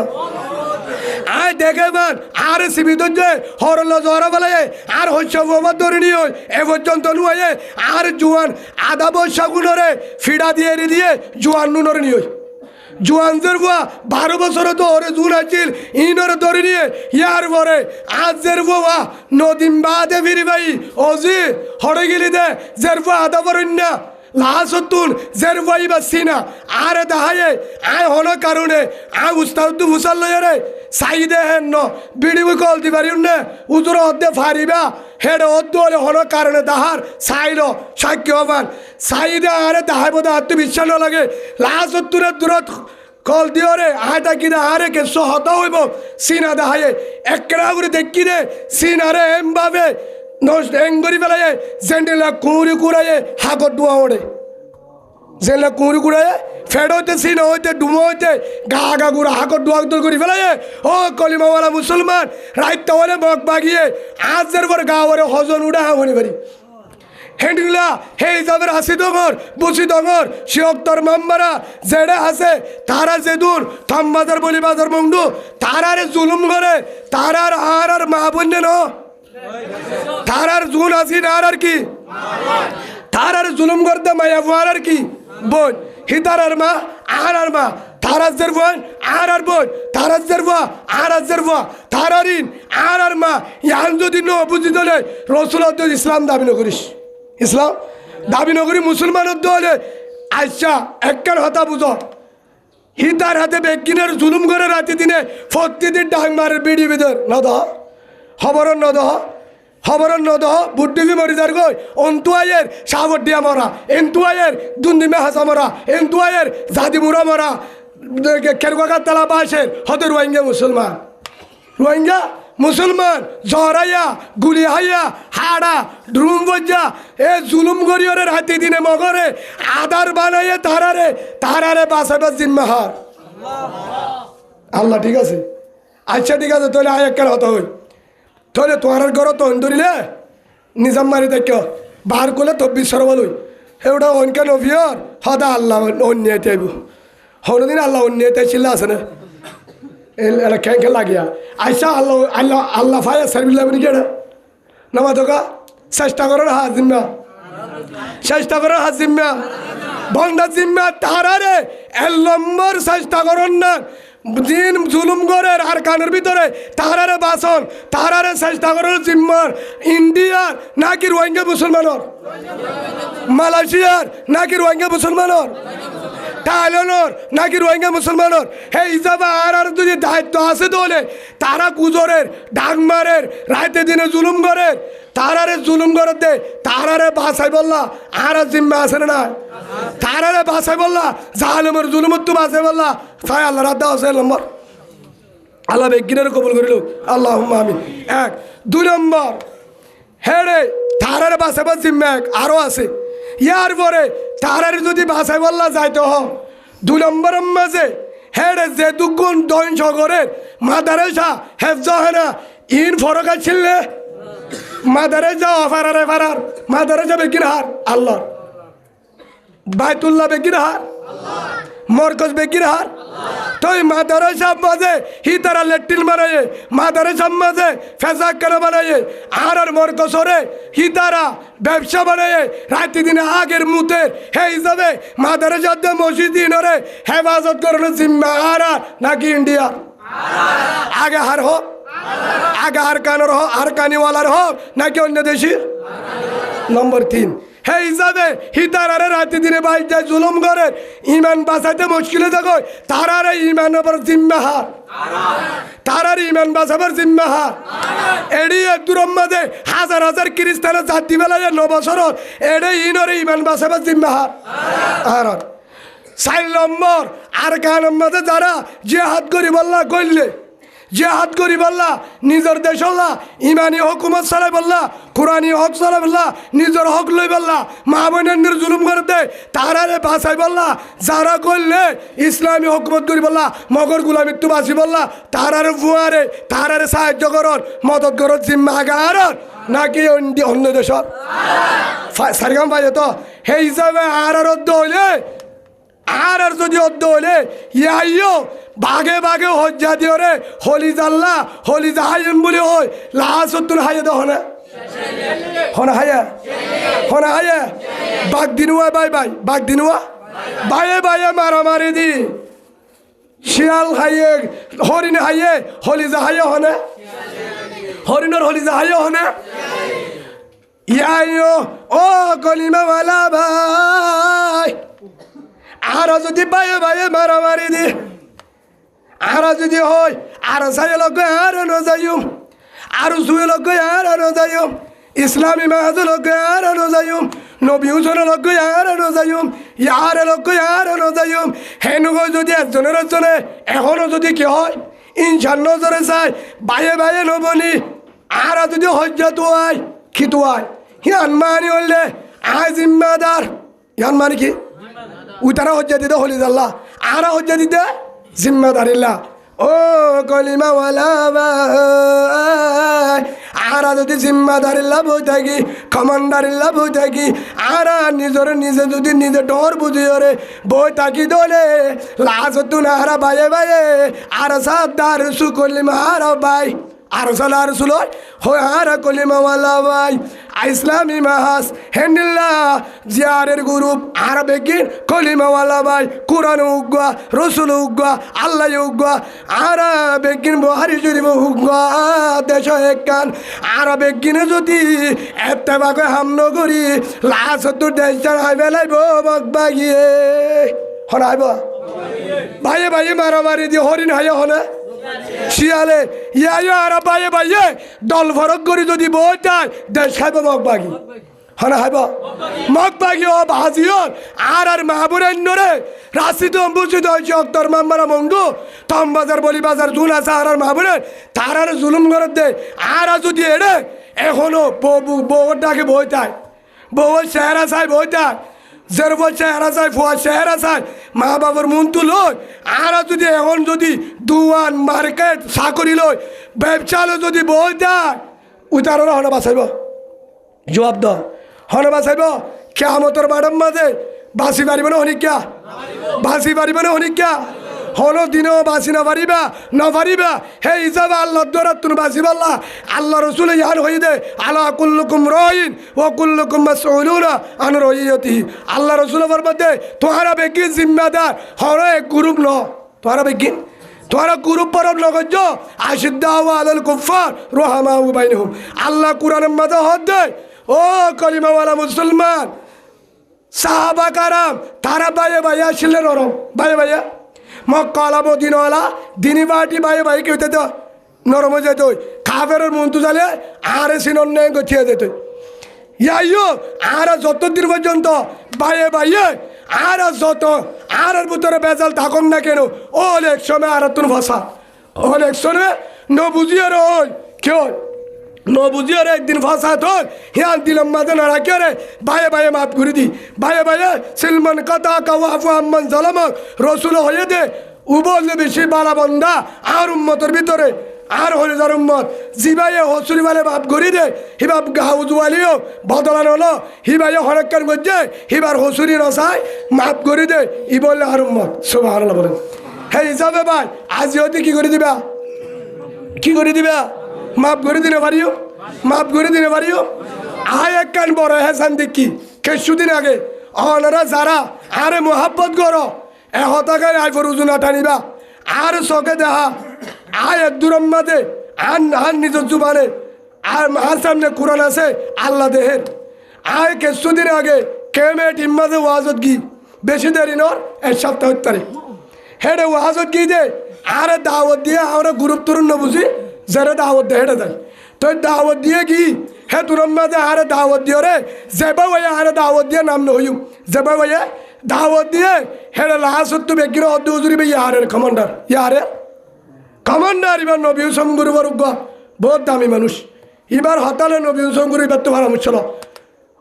আয় দেখে মান আর সীমিত যে হরল জহরা বেলায় আর হস্য বাবা ধরে নিয়ে এ পর্যন্ত নুয়ে আর জুয়ান আধা বৈশা গুণরে ফিডা দিয়ে দিয়ে জুয়ান নুনরে নিয়ে জুয়ানদের বুয়া 12 বছরে তো ওরে জুন আছিল ইনরে ধরে নিয়ে ইয়ার পরে আজের বুয়া নদীম বাদে ফিরি ভাই ওজি হরে গেলি দে জের বুয়া আদা বরণ্যা লাহাসতুন জের বুয়াই বাসি না আর দাহায়ে আয় হন কারণে আয় উস্তাদু মুসাল্লয় রে সাইদে হেন ন ভিডিও কল দি পারিউন না উজুর অধ্যে ফারিবা হেড অধ্যে হন কারণে দাহার সাইল সাক্ষ্য হবান সাইদে আরে দাহাই বোধ আত্মবিশ্বাস ন লাগে লাহাসতুরের দূরত কল দিও রে আয়টা কিনা আরে কে সহত হইব সিনা দাহায়ে একরা করে দেখি রে সিনারে এমভাবে নষ্ট এঙ্গরি ফেলায়ে জেন্ডেলা কুঁড়ি কুড়ায়ে হাগর ডুয়া ওড়ে জেলা কুঁড়ি কুড়ায়ে ফেড হইতে সিনা হইতে ডুমো হইতে গা গা গুড়া হাগর ডুয়া দল করি ফেলায়ে ও কলিমাওয়ালা মুসলমান রাইতে হলে মগ বাগিয়ে আজের পর গা ওরে হজন উড়া হাগনি পারি হেন্ডিলা হে হিসাবের হাসি ডঙর বুসি ডঙর শিয়কতর মাম্বারা জেডে হাসে তারা যেদুর থাম্বাজার বলি বাজার মংডু তারারে জুলুম করে তারার আর মা বন্যে ন তারার জুন আসি না আর কি তারার জুলুম করতে মায়া আর কি বোন হিতারার মা আর মা তারাজের বোন আর বোন তারাজের বুয়া আর বুয়া তারারিন আর মা ইয়ান যদি ন বুঝি দলে রসুল ইসলাম দাবি ন করিস ইসলাম দাবি নগরী মুসলমানের দলে আচ্ছা একখান হতা বুঝো হিতার হাতে বেকিনের জুলুম করে রাতে দিনে প্রতিদিন ডাং মারে বিড়ি বিদের নদ খবরের নদ বুড্ডিবি মরি যার গই অন্তুয়াইয়ের সাবডিয়া মরা এন্তুয়াইয়ের দুন্দিমে হাসা মরা এন্তুয়াইয়ের জাদিমুরা মরা খেরগার তালা বাসের হতে রোহিঙ্গা মুসলমান জহরাইয়া গুলি হাইয়া হাড়া ড্রুম বজ্জা এ জুলুম গরিয়রের হাতি দিনে মগরে আদার বানাইয়ে তারারে বাসাবে জিম্মাহার আল্লাহ ঠিক আছে আচ্ছা ঠিক আছে তাহলে আয় একটা হতো হই তাহলে তোমার ঘর তো ধরিলে নিজাম মারি দেখ বার করলে তো বিশ্বর বলুই এওটা অনকে নভিয়র হদা আল্লাহ অন্যায় আইব হনদিন আল্লাহ অন্যায় ছিল আছে না এলা খেঁকে লাগিয়া আইসা আল্লাহ ফায়া সার্ভিল্লা বলি কেডা নামা তোকা চেষ্টা করার হাত জিম্মা বন্ধা জিম্মা তারারে 1 নম্বর চেষ্টা করেন না দিন জুলুম করে আর কানের ভিতরে তাহারে বাসন তাহারে চেষ্টা করার জিম্মার ইন্ডিয়ার নাকি রোহিঙ্গা মুসলমানের, মালয়েশিয়ার নাকি রোহিঙ্গা মুসলমানের, থাইল্যান্ডর নাকি রোহিঙ্গা মুসলমানের। হে হিসাবে আর যদি দায়িত্ব আছে তাহলে তারা গুজরের ডাকমারের রাতে দিনে জুলুম করে তারারে জুলুম করে দে তারারে বাসাই বললা আর জিম্মা আছে না তারারে বাসাই বললা জালেমের জুলুমত তো বাসাই বললা তাই আল্লাহ রাদ্দা আছে নম্বর আল্লাহ বেগিনের কবুল করিল আল্লাহ আমিন। এক দুই নম্বর হেরে তারারে বাসাইবার জিম্মা এক আরও আছে। ইয়ার পরে তারারে যদি বাসাই বললা যাইতে হ দুই নম্বরের মাঝে হেরে যে দুগুণ দৈন সগরের মাদারেসা হেফজ হেনা ইন ফরকা ছিললে মাদারে যাও ফারারে ফারার মাদারে যাবে কিনার আল্লাহ বাইতুল্লাহ বেগিরহার মরকজ বেগিরহার তো মাদারেসা মাঝে হি তারা লেট্রিন বানায় মাদারেসা মাঝে ফেসাক কেন বানায় আর মরকজরে হি তারা ব্যবসা বানায় রাতে দিনে আগের মুতের হে হিসাবে মাদারেসাতে মসজিদিনরে হেফাজত করানোর জিম্মা আর নাকি ইন্ডিয়া আগে হার হোক আগে আর কানের হোক আর কানিওয়ালার হোক নাকি অন্য দেশি। নম্বর তিন হে হিসাবে হিতারারে রাতে দিনে বাইতে জুলুম করে ইমান বাঁচাইতে মুশকিলে দেখো তারারে ইমান ওপর জিম্মাহার তারার ইমান বাঁচাবার জিম্মাহার এড়িয়ে দূরম মাঝে হাজার হাজার খ্রিস্টানের জাতি বেলায় 9 বছর এড়ে ইনরে ইমান বাঁচাবার জিম্মাহার। আর 4 নম্বর আর কানের মাঝে যারা জিহাদ করি বললা করলে জিহাদ করি বললা নিজের দেশ হল্লা ইমানি হকুমত চালাই বললা কোরআনি হক চালাই বললা নিজের হক লই বললা মা বোনের জুলুম করে দে তারারে বাঁচাই বললা যারা করলে ইসলামী হকুমত করি বললা মগর গুলামি তো বাঁচি বললা তারারে ফুয়ারে তারারে সাহায্য করন মদত করন জিম্মা আগার নাকি অন্য দেশর সারিগাম পাই তো সেই হিসাবে আর অর্ধ হইলে আর যদি অর্ধ হইলে ইয়াইও বাঘে বাঘে হজ্জা দিও রে হলি জাল্লা হলি জাহাইন বলে হয় লাহাসত্তুর হাইয়ে দো হনে হনে হাইয়া হনে হাইয়া বাঘ দিনুয়া বাই বাই বাঘ দিনুয়া বাইয়ে বাইয়ে মারামারি দি শিয়াল হাইয়ে হরিণ হাইয়ে হলি জাহাইয়া হনে হরিণর হলি জাহাইয়া হনে ইয়াইও ও কলিমাওয়ালা ভাই আর যদি বাইয়ে বাইয়ে মারামারি দি আর যদি হয় আর সাই লোক আর ন যাইম আর সুয়ে লোক আর ন যাইম ইসলামী মাহাজ লোক আর ন যাইম নবী হুসেন লোক আর ন যাইম ইয়ার লোক আর ন যাইম হেনু যদি একজনের একজনে এখনো যদি কি হয় ইনশান নজরে চাই বাইয়ে বাইয়ে নবনি আর যদি হজ্জা তো আয় খিতু আয় হিয়ান মানি হইলে আয় জিম্মাদার হিয়ান মানে কি উতারা হজ্জা দিতে হলি জাল্লা আর হজ্জা দিতে জিম্মাদারিল্লা ও কলিমাওয়ালা ভাই আর যদি জিম্মাদারিল্লা বই থাকি কমান্ডারিল্লা বই থাকি আর নিজের নিজে যদি নিজে ডর বুঝিও রে বই থাকি দলে লাশ না হারা বাইয়ে বাইয়ে আর সাবদার সু কলিমা আর ভাই আর সালার সুলয় হয় আর কলিমাওয়ালা ভাই ইসলামী মাহাস হেন্ডিল্লা জিয়ারের গ্রুপ আর বেগিন কলিমাওয়ালা ভাই কোরআন উগ্গা রসুল উগ্গা আল্লাহ উগ্গা আর বেগিন বহারি শরীফ উগ্গা দেশ একখান আর বেগিনে যদি এত্তেবাকে হামন করি লাশ তোর দেশ হাই বেলাইব বকবা গিয়ে হনাইব ভাইয়ে ভাইয়ে মারামারি দিয়ে হরিণ হাইয়া হনে শিয়ালে ইয়া আর বাইয়ে বাইয়ে দল ফরক করে যদি বই যায় দেশ খাইব মগবাগি হনা খাইব মগবাগি ও ভাজিও আর মাহবুরেন্নরে রাশিদ অম্বুচিত হয়েছে অক্তর মাম্মারা মঙ্গু তম বাজার বলি বাজার জুন আছে আর মাহবুরের তার আর জুলুম করে দে আর যদি এড়ে এখনো বউর ডাকে বই যায় বউর চেহারা চাই বই যায় জেরব চেহারা চাই ফুয়া চেহারা চাই মা বাবার মন তুলই আর যদি এখন যদি দুয়ান মার্কেট চাকরি লই ব্যবসা যদি বই দেয় উতার হনে বাঁচাইব জবাব দ হনে বাঁচাইব কেয়ামতর বাড়ার মাঝে বাঁচি পারিব না হনিকা বাঁচি পারিব না হনিকা হলো দিনেও বাঁচি না পারিবা না পারিবা হে হিসাবে আল্লাহ দ্বারা তুমি বাঁচি পারলা আল্লাহ রসুল ইয়ার হয়ে দে আল্লাহ কুল্লুকুম রহিন ও কুল্লুকুম মাসউলুনা আন রহিয়তি আল্লাহ রসুল ফরমাতে তোহারা বেগিন জিম্মাদার হরে এক গ্রুপ ন তোহারা বেগিন তোরা গ্রুপ পরব নগজ আশিদ্দাউ আলাল কুফার রুহামাউ বাইনহুম। আল্লাহ কোরআনের মাঝে হদ দেয়, ও কলিমাওয়ালা মুসলমান সাহাবা কারাম তারা বাইয়ে বাইয়া ছিলেন নরম বাইয়ে বাইয়া মক্কালা মদিনাওয়ালা দিনী বাটি বাইয়ে বাইকে হইতে তো নরম হয়ে যেত, কাফের মন্তু জালে আরে সিনন্যায় গঠিয়ে যেত। ইয়াইও আর যতদিন পর্যন্ত বাইয়ে বাইয়ে আর যত আর ভিতরে বেজাল থাকুন না কেন, অনেক সময় আর তুন ভাষা অনেক সময় ন বুঝিয়ে ওই কেউ ন বুঝিয়ে একদিন ভাষা তোর হিয়ান দিলাম মাঝে না রাখে রে বাইয়ে বাইয়ে মাফ করে দি বাইয়ে বাইয়ে সিলমান কথা কাওয়াফু আম্মান জালামক রসুল হয়ে দে উবলে বেশি বালা বন্দা আর উম্মতের ভিতরে আর হলে যার উম্মত জিবাইয়ে হসুরি বালে বাপ ঘুরি দে হিবাব গাউজওয়ালিও বদলান হলো হিবাইয়ে হরক্কার গজ্জে হিবার হসুরি রসায় মাপ ঘুরি দে ই বললে আর উম্মত সুবহানাল্লাহ বলেন। হ্যাঁ হিসাবে ভাই আজ হতে কি করে দিবা, কি করে দিবা, মাপ করে দিনে পারিও, মাপ করে দিনে পারিও। আয় এক কান বড় হেসান দেখি কিছুদিন আগে অনারা যারা আরে মোহাব্বত করো এ হতাকায় আয় ফর উজুনা টানিবা আর চকে দেখা আয় এক দূরম মাঝে আন নিজের জুবানে আর সামনে কোরআন আছে আল্লাহ দেহের আয় কিছুদিন আগে কেমে টিম্মাতে ওয়াজত গি বেশি দেরি নর এক সপ্তাহ তারিখ হেডে ওয়াজত গি দে আরে দাওয়াত দিয়ে আমরা গ্রুপ তরুণ ন বুঝি যারা দাওয়াত দে হেডে যায় তো দাওয়াত দিয়ে কি হে তুরম মাঝে আরে দাওয়াত দিও রে যেবা ভাইয়া আরে দাওয়াত দিয়ে নাম নহইম যেবা ভাইয়া দাওয়াত দিয়ে হেডে লাহাসত তো বেগির অদ্দ উজুরি ভাই ইয়ারের কমান্ডার ইয়ারে কমান্ডার এবার নবী হুসেন গুরু বরুগ বহুত দামি মানুষ এবার হতালে নবী হুসেন গুরু এবার তো ভালো মুছিল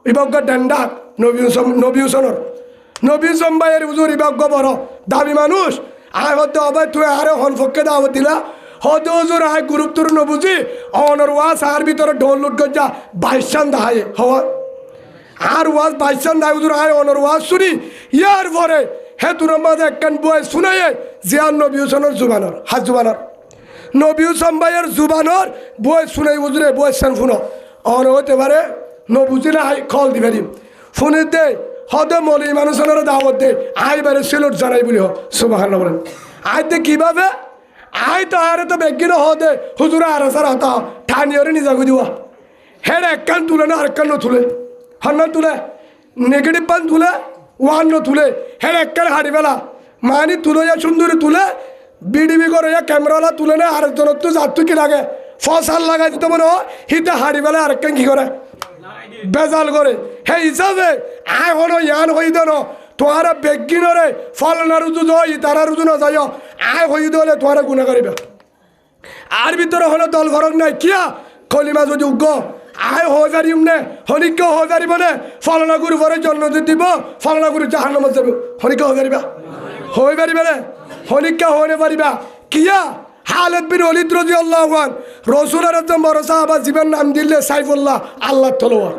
এবার ডেন্ডা নবী হুসেনের নবী হুসেন ভাইয়ের হুজুর এবার বড় দামি মানুষ আয় হতে হবে তুই আরে হনফককে দাওয়াত দিলা হতে হুজুর আয় গ্রুপ তোর নবুঝি অনর ওয়াজ আর ভিতরে ঢোল লুট গজ্জা বাইশান দাহায়ে হওয়া আর ওয়াজ বাইশান দায় হুজুর আয় অনর ওয়াজ শুনি ইয়ার পরে হে তোর মাঝে একখান বয় শুনাইয়ে জিয়ান নবী হুসেনের জুবানর হাত জুবানর নবী হুসেন ভাইয়ের জুবানর বই শুনাই হুজুরে বই সেন শুনো অন হতে পারে নবুঝিলে আই খল দিবে দিম ফোনের দে হদে মলি মানুষের দাওয়াত দে আই বারে সিলট জানাই বলি সুবহানাল্লাহ বলেন। আই দে কিভাবে আই তো আরে তো বেগিন হদে হুজুরে আর সার হতা ঠানিয়রে নিজাগু দিওয়া হেড একখান তুলে না আরেকখান তুলে হন্না তুলে নেগেটিভ পান তুলে ওয়ান তুলে হেড একখান হাড়ি বেলা মানি তুলে যা সুন্দরী তুলে বিডিবি করে ক্যামেরালা তুলে নেয় আরেকজনের তো যাত্রী কি লাগে ফসাল লাগাই দিতে মনে হয় হিতে হাড়ি বেলা আরেকখান কি করে বেজাল করে হে হিসাবে আয় হনো ইয়ান হই দেন তোহারা বেগিনরে ফলনা রুজু যাই তারা রুজু না যাই আয় হই দলে তোহারা গুণা করিবে আর ভিতরে হলো দল ঘরক নাই কিয়া কলিমা যদি উগ্গ আয় হজারিম নে হনিকে হজারিব নে ফলনা গুরু পরে জন্ম দিব ফলনা গুরু জাহান্নামে যাব হনিকে হজারিবা হই পারিবে রে হনিকা হনে পারিবা কিয়া হালত বিন ওয়ালিদ রাদিয়াল্লাহু আন রাসূলের একদম বড় সাহাবা জীবন নাম দিলে সাইফুল্লাহ আল্লাহ তলোয়ার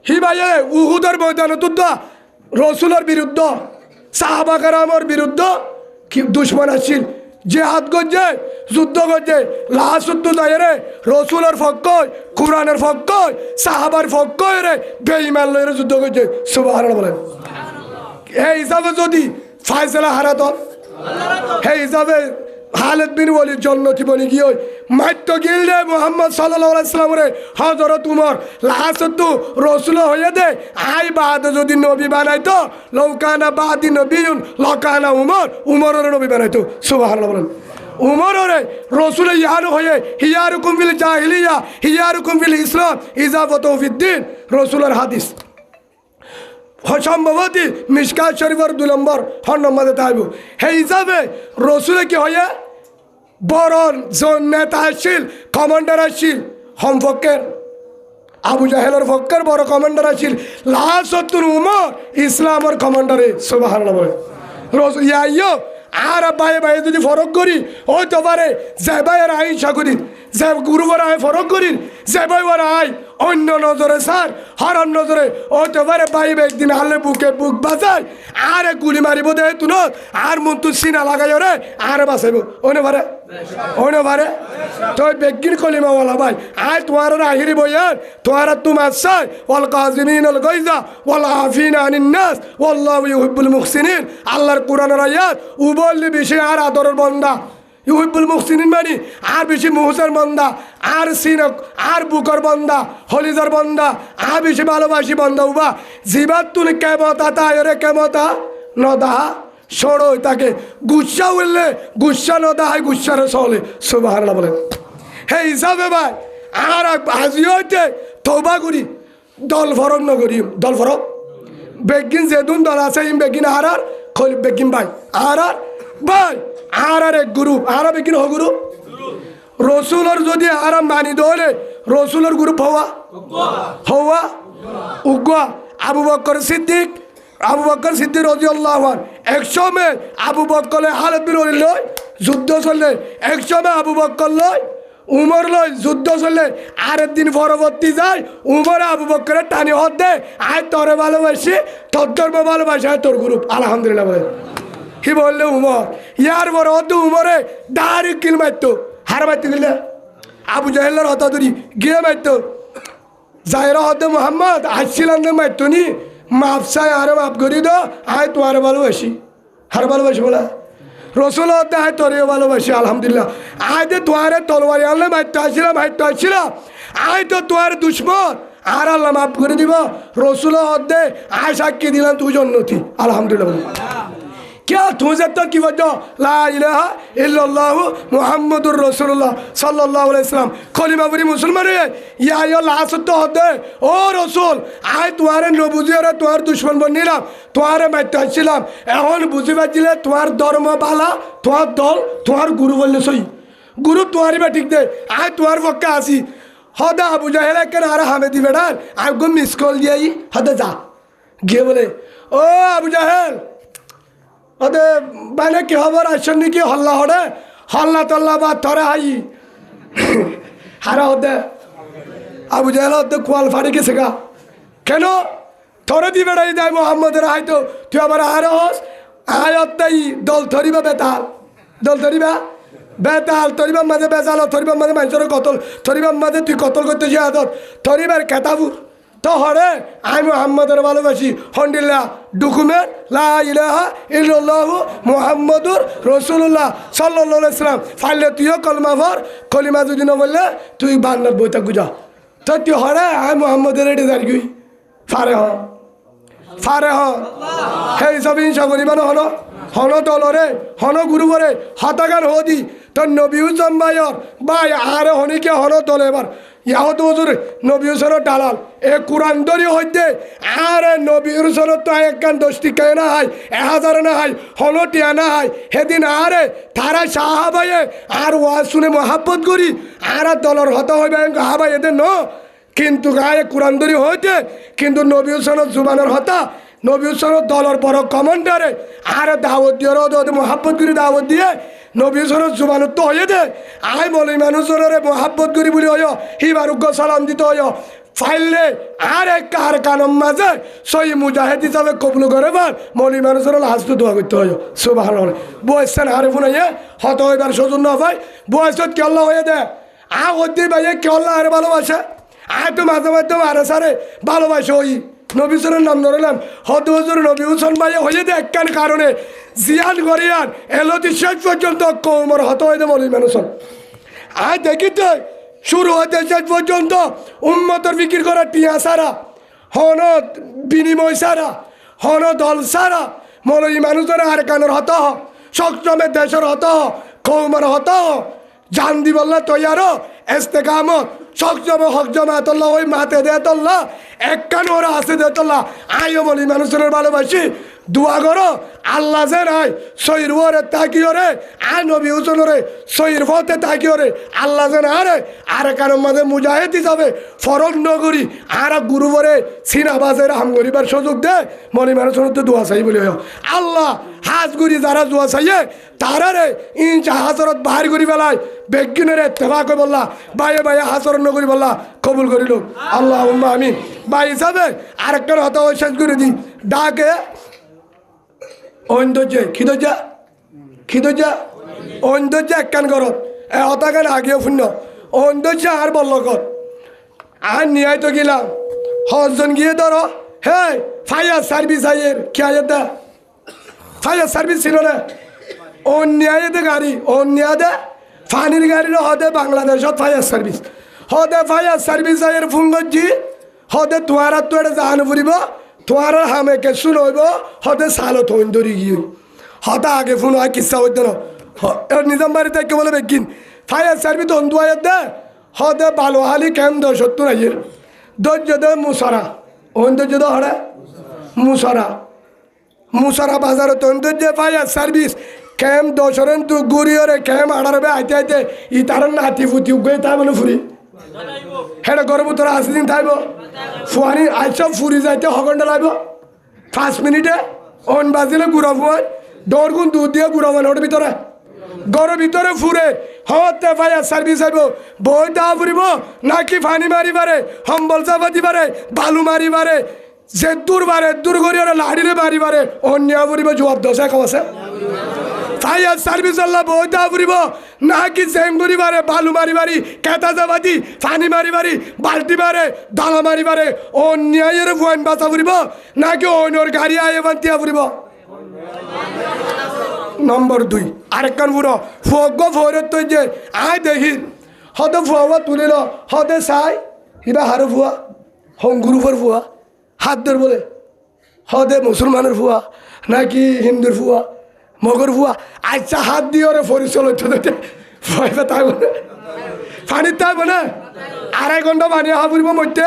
হি ভাইয়ে উহুদের ময়দানে যুদ্ধ রাসূলের বিরুদ্ধে সাহাবা কারামের বিরুদ্ধে কি দুশমন আছিল জিহাদ করছে যুদ্ধ করছে লাহাসুদ্ধ যায় রে রসুলের পক্ষ কোরআনের পক্ষ সাহাবার পক্ষ রে বেঈমান লইরে যুদ্ধ করছে সুবহানাল্লাহ বলেন। এই হিসাবে যদি ফায়সালা হারাত সেই হিসাবে খালিদ বিন ওয়ালিদ জন্নতি বনি গিয়ে মাত্য গিল রে মোহাম্মদ সাল্লাল্লাহু আলাইহি সাল্লামের হযরত উমর লাহাসুদ্ধ রসুল হয়ে দে আই বাদ যদি নবী বানাইতো লৌকানা বাদি নবীন লকানা উমরের নবী বানাইতো সুবহানাল্লাহ বলেন। উমরে রসুল ইয়ার হয়ে হিয়ারুকুম ফিল জাহিলিয়া হিয়ারুকুম ফিল ইসলাম ইজাফত ফিদ্দিন রসুলের হাদিস সম্ভবত মিশকাত শরীফের 2 নম্বর নম্বরে তাইব সেই হিসাবে রসুলে কি হয়ে বড় নেতা আসছিল কমান্ডার আসছিল হমফকের আবু জাহেলের ফক্কের বড় কমান্ডার আসছিল লাহাসত্তুর উমর ইসলামের কমান্ডারে সুবহানাল্লাহ বলে রসুল ইয়াইও আর বাই বাই যদি ফরক করি হইতে পারে যে ভাইয়ের আইসা করি যে গুরুবার আয় ফরক করি যে ভাইবার আয় অন্য নজরে স্যার হরার নজরে হইতে পারে বাই একদিন হালে বুকে বুক বাজায় আর গুলি মারিব দে তুন আর মন তু সিনা লাগাই রে আর বাঁচাইব ওনে পারে তো বেগিন কলিমাওয়ালা ভাই আয় তোমার আহিরি বইয়ার তোমার তোমার সাই ওয়াল কাজিমিন আল গাইজা ওয়াল আফিনা আনিন নাস ওয়াল্লাহু ইউহিব্বুল মুহসিনিন আল্লাহর কোরআনের আয়াত উবল্লি বেশি আর আদরের বান্দা ইউহিব্বুল মুহসিনিন মানে আর বেশি মুহসের বন্দা, আর সিনক আর বুকর বন্দা, হলিজার বন্দা, আর বেশি ভালোবাসি বন্দা উবা জিবাত তুন কেমতা তায়রে কেমতা নদাহা সরই তাকে গুচ্ছা উঠলে গুচ্ছা নদাহায় গুচ্ছারে চলে সুবহানাল্লাহ বলে। হে হিসাবে ভাই আর আজি হইতে তৌবা করি দল ফরক নগরী দল ফরক বেগিন যেদুন দল আছে ইম বেগিন আর খলিফ বেগিন ভাই আর ভাই আর এক গ্রুপ আর বেগিন হ গ্রুপ রসুলের যদি আর মানি দলে রসুলের গ্রুপ হওয়া উগ্রা আবু বকর সিদ্দিক রাদিয়াল্লাহু আনহু একসময় আবু বকর হালত বিরোধী লয় যুদ্ধ চললে একসময় আবু বকর লয় উমর লয় যুদ্ধ চললে আরেক দিন পরবর্তী যায় উমর আবু বকরের টানি হত দে আয় তোরে ভালোবাসি তোর ধর্ম ভালোবাসি আয় তোর গ্রুপ আলহামদুলিল্লাহ বলে কি বললে উমর ইয়ার বড় হত উমরে দাঁড়ি কিল মারতো হার মারতে গেলে আবু জাহেলের হতা ধরি গিয়ে মারতো জাহেরা হতে মোহাম্মদ আসছিলাম না মারতো নি মাপ চাই আরে মাপ করি দো আয় তোমার ভালোবাসি হার ভালোবাসি বলা রসুল হতে আয় তোরে ভালোবাসি আলহামদুলিল্লাহ আয় তো তোমারে তলবারি আনলে মারতে আসছিলাম আয় তো তোমার দুশ্মন আর আল্লাহ মাফ করে দিব রসুল হতে আয় সাক্ষী দিলাম তুই জন্নতি আলহামদুলিল্লাহ। क्या तुझे तो की वजह ला इलाहा इल्लल्लाहु मुहम्मदुर रसूलुल्लाह सल्लल्लाहु अलैहि वसल्लम कलिमा पढ़ी मुसलमान है या यो लास्ट तो होते ओ रसूल आय तुम्हारे नबुजी और तुम्हारे दुश्मन बन निलाम तुम्हारे मारते আসছিলাম এখন বুঝি পাচ্ছিলে তোমার ধর্ম ভালো তোমার দল তোমার গুরু বললে সই গুরু তোমারই বা ঠিক দে আয় তোমার পক্ষে আসি হদা আবু জাহেল কেন আর হামেদি বেড়ার আয় গো মিস কল দিয়াই হদা যা গিয়ে বলে ও আবু জাহেল ওদের বাইরে কি খবর আসছেন নাকি হল্লা হরে হল্লা তল্লা বা তরে হাই হারা হতে আবু জাহেল হতে কোয়াল ফাড়ি গেছে গা কেন থরে দি বেড়াই দেয় মোহাম্মদের হয়তো তুই আবার আর হস আয় অত্যাই দল ধরিবা বেতাল দল ধরিবা বেতাল তরিবার মাঝে বেজাল তরিবার মাঝে মানুষের কতল তরিবার মাঝে তুই কতল করতে যে আদত তরিবার কেতাবু তো হরে আই মোহাম্মদের ভালোবাসি হন্ডিল্লা ডকুমেন্ট লা ইলাহা ইল্লাল্লাহু মুহাম্মাদুর রাসূলুল্লাহ সাল্লাল্লাহু আলাইহি সাল্লাম ফাইলে তুইও কলমা পড় কলিমা যদি না বললে তুই বান্নার বইটা গুজা তো তুই হরে আই মোহাম্মদের এটি দাঁড়ি ফারে হ সেই সব ইনশা করিবা না হন দলরে হন গুরুবরে হতাগার হদি তোর নবী হুসেন ভাইয়র ভাই আরে হনিকে হন দলে এবার ইয়াহত হুজুর নবী হুসেনের দালাল এ কোরআন দরি হইতে আরে নবী হুসেনের তো এক গান 10 টিকা না হয় 1000 না হয় হনটিয়া না হয় সেদিন আরে তারা সাহাবায়ে আর ওয়াজ শুনে মহাব্বত করি আর দলর হতা হইবে হাবাই এদের ন কিন্তু গায়ে কোরআন দরি হইতে কিন্তু নবী হুসেনের জুবানের হতা নবী হুসেনের দলের বড় কমান্ডারে আর দাওয়াত দিয়ে মহাব্বত করে দাওয়াত দিয়ে নবী হুসেনের জুবানত তো হয়ে দে আয় বলি মানুষজনের মহাব্বত করি বলি হয় হিবারুগ্য সালাম দিতে হয় ফাইলে আর এক কার কানম মাঝে সই মুজাহিদ হিসাবে কবুল করে বার মলি মানুষের হাসতে দোয়া করতে হয় সুবহানাল্লাহ বয়সেন হারে ফুনাইয়ে হত হইবার সজন না ভাই বয়সত কে আল্লাহ হয়ে দে আ ওদি ভাইয়ে কে আল্লাহ আরে ভালোবাসে আয় তো মাঝে মাঝে আরে সারে ভালোবাসে ওই নবী হুসেনের নাম ধরলাম হত হুজুর নবী হুসেন ভাই হয়ে দে একখান কারণে জিয়ান করিয়ান এলতি শেষ পর্যন্ত কৌমর হত হয়ে দে মলি মানুষ আয় দেখিতে শুরু হতে শেষ পর্যন্ত উম্মতর বিক্রি করা টিয়া সারা হন বিনিময় সারা হন দল সারা মলি মানুষের আর কানের হত সক্ষমের দেশের হত কৌমর হত জান দিবল্লা তৈয়ার এস্তেকামত সক্ষমে হক জমাতল্লাহ ওই মাতে দেতল্লাহ একখান ওরা আছে দেতল্লাহ আইও বলি মানুষের ভালোবাসি দোয়া করো আল্লাহ যে নাই সইর ওরে তাকিও রে আ নবী হুসেন রে সইর ফতে তাকিও রে আল্লাহ যে না রে আর কারণ মাঝে মুজাহিদ হিসাবে ফরক নগরী আর গুরু বরে সিনাবাজের হাম করিবার সুযোগ দে মলি মানুষের তো দোয়া চাই বলি আল্লাহ হাজ গুরি যারা দোয়া চাইয়ে তারা রে ইঞ্চা হাজরত বাহার করি বেলায় বেগিনের তেফাক বললা বাইয়ে বাইয়ে হাজরত নগরী বললা কবুল করিল আল্লাহ আমি বাই হিসাবে আরেকটা হতা শেষ করে দিই ডাকে ঐন্দর্যে খিদর্যা ঐন্দর্যা একখান করত এ হতাখান আগেও শূন্য ঐন্দর্যা আর বলল কর আর নিয়াই তো গেলাম হজন গিয়ে ধরো হে ফায়ার সার্ভিস আইয়ের কি আয়ের দা ফায়ার সার্ভিস ছিল না অন্যায়তে গাড়ি অন্যায়তে ফানির গাড়ির হদে বাংলাদেশত ফায়ার সার্ভিস হদে ফায়ার সার্ভিস এর ফোন করছি হদে তোয়ারা তো এটা জাহান ফুরিব তোয়ারা হামেকে শুনইব হদে সালো থইন ধরি গিয়ে হদা আগে ফোন হয় কিসা হইতে না নিজাম বাড়িতে কে বলে বেগিন ফায়ার সার্ভিস অন্দুয়ার দে হদে বালোহালি কেম 70 আইয়ের ধৈর্য দে মুসারা ধৈর্য দে হরে মুসারা বাজারে ধৈর্য ফায়ার সার্ভিস কেম 10 তু গুড়িয়রে কেম আড়ারবে আইতে আইতে ই তার নাতি ফুটি গই তাই মানে ফুরি হেডে গরম তোরা 80 দিন থাকব ফুয়ানি আইসব ফুরি যাইতে হগন্ডা লাগব 5 মিনিটে অন বাজিলে গুড়া ফুয়াই দৌড়গুন দুধ দিয়ে গুড়া মানে ওর ভিতরে গরম ভিতরে ফুরে হতে ফায়ার সার্ভিস আইব বই দা ফুরিব নাকি ফানি মারি পারে হম্বল চাপাতি পারে বালু মারি পারে যে দূর করিয়ারে লাড়িরে মারি পারে অন্য ফুরিব জবাব দশা কমাছে ফায়ার সার্ভিস আল্লাহ বই দা ফুরিব নাকি জেঙ্গুরি মারে বালু মারি মারি কেতা চাপাতি ফানি মারি মারি বাল্টি মারে ডালা মারি মারে অন্যায়ের ফুয়ান বাঁচা ফুরিব নাকি অন্যর গাড়ি আয়ে বান্তিয়া ফুরিব নম্বর 2 আরেকখান ফুরো ফুয়গ ফোরের তো যে আয় দেখি হতে ফুয়া তুলিল হতে চাই ইবা হারো ফুয়া হংগুরুফের ফুয়া হাত ধর বলে হতে মুসলমানের ফুয়া নাকি হিন্দুর ফুয়া মগর ফুয়া আচ্ছা হাত দিয়ে ওরে ফরিচল হইতে ভয় তাই বলে পানির তাই বলে 2.5 ঘন্টা পানি হা ফুরিব মধ্যে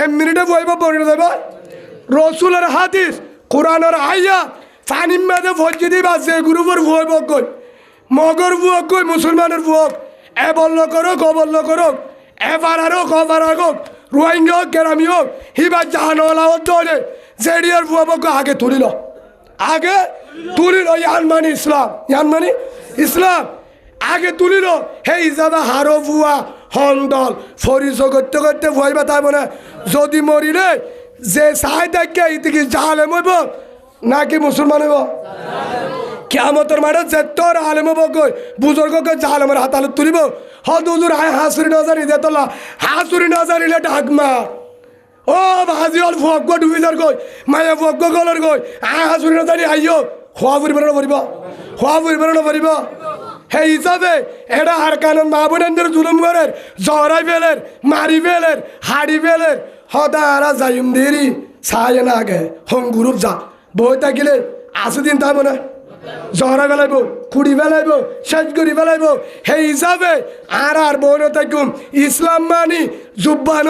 1 মিনিটে বইব পড়ে দেব রসুলের হাদিস কোরআনের আইয়া ফানির মাঝে ফজি দিব আছে গ্রুপের ভুয় বকই মগর ভুয়ক কই মুসলমানের ভুয়ক এ বলল করো কবল্ল করো এ পারারো কপারাগো রোহিঙ্গা হোক গ্রামী হোক হিবার জাহানওয়ালা হলে জেডিয়ার ভুয়া বক আগে তুলিল ইয়ানমানি ইসলাম আগে তুলিল হে হিসাবে হারো ভুয়া হন্দল ফরিস করতে করতে ভয় বাতাব না যদি মরিলে যে সাহায্য দেখে ইতিকি জাহালেম হইব নাকি মুসলমান হইব কিয়ামতের মাঠে যে তোর আলেম বকই বুজুর্গকে জালেমের হাতালত তুলিব হদ হুজুর আয় হাসুরি নজারি দে তোলা হাসুরি নজারিলে ডাকমা ও ভাজি হল ভগ্য ডুবিজার গই মায়া ভগ্য গলর গই আয় হাসুরি নজারি আইও খোয়া পরিবেরণ করিব সেই হিসাবে এটা আর কারণ মা বোনের জুলুম করের জহরাই ফেলের মারি ফেলের হাড়ি ফেলের হদা আরা যাইম দেরি ছায় না আগে হং গ্রুপ যা বই থাকিলে আসে দিন তাই মনে জহরা ফেলাইব কুড়ি ফেলাইব শেষ করি ফেলাইব সেই হিসাবে আর বই থাকুম ইসলাম মানি জুব্বা ন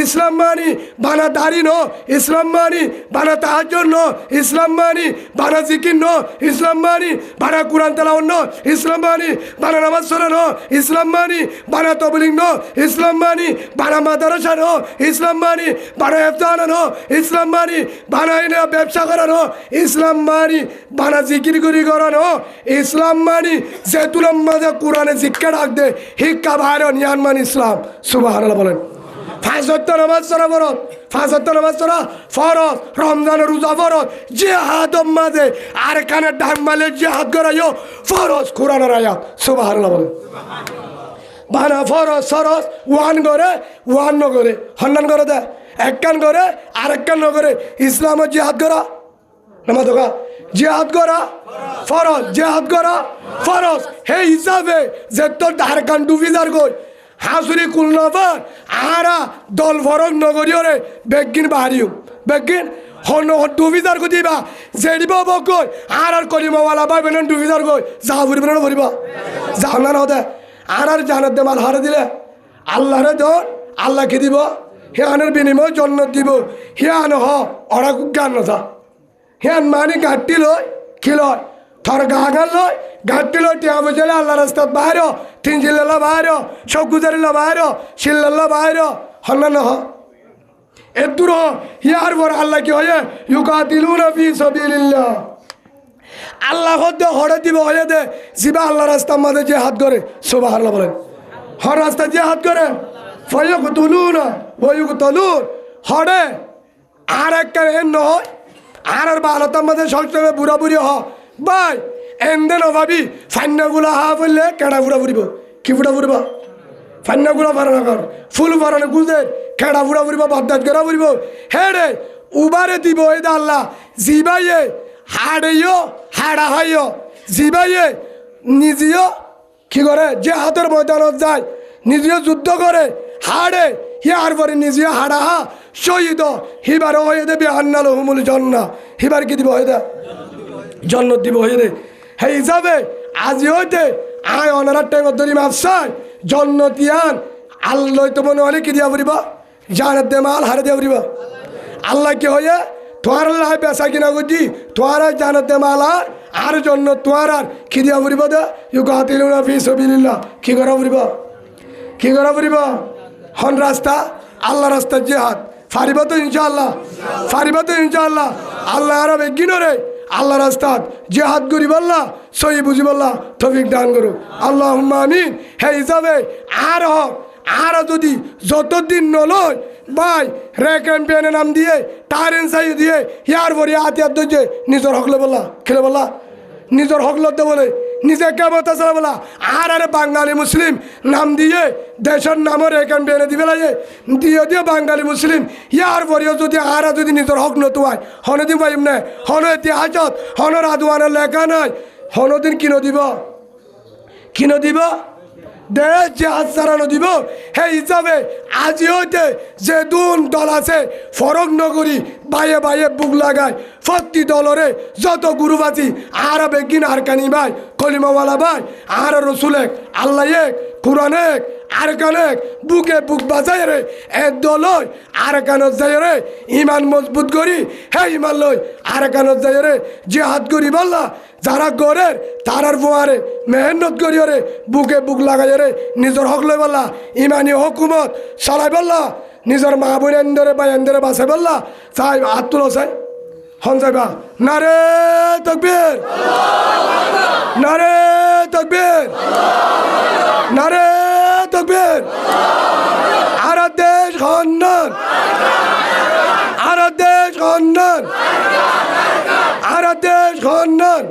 ইসলাম মানি বানা দাড়ি ন ইসলাম মানি বানা তাহাজ্জুদ ন ইসলাম মানি বানা জিকির ন ইসলাম মানি বানা কুরআন তেলাওয়াত ন ইসলাম মানি বানা নামাজ পড়া ন ইসলাম মানি বানা তাবলীগ ন ইসলাম মানি বানা মাদ্রাসা ন ইসলাম মানি বানা ইফতার ন ইসলাম মানি বানা ব্যবসা করা ন ইসলাম মানি বানা জিকির করি করা ন ইসলাম মানি যেতুলাম মাঝে কোরআনে শিক্ষা ডাক দে শিক্ষা বাইর ইয়ানমান ইসলাম সুবহানাল্লাহ বলেন 5 ওয়াক্ত নামাজ পড়া ফরজ 5 ওয়াক্ত নামাজ পড়া ফরজ রমজানের রোজা ফরজ জিহাদ মাঝে আর কানে ডাক মালে জিহাদ করাইও ফরজ কোরআনের আয়াত সুবহানাল্লাহ বলেন বানা ফরজ সরজ ওয়ান করে হন্নান করে দে এক কান করে আরেক কান করে ইসলামের জিহাদ করা নামাজ হোক জিহাদ করা ফরজ হে হিসাবে যে তোর ধার কান ডুবি যার গই হাসুরি কুলনাফার আরা দল ফরক নগরীয়রে বেগিন বাহারিও বেগিন হন ডুবি যার গো দিবা জেডিব বকই আর করিমাওয়ালা ভাই বেন ডুবি যার গই যা ফুরিব না ফুরিব যাও না হতে আর জানাত দে মাল হারে দিলে আল্লাহরে দর আল্লাহকে দিব হে আনের বিনিময় জন্নত দিব হে আন হ ওরা গান না হ্যাঁ মানে গাঁটটি লয় কি লয় থর গাগান লয় গাঁটটি লয় টিয়া বসলে আল্লাহ রাস্তাত বাহির 3 জিল্লা বাহির সব গুজারিল্লা বাহির শিল্লাল্লা বাহির হল না হ এর দূর ইয়ার পর আল্লাহ কি হয় ইউকাতিলুনা ফি সাবিলিল্লাহ আল্লাহ হদ্দে হড়ে দিব হয়ে দে জিবা আল্লাহ রাস্তার মাঝে যে হাত করে সুবহানাল্লাহ বলেন হর রাস্তা যে হাত করে ফায়াকুতুলুনা ওয়ায়ুকতালুন হড়ে আর একটা এন নয় আর বালতার মধ্যে সবসময় বুড়া বুড়ি হ ভাই এমদে নভাবি ফান্নাগুলা হা বললে কেডা বুড়া বুড়িব কি বুড়া বুড়িব ফান্নাগুলা ফারানা কর ফুল ফারানো গুজে কেডা বুড়া বুড়িব বদাত করা বুড়িব হে রে উবারে দিব এই আল্লাহ জিবাইয়ে হাড়েও হাড়া হাইও জিবাইয়ে নিজেও কি করে যে হাতের ময়দানত যায় নিজেও যুদ্ধ করে হাড়ে হিয়ার পরে নিজেও হাড়া শহীদ হিবার হয়ে দেবে আন্নাল হুমুল জন্না হিবার কি দিব হয়ে দে জন্নত দিব হয়ে দে সেই হিসাবে আজি হইতে আয় অনারার টেঙর ধরি মাপসায় জন্নতিয়ান আল্লাহ তো মনে হলে কি দিয়া পড়িব জানের দে মাল হারে দিয়া পড়িব আল্লাহ কি হয়ে তোমার আল্লাহ বেচা কিনা করছি তোমার জানের দে মাল আর জন্য তোমার আর কি দিয়া পড়িব দে ইউ গাতিল ফি সাবিলিল্লাহ কি করা পড়িব কি করা পড়িব হন রাস্তা আল্লাহ রাস্তার জিহাদ ফারিব তো ইনশাআল্লাহ ফারিব তো ইনশাআল্লাহ আল্লাহ আর বেগিন রে আল্লাহ রাস্তাত জিহাদ করিব আল্লাহ সহি বুঝিব আল্লাহ তৌফিক দান করুক আল্লাহুম্মা আমিন হে হিসাবে আর হোক আর যদি যতদিন নলয় ভাই রেকেন পেনে নাম দিয়ে টারেন চাই দিয়ে ইয়ার ভরি হাতিয়ার ধরছে নিজের হকলে বললা খেলে বললা নিজের হকলতে বলে নিজে কেমন তাছাড়া বলা আর আরে বাঙালি মুসলিম নাম দিয়ে দেশের নামও রেকেন পেনে দিবে লাগে দিয়ে দিয়ে বাঙালি মুসলিম ইয়ার ভরিও যদি আর যদি নিজের হক নতুয়ায় হনে দিব এমনি হন ইতিহাসত হন রাধুয়ানের লেখা নাই হনদিন কিনো দিব দেশ যে হাত চালানো দিব সেই হিসাবে আজি হইতে যে দুন দল আছে ফরক নগরী বাইয়ে বাইয়ে বুক লাগায় প্রতি দলরে যত গুরু আছি আর বেগিন আর কানি ভাই কলিমাওয়ালা ভাই আর রসুল এক আল্লাহ এক কোরআন এক আর কানেক বুকে বুক বাজাই রে এ দলই আর কানত যাই রে ইমান মজবুত করি হে ইমান লই আর কানত যাই রে জিহাদ করি বললা যারা গরের তারার ফোয়ারে মেহনত করি রে বুকে বুক লাগাই রে নিজের হক লই বললা ইমানি হুকুমত চালাই বললা নিজের মা বোন এন্দরে বা এন্দরে বাসাই বললা চাই হাত তুলো চাই হন যাইবা নারে তাকবীর নারে তাকবীর নারে তাকবীর আর দেশ খন্দন আর দেশ খন্দন আর দেশ খন্দন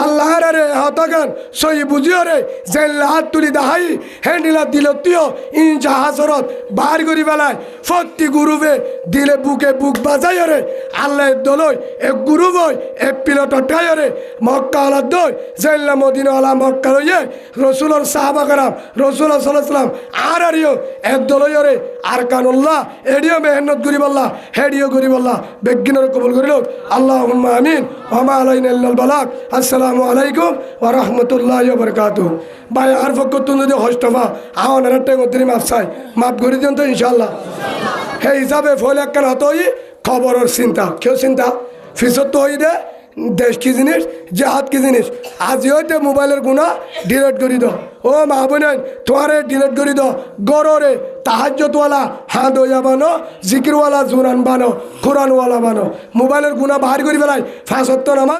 আল্লাহ রে হতগান সই বুঝিও রে জেল্লা হাত তুলি দাহাই হ্যান্ডিলা দিল তুইও ইঞ্চা হাসরত বার করি বেলায় প্রতি গুরুবে দিলে বুকে বুক বাজাই রে আল্লাহ দলই এক গুরু বই এক পিলট ঠাই রে মক্কা আলা দই জেল্লা মদিনা আলা মক্কা লইয়ে রসুলর সাহাবা কারাম রসুল সাল্লাম আর আরিও এক দলই রে আর কানুল্লাহ এডিও মেহনত করি বললা হেডিও করি বললা বেগিনের কবুল করিল আল্লাহুম্মা আমিন ওয়া মা আলাইনা ইল্লাল বালাগ আসসালামু আলাইকুম ওয়া রাহমাতুল্লাহি ওয়া বারাকাতুহু ভাই আর ফকত যদি হস্তফা আওয়ানের টেঙ্গরি মাপসাই মাপ করে দেন তো ইনশাআল্লাহ সেই হিসাবে ফল একখান হতই খবরের চিন্তা কেউ চিন্তা ফিসত তো হই দে দেশ কি জিনিস জাহাদ কি জিনিস আজি হইতে মোবাইলের গুণা ডিলেট করি দো ও মা বোনেন তোমারে ডিলেট করি দো গররে তাহাজ্জতওয়ালা হাত হইয়া বানো জিকিরওয়ালা জুরান বানো কোরআনওয়ালা বানো মোবাইলের গুণা বাহার করি বেলায় ফাঁসত্ব নামা